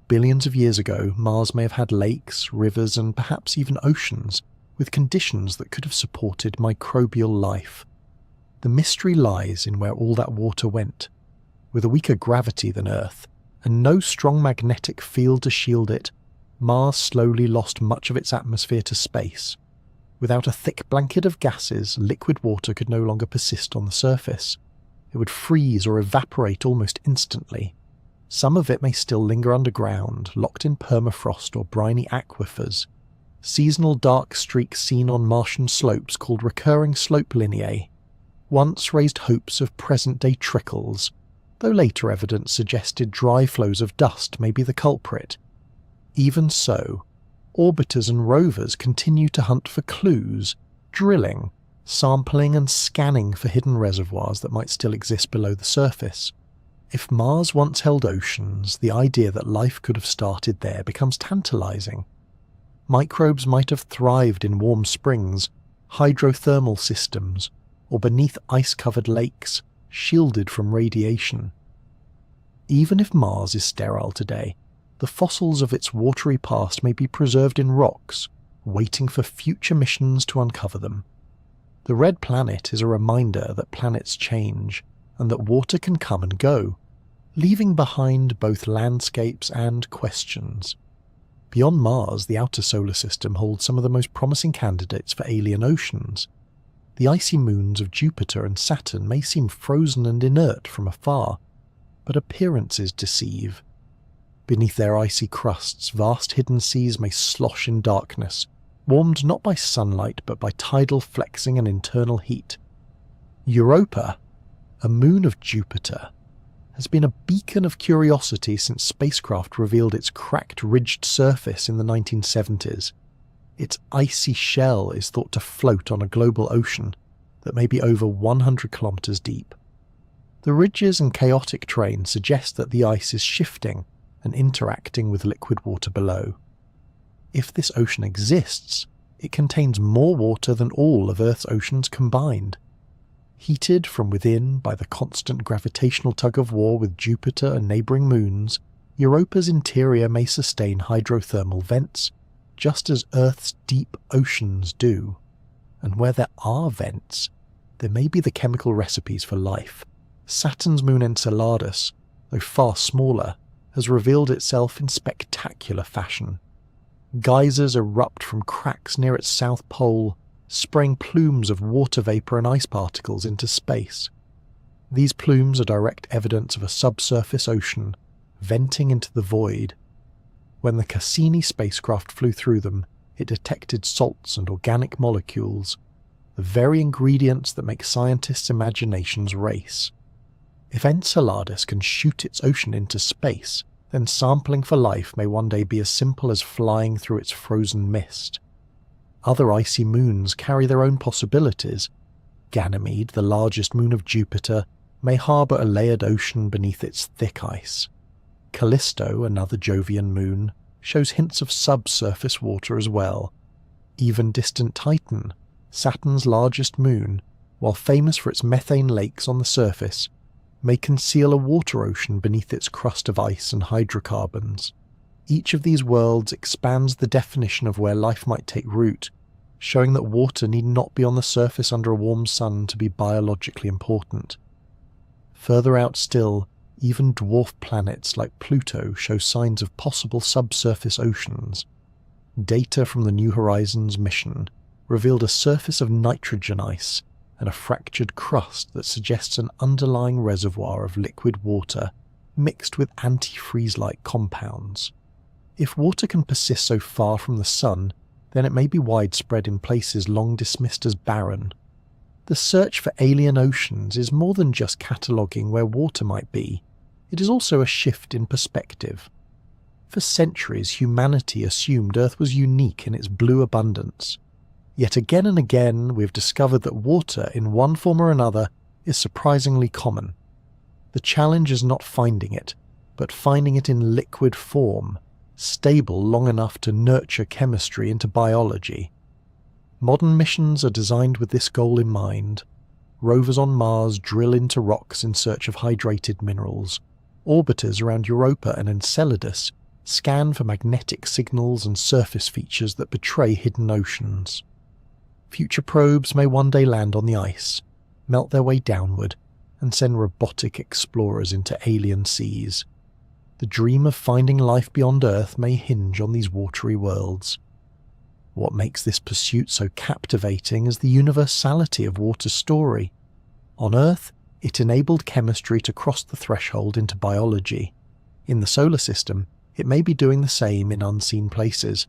Billions of years ago, Mars may have had lakes, rivers, and perhaps even oceans, with conditions that could have supported microbial life. The mystery lies in where all that water went. With a weaker gravity than Earth, and no strong magnetic field to shield it, Mars slowly lost much of its atmosphere to space. Without a thick blanket of gases, liquid water could no longer persist on the surface. It would freeze or evaporate almost instantly. Some of it may still linger underground, locked in permafrost or briny aquifers. Seasonal dark streaks seen on Martian slopes called recurring slope lineae once raised hopes of present-day trickles, though later evidence suggested dry flows of dust may be the culprit. Even so, orbiters and rovers continue to hunt for clues, drilling, sampling and scanning for hidden reservoirs that might still exist below the surface. If Mars once held oceans, the idea that life could have started there becomes tantalizing. Microbes might have thrived in warm springs, hydrothermal systems, or beneath ice-covered lakes, shielded from radiation. Even if Mars is sterile today, the fossils of its watery past may be preserved in rocks, waiting for future missions to uncover them. The red planet is a reminder that planets change, and that water can come and go, leaving behind both landscapes and questions. Beyond Mars, the outer solar system holds some of the most promising candidates for alien oceans. The icy moons of Jupiter and Saturn may seem frozen and inert from afar, but appearances deceive. Beneath their icy crusts, vast hidden seas may slosh in darkness, warmed not by sunlight but by tidal flexing and internal heat. Europa, a moon of Jupiter, has been a beacon of curiosity since spacecraft revealed its cracked, ridged surface in the 1970s. Its icy shell is thought to float on a global ocean that may be over 100 kilometers deep. The ridges and chaotic terrain suggest that the ice is shifting and interacting with liquid water below. If this ocean exists, it contains more water than all of Earth's oceans combined. Heated from within by the constant gravitational tug-of-war with Jupiter and neighbouring moons, Europa's interior may sustain hydrothermal vents, just as Earth's deep oceans do. And where there are vents, there may be the chemical recipes for life. Saturn's moon Enceladus, though far smaller, has revealed itself in spectacular fashion. Geysers erupt from cracks near its south pole, spraying plumes of water vapour and ice particles into space. These plumes are direct evidence of a subsurface ocean, venting into the void. When the Cassini spacecraft flew through them, it detected salts and organic molecules, the very ingredients that make scientists' imaginations race. If Enceladus can shoot its ocean into space, then sampling for life may one day be as simple as flying through its frozen mist. Other icy moons carry their own possibilities. Ganymede, the largest moon of Jupiter, may harbour a layered ocean beneath its thick ice. Callisto, another Jovian moon, shows hints of subsurface water as well. Even distant Titan, Saturn's largest moon, while famous for its methane lakes on the surface, may conceal a water ocean beneath its crust of ice and hydrocarbons. Each of these worlds expands the definition of where life might take root, showing that water need not be on the surface under a warm sun to be biologically important. Further out still, even dwarf planets like Pluto show signs of possible subsurface oceans. Data from the New Horizons mission revealed a surface of nitrogen ice and a fractured crust that suggests an underlying reservoir of liquid water mixed with antifreeze-like compounds. If water can persist so far from the sun, then it may be widespread in places long dismissed as barren. The search for alien oceans is more than just cataloguing where water might be. It is also a shift in perspective. For centuries, humanity assumed Earth was unique in its blue abundance. Yet again and again, we've discovered that water, in one form or another, is surprisingly common. The challenge is not finding it, but finding it in liquid form, stable long enough to nurture chemistry into biology. Modern missions are designed with this goal in mind. Rovers on Mars drill into rocks in search of hydrated minerals. Orbiters around Europa and Enceladus scan for magnetic signals and surface features that betray hidden oceans. Future probes may one day land on the ice, melt their way downward, and send robotic explorers into alien seas. The dream of finding life beyond Earth may hinge on these watery worlds. What makes this pursuit so captivating is the universality of water's story. On Earth, it enabled chemistry to cross the threshold into biology. In the solar system, it may be doing the same in unseen places.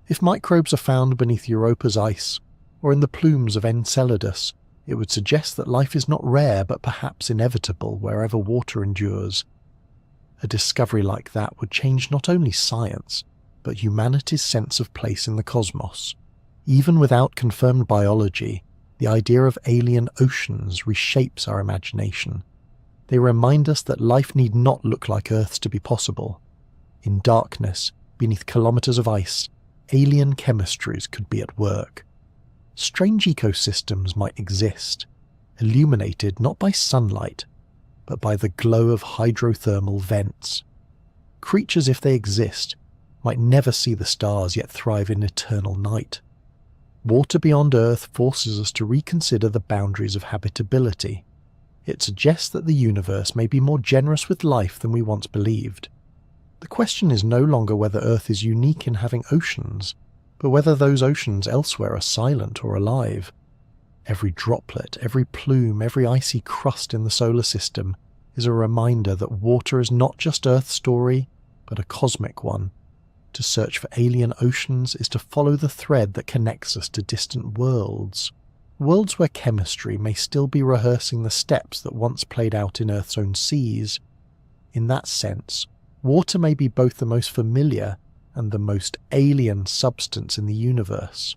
If microbes are found beneath Europa's ice, or in the plumes of Enceladus, it would suggest that life is not rare but perhaps inevitable wherever water endures. A discovery like that would change not only science, but humanity's sense of place in the cosmos. Even without confirmed biology, the idea of alien oceans reshapes our imagination. They remind us that life need not look like Earth's to be possible. In darkness, beneath kilometers of ice, alien chemistries could be at work. Strange ecosystems might exist, illuminated not by sunlight, but by the glow of hydrothermal vents. Creatures, if they exist, might never see the stars yet thrive in eternal night. Water beyond Earth forces us to reconsider the boundaries of habitability. It suggests that the universe may be more generous with life than we once believed. The question is no longer whether Earth is unique in having oceans, but whether those oceans elsewhere are silent or alive. Every droplet, every plume, every icy crust in the solar system is a reminder that water is not just Earth's story, but a cosmic one. To search for alien oceans is to follow the thread that connects us to distant worlds. Worlds where chemistry may still be rehearsing the steps that once played out in Earth's own seas. In that sense, water may be both the most familiar and the most alien substance in the universe.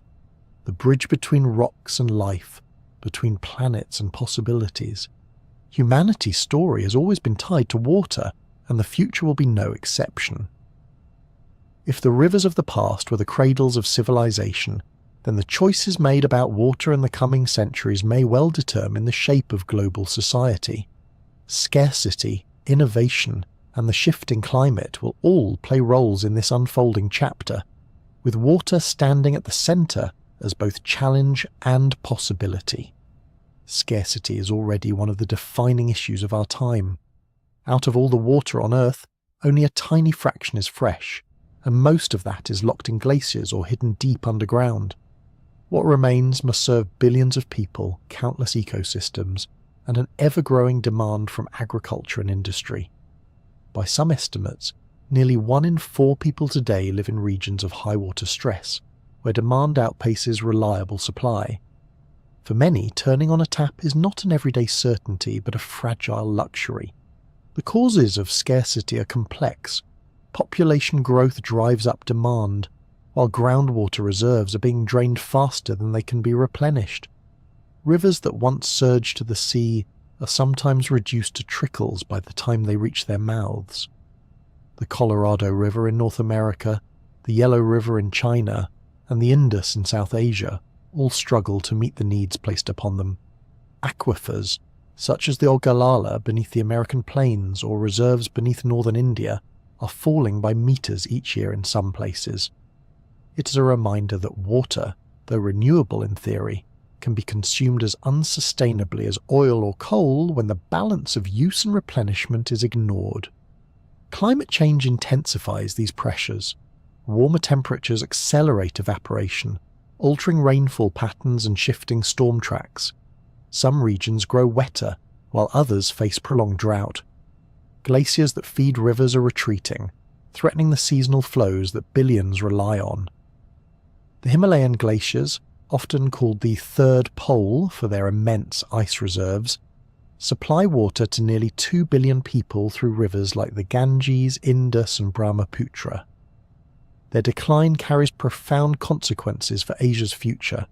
The bridge between rocks and life, between planets and possibilities. Humanity's story has always been tied to water, and the future will be no exception. If the rivers of the past were the cradles of civilization, then the choices made about water in the coming centuries may well determine the shape of global society. Scarcity, innovation, and the shifting climate will all play roles in this unfolding chapter, with water standing at the centre as both challenge and possibility. Scarcity is already one of the defining issues of our time. Out of all the water on Earth, only a tiny fraction is fresh, and most of that is locked in glaciers or hidden deep underground. What remains must serve billions of people, countless ecosystems, and an ever-growing demand from agriculture and industry. By some estimates, nearly 1 in 4 people today live in regions of high water stress, where demand outpaces reliable supply. For many, turning on a tap is not an everyday certainty but a fragile luxury. The causes of scarcity are complex. Population growth drives up demand, while groundwater reserves are being drained faster than they can be replenished. Rivers that once surged to the sea are sometimes reduced to trickles by the time they reach their mouths. The Colorado River in North America, the Yellow River in China, and the Indus in South Asia all struggle to meet the needs placed upon them. Aquifers, such as the Ogallala beneath the American plains or reserves beneath northern India, are falling by meters each year in some places. It is a reminder that water, though renewable in theory, can be consumed as unsustainably as oil or coal when the balance of use and replenishment is ignored. Climate change intensifies these pressures. Warmer temperatures accelerate evaporation, altering rainfall patterns and shifting storm tracks. Some regions grow wetter, while others face prolonged drought. Glaciers that feed rivers are retreating, threatening the seasonal flows that billions rely on. The Himalayan glaciers, often called the Third Pole for their immense ice reserves, supply water to nearly 2 billion people through rivers like the Ganges, Indus and Brahmaputra. Their decline carries profound consequences for Asia's future.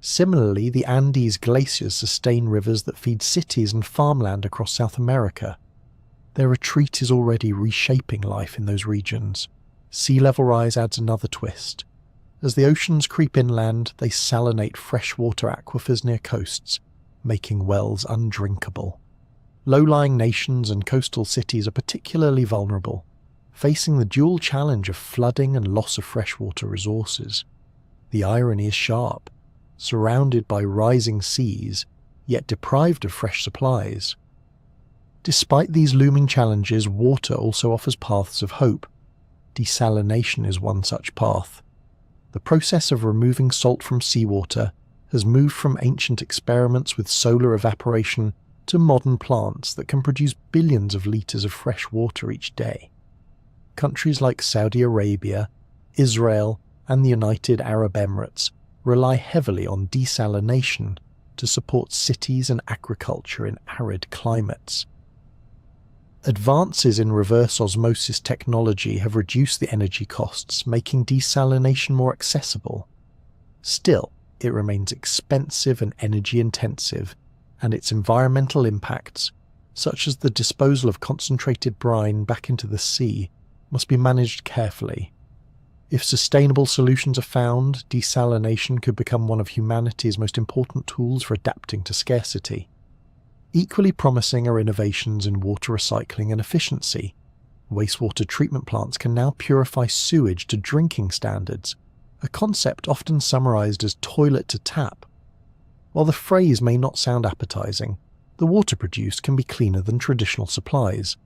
Similarly, the Andes glaciers sustain rivers that feed cities and farmland across South America. Their retreat is already reshaping life in those regions. Sea level rise adds another twist. As the oceans creep inland, they salinate freshwater aquifers near coasts, making wells undrinkable. Low-lying nations and coastal cities are particularly vulnerable, facing the dual challenge of flooding and loss of freshwater resources. The irony is sharp. Surrounded by rising seas, yet deprived of fresh supplies. Despite these looming challenges, water also offers paths of hope. Desalination is one such path. The process of removing salt from seawater has moved from ancient experiments with solar evaporation to modern plants that can produce billions of litres of fresh water each day. Countries like Saudi Arabia, Israel, and the United Arab Emirates rely heavily on desalination to support cities and agriculture in arid climates. Advances in reverse osmosis technology have reduced the energy costs, making desalination more accessible. Still, it remains expensive and energy-intensive, and its environmental impacts, such as the disposal of concentrated brine back into the sea, must be managed carefully. If sustainable solutions are found, desalination could become one of humanity's most important tools for adapting to scarcity. Equally promising are innovations in water recycling and efficiency. Wastewater treatment plants can now purify sewage to drinking standards, a concept often summarized as toilet to tap. While the phrase may not sound appetizing, the water produced can be cleaner than traditional supplies.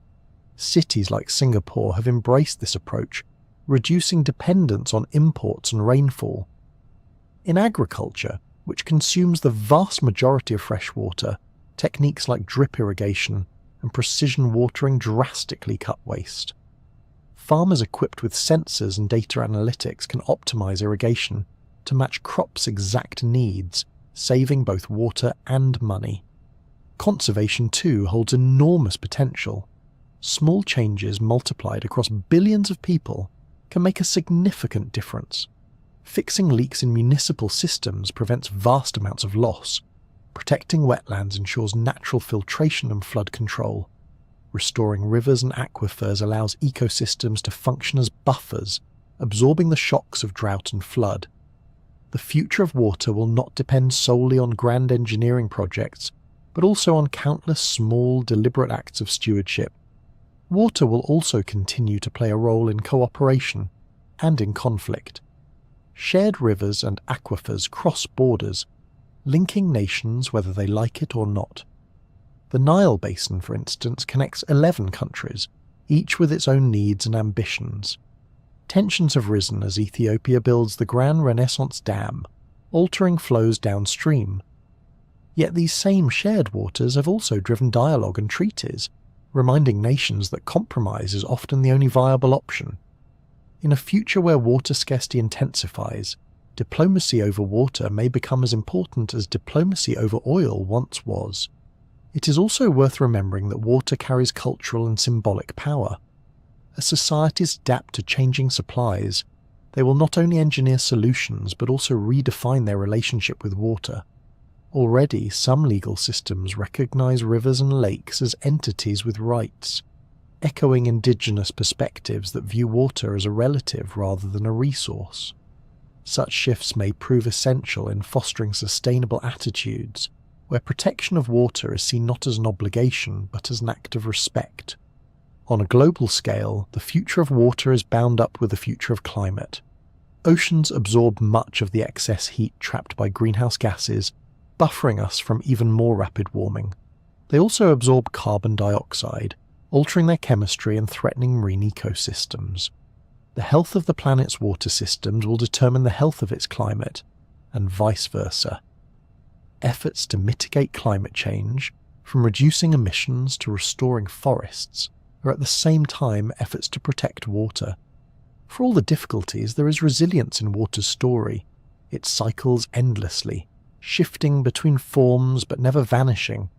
Cities like Singapore have embraced this approach, reducing dependence on imports and rainfall. In agriculture, which consumes the vast majority of fresh water, techniques like drip irrigation and precision watering drastically cut waste. Farmers equipped with sensors and data analytics can optimize irrigation to match crops' exact needs, saving both water and money. Conservation too holds enormous potential. Small changes multiplied across billions of people can make a significant difference. Fixing leaks in municipal systems prevents vast amounts of loss. Protecting wetlands ensures natural filtration and flood control. Restoring rivers and aquifers allows ecosystems to function as buffers, absorbing the shocks of drought and flood. The future of water will not depend solely on grand engineering projects, but also on countless small, deliberate acts of stewardship. Water will also continue to play a role in cooperation and in conflict. Shared rivers and aquifers cross borders, linking nations whether they like it or not. The Nile Basin, for instance, connects 11 countries, each with its own needs and ambitions. Tensions have risen as Ethiopia builds the Grand Renaissance Dam, altering flows downstream. Yet these same shared waters have also driven dialogue and treaties, reminding nations that compromise is often the only viable option. In a future where water scarcity intensifies, diplomacy over water may become as important as diplomacy over oil once was. It is also worth remembering that water carries cultural and symbolic power. As societies adapt to changing supplies, they will not only engineer solutions but also redefine their relationship with water. Already, some legal systems recognize rivers and lakes as entities with rights, echoing indigenous perspectives that view water as a relative rather than a resource. Such shifts may prove essential in fostering sustainable attitudes, where protection of water is seen not as an obligation but as an act of respect. On a global scale, the future of water is bound up with the future of climate. Oceans absorb much of the excess heat trapped by greenhouse gases, buffering us from even more rapid warming. They also absorb carbon dioxide, altering their chemistry and threatening marine ecosystems. The health of the planet's water systems will determine the health of its climate, and vice versa. Efforts to mitigate climate change, from reducing emissions to restoring forests, are at the same time efforts to protect water. For all the difficulties, there is resilience in water's story. It cycles endlessly, shifting between forms but never vanishing.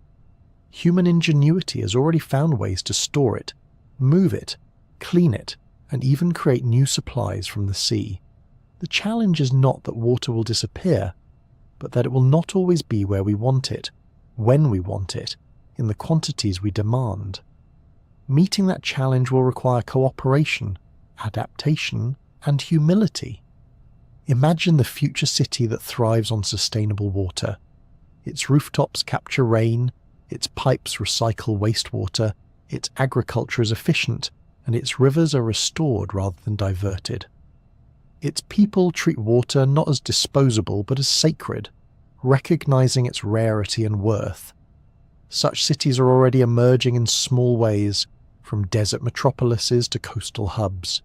Human ingenuity has already found ways to store it, move it, clean it, and even create new supplies from the sea. The challenge is not that water will disappear, but that it will not always be where we want it, when we want it, in the quantities we demand. Meeting that challenge will require cooperation, adaptation, and humility. Imagine the future city that thrives on sustainable water. Its rooftops capture rain, its pipes recycle wastewater, its agriculture is efficient, and its rivers are restored rather than diverted. Its people treat water not as disposable but as sacred, recognizing its rarity and worth. Such cities are already emerging in small ways, from desert metropolises to coastal hubs.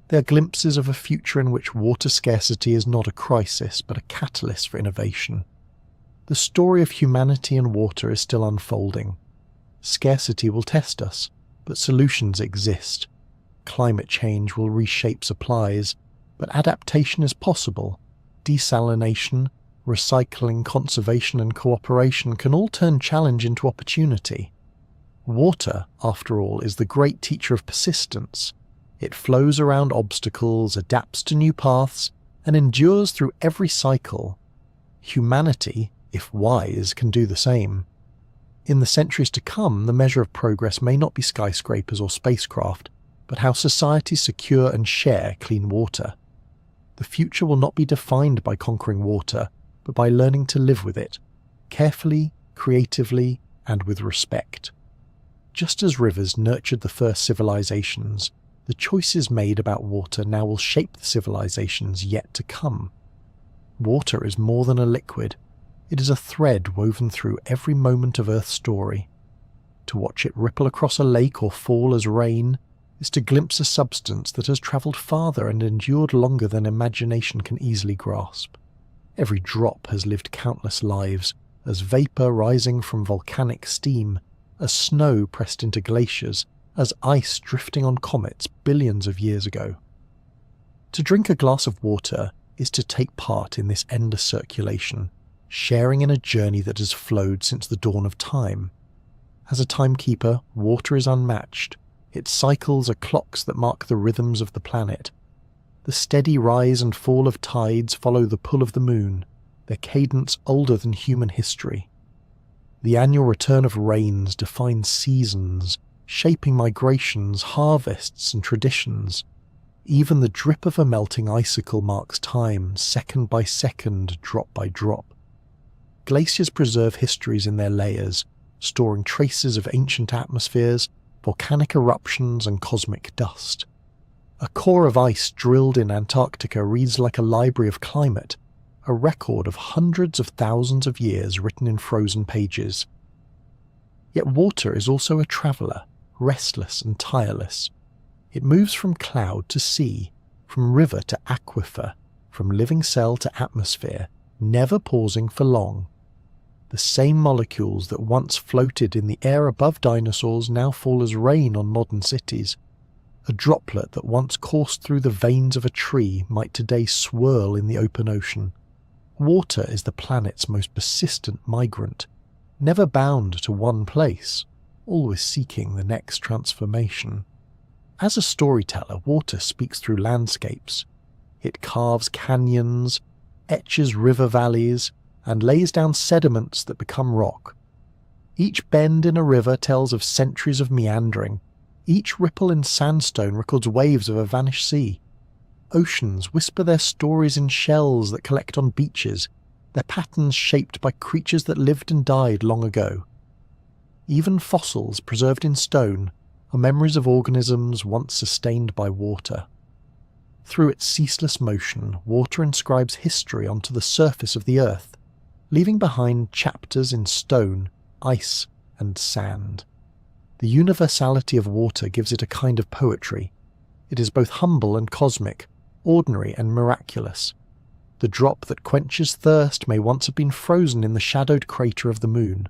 They are glimpses of a future in which water scarcity is not a crisis but a catalyst for innovation. The story of humanity and water is still unfolding. Scarcity will test us, but solutions exist. Climate change will reshape supplies, but adaptation is possible. Desalination, recycling, conservation, and cooperation can all turn challenge into opportunity. Water, after all, is the great teacher of persistence. It flows around obstacles, adapts to new paths, and endures through every cycle. Humanity, if wise, can do the same. In the centuries to come, the measure of progress may not be skyscrapers or spacecraft, but how societies secure and share clean water. The future will not be defined by conquering water, but by learning to live with it, carefully, creatively, and with respect. Just as rivers nurtured the first civilizations, the choices made about water now will shape the civilizations yet to come. Water is more than a liquid. It is a thread woven through every moment of Earth's story. To watch it ripple across a lake or fall as rain is to glimpse a substance that has travelled farther and endured longer than imagination can easily grasp. Every drop has lived countless lives, as vapour rising from volcanic steam, as snow pressed into glaciers, as ice drifting on comets billions of years ago. To drink a glass of water is to take part in this endless circulation, sharing in a journey that has flowed since the dawn of time. As a timekeeper, water is unmatched. Its cycles are clocks that mark the rhythms of the planet. The steady rise and fall of tides follow the pull of the moon, their cadence older than human history. The annual return of rains defines seasons, shaping migrations, harvests, and traditions. Even the drip of a melting icicle marks time, second by second, drop by drop. Glaciers preserve histories in their layers, storing traces of ancient atmospheres, volcanic eruptions, and cosmic dust. A core of ice drilled in Antarctica reads like a library of climate, a record of hundreds of thousands of years written in frozen pages. Yet water is also a traveller, restless and tireless. It moves from cloud to sea, from river to aquifer, from living cell to atmosphere, never pausing for long. The same molecules that once floated in the air above dinosaurs now fall as rain on modern cities. A droplet that once coursed through the veins of a tree might today swirl in the open ocean. Water is the planet's most persistent migrant, never bound to one place, always seeking the next transformation. As a storyteller, water speaks through landscapes. It carves canyons, etches river valleys, and lays down sediments that become rock. Each bend in a river tells of centuries of meandering. Each ripple in sandstone records waves of a vanished sea. Oceans whisper their stories in shells that collect on beaches, their patterns shaped by creatures that lived and died long ago. Even fossils preserved in stone are memories of organisms once sustained by water. Through its ceaseless motion, water inscribes history onto the surface of the earth, leaving behind chapters in stone, ice, and sand. The universality of water gives it a kind of poetry. It is both humble and cosmic, ordinary and miraculous. The drop that quenches thirst may once have been frozen in the shadowed crater of the moon.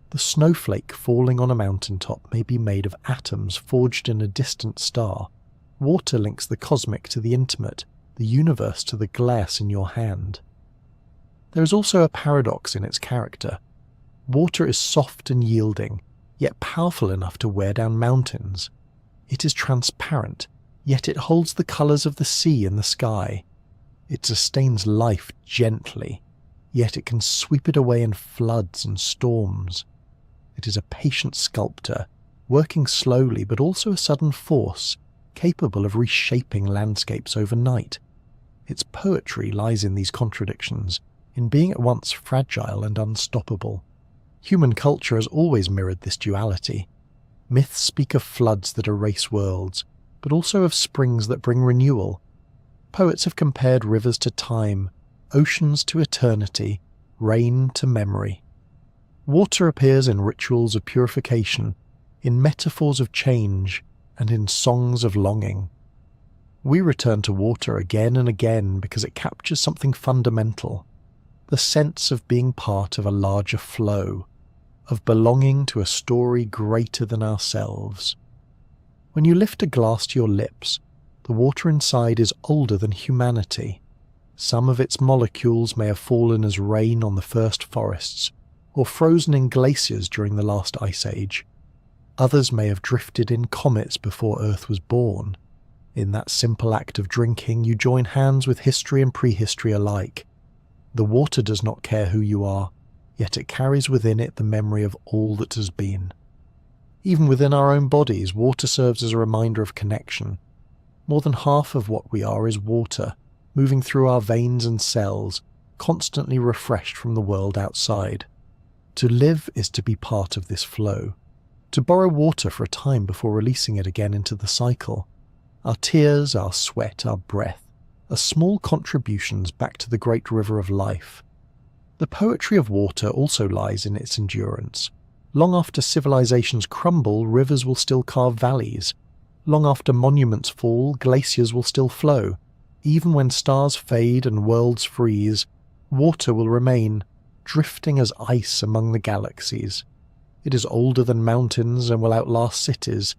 The snowflake falling on a mountaintop may be made of atoms forged in a distant star. Water links the cosmic to the intimate, the universe to the glass in your hand. There is also a paradox in its character. Water is soft and yielding, yet powerful enough to wear down mountains. It is transparent, yet it holds the colours of the sea and the sky. It sustains life gently, yet it can sweep it away in floods and storms. It is a patient sculptor, working slowly but also a sudden force, capable of reshaping landscapes overnight. Its poetry lies in these contradictions, in being at once fragile and unstoppable. Human culture has always mirrored this duality. Myths speak of floods that erase worlds, but also of springs that bring renewal. Poets have compared rivers to time, oceans to eternity, rain to memory. Water appears in rituals of purification, in metaphors of change, and in songs of longing. We return to water again and again because it captures something fundamental, the sense of being part of a larger flow, of belonging to a story greater than ourselves. When you lift a glass to your lips, the water inside is older than humanity. Some of its molecules may have fallen as rain on the first forests, or frozen in glaciers during the last ice age. Others may have drifted in comets before Earth was born. In that simple act of drinking, you join hands with history and prehistory alike. The water does not care who you are, yet it carries within it the memory of all that has been. Even within our own bodies, water serves as a reminder of connection. More than half of what we are is water, moving through our veins and cells, constantly refreshed from the world outside. To live is to be part of this flow, to borrow water for a time before releasing it again into the cycle. Our tears, our sweat, our breath are small contributions back to the great river of life. The poetry of water also lies in its endurance. Long after civilizations crumble, rivers will still carve valleys. Long after monuments fall, glaciers will still flow. Even when stars fade and worlds freeze, water will remain, drifting as ice among the galaxies. It is older than mountains and will outlast cities.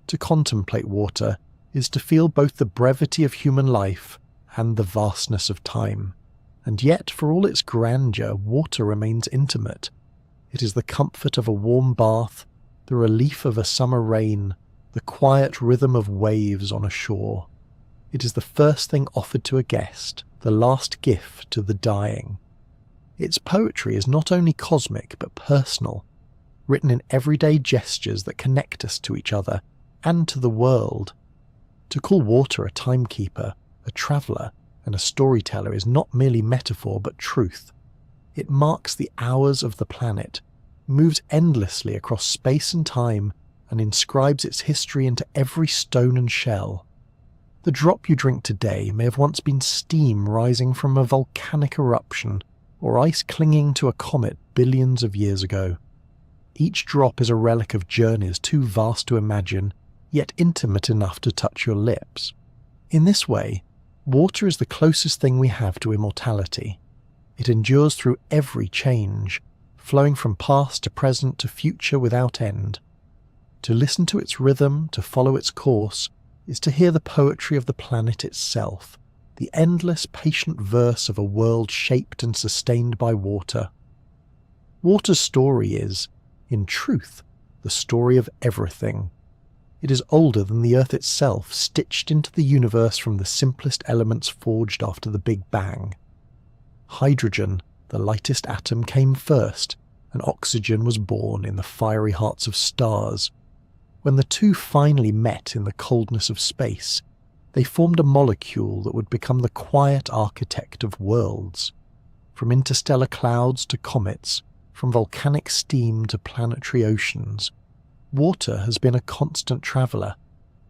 To contemplate water is to feel both the brevity of human life and the vastness of time. And yet, for all its grandeur, water remains intimate. It is the comfort of a warm bath, the relief of a summer rain, the quiet rhythm of waves on a shore. It is the first thing offered to a guest, the last gift to the dying. Its poetry is not only cosmic but personal, written in everyday gestures that connect us to each other and to the world. To call water a timekeeper, a traveller, and a storyteller is not merely metaphor but truth. It marks the hours of the planet, moves endlessly across space and time, and inscribes its history into every stone and shell. The drop you drink today may have once been steam rising from a volcanic eruption, or ice clinging to a comet billions of years ago. Each drop is a relic of journeys too vast to imagine, yet intimate enough to touch your lips. In this way, water is the closest thing we have to immortality. It endures through every change, flowing from past to present to future without end. To listen to its rhythm, to follow its course, is to hear the poetry of the planet itself, the endless patient verse of a world shaped and sustained by water. Water's story is, in truth, the story of everything. It is older than the Earth itself, stitched into the universe from the simplest elements forged after the Big Bang. Hydrogen, the lightest atom, came first, and oxygen was born in the fiery hearts of stars. When the two finally met in the coldness of space, They formed a molecule that would become the quiet architect of worlds. From interstellar clouds to comets, from volcanic steam to planetary oceans, water has been a constant traveller,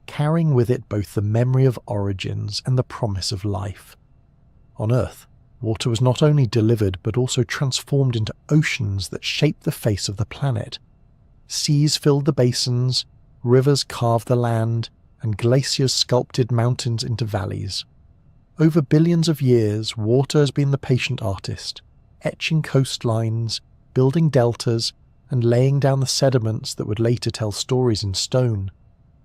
carrying with it both the memory of origins and the promise of life. On Earth, water was not only delivered but also transformed into oceans that shaped the face of the planet. Seas filled the basins, rivers carved the land, and glaciers sculpted mountains into valleys. Over billions of years, water has been the patient artist, etching coastlines, building deltas, and laying down the sediments that would later tell stories in stone.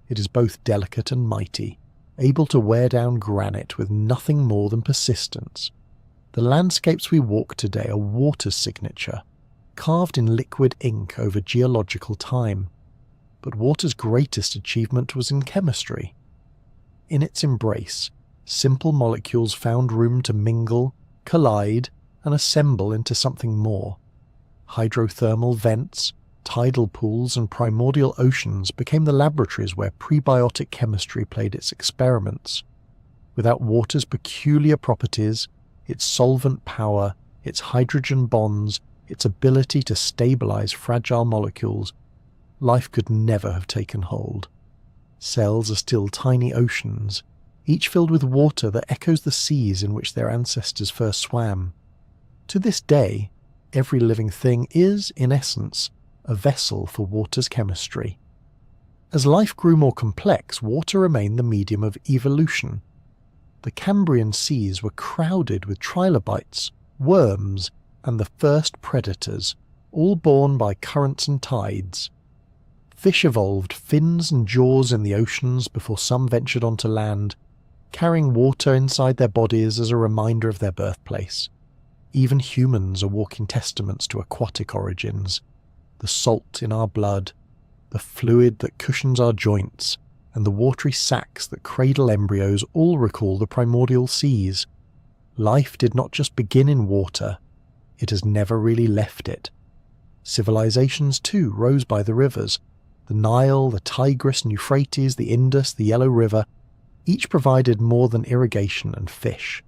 It is both delicate and mighty, able to wear down granite with nothing more than persistence. The landscapes we walk today are water's signature, carved in liquid ink over geological time. But water's greatest achievement was in chemistry. In its embrace, simple molecules found room to mingle, collide, and assemble into something more. Hydrothermal vents, tidal pools, and primordial oceans became the laboratories where prebiotic chemistry played its experiments. Without water's peculiar properties, its solvent power, its hydrogen bonds, its ability to stabilize fragile molecules, life could never have taken hold. Cells are still tiny oceans, each filled with water that echoes the seas in which their ancestors first swam. To this day, every living thing is, in essence, a vessel for water's chemistry. As life grew more complex, water remained the medium of evolution. The Cambrian seas were crowded with trilobites, worms, and the first predators, all borne by currents and tides. Fish evolved fins and jaws in the oceans before some ventured onto land, carrying water inside their bodies as a reminder of their birthplace. Even humans are walking testaments to aquatic origins. The salt in our blood, the fluid that cushions our joints, and the watery sacs that cradle embryos all recall the primordial seas. Life did not just begin in water, it has never really left it. Civilizations too rose by the rivers. The Nile, the Tigris and Euphrates, the Indus, the Yellow River, each provided more than irrigation and fish.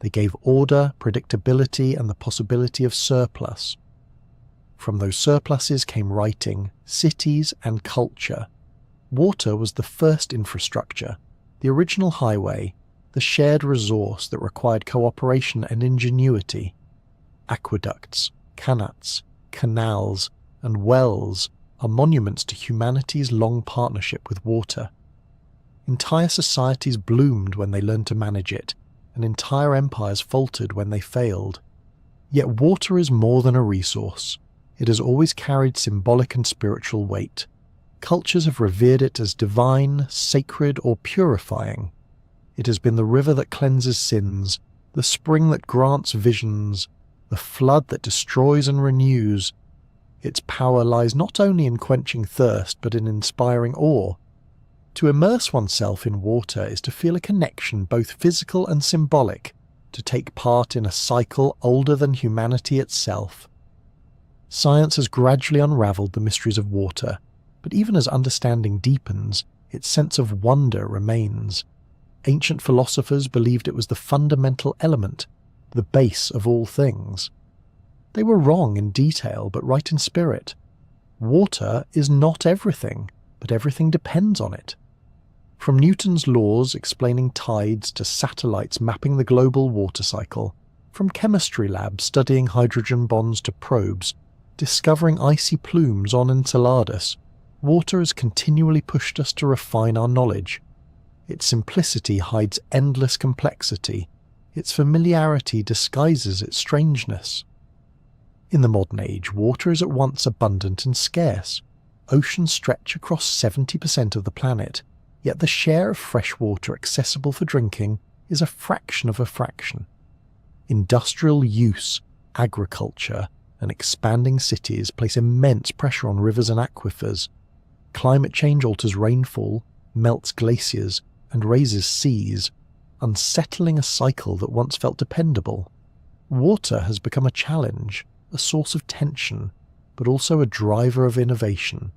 They gave order, predictability, and the possibility of surplus. From those surpluses came writing, cities, and culture. Water was the first infrastructure, the original highway, the shared resource that required cooperation and ingenuity. Aqueducts, qanats, canals, and wells are monuments to humanity's long partnership with water. Entire societies bloomed when they learned to manage it, and entire empires faltered when they failed. Yet water is more than a resource. It has always carried symbolic and spiritual weight. Cultures have revered it as divine, sacred, or purifying. It has been the river that cleanses sins, the spring that grants visions, the flood that destroys and renews. Its power lies not only in quenching thirst, but in inspiring awe. To immerse oneself in water is to feel a connection both physical and symbolic, to take part in a cycle older than humanity itself. Science has gradually unravelled the mysteries of water, but even as understanding deepens, its sense of wonder remains. Ancient philosophers believed it was the fundamental element, the base of all things. They were wrong in detail, but right in spirit. Water is not everything, but everything depends on it. From Newton's laws explaining tides to satellites mapping the global water cycle, from chemistry labs studying hydrogen bonds to probes, discovering icy plumes on Enceladus, water has continually pushed us to refine our knowledge. Its simplicity hides endless complexity. Its familiarity disguises its strangeness. In the modern age, water is at once abundant and scarce. Oceans stretch across 70% of the planet, yet the share of fresh water accessible for drinking is a fraction of a fraction. Industrial use, agriculture, and expanding cities place immense pressure on rivers and aquifers. Climate change alters rainfall, melts glaciers, and raises seas, unsettling a cycle that once felt dependable. Water has become a challenge, a source of tension, but also a driver of innovation.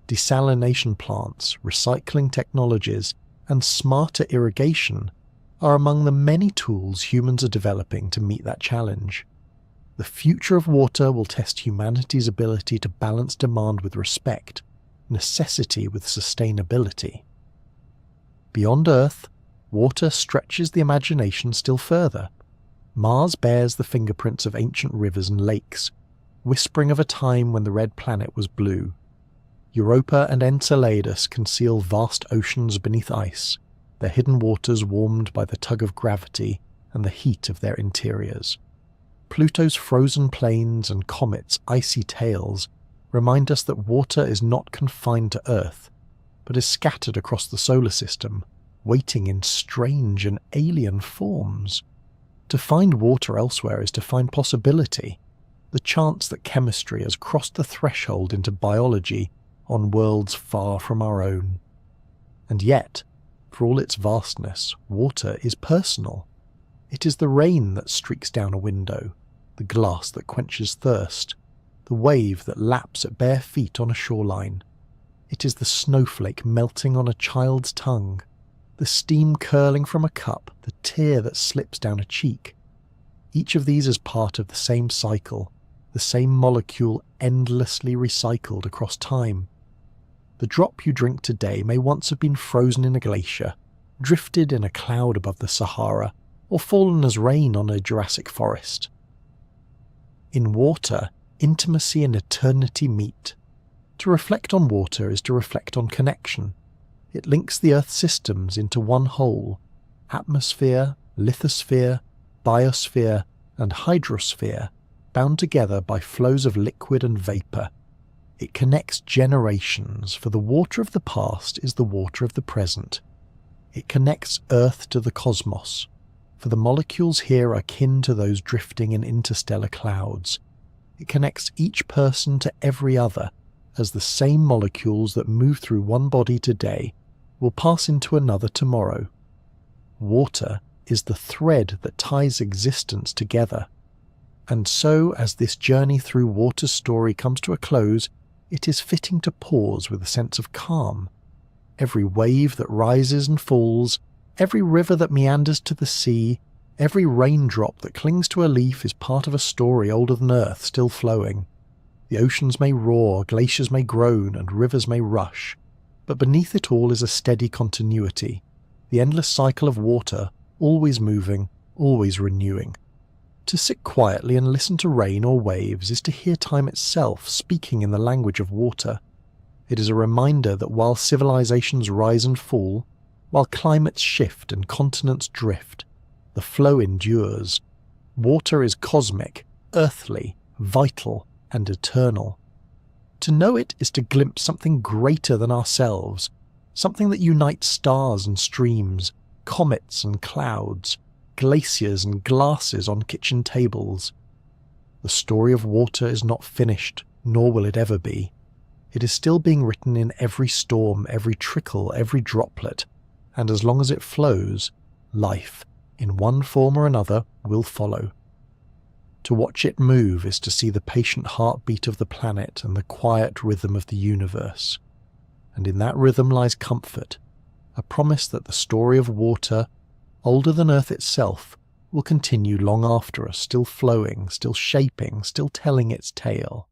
Desalination plants, recycling technologies, and smarter irrigation are among the many tools humans are developing to meet that challenge. The future of water will test humanity's ability to balance demand with respect, necessity with sustainability. Beyond Earth, water stretches the imagination still further. Mars bears the fingerprints of ancient rivers and lakes, whispering of a time when the red planet was blue. Europa and Enceladus conceal vast oceans beneath ice, their hidden waters warmed by the tug of gravity and the heat of their interiors. Pluto's frozen plains and comets' icy tails remind us that water is not confined to Earth, but is scattered across the solar system, waiting in strange and alien forms. To find water elsewhere is to find possibility, the chance that chemistry has crossed the threshold into biology on worlds far from our own. And yet, for all its vastness, water is personal. It is the rain that streaks down a window, the glass that quenches thirst, the wave that laps at bare feet on a shoreline. It is the snowflake melting on a child's tongue, the steam curling from a cup, the tear that slips down a cheek. Each of these is part of the same cycle, the same molecule endlessly recycled across time. The drop you drink today may once have been frozen in a glacier, drifted in a cloud above the Sahara, or fallen as rain on a Jurassic forest. In water, intimacy and eternity meet. To reflect on water is to reflect on connection. It links the Earth's systems into one whole: atmosphere, lithosphere, biosphere, and hydrosphere, bound together by flows of liquid and vapour. It connects generations, for the water of the past is the water of the present. It connects Earth to the cosmos, for the molecules here are kin to those drifting in interstellar clouds. It connects each person to every other, as the same molecules that move through one body today will pass into another tomorrow. Water is the thread that ties existence together. And so, as this journey through water's story comes to a close, it is fitting to pause with a sense of calm. Every wave that rises and falls, every river that meanders to the sea, every raindrop that clings to a leaf is part of a story older than Earth still flowing. The oceans may roar, glaciers may groan, and rivers may rush, but beneath it all is a steady continuity, the endless cycle of water, always moving, always renewing. To sit quietly and listen to rain or waves is to hear time itself speaking in the language of water. It is a reminder that while civilizations rise and fall, while climates shift and continents drift, the flow endures. Water is cosmic, earthly, vital, and eternal. To know it is to glimpse something greater than ourselves, something that unites stars and streams, comets and clouds, glaciers and glasses on kitchen tables. The story of water is not finished, nor will it ever be. It is still being written in every storm, every trickle, every droplet, and as long as it flows, life, in one form or another, will follow. To watch it move is to see the patient heartbeat of the planet and the quiet rhythm of the universe. And in that rhythm lies comfort, a promise that the story of water, older than Earth itself, will continue long after us, still flowing, still shaping, still telling its tale.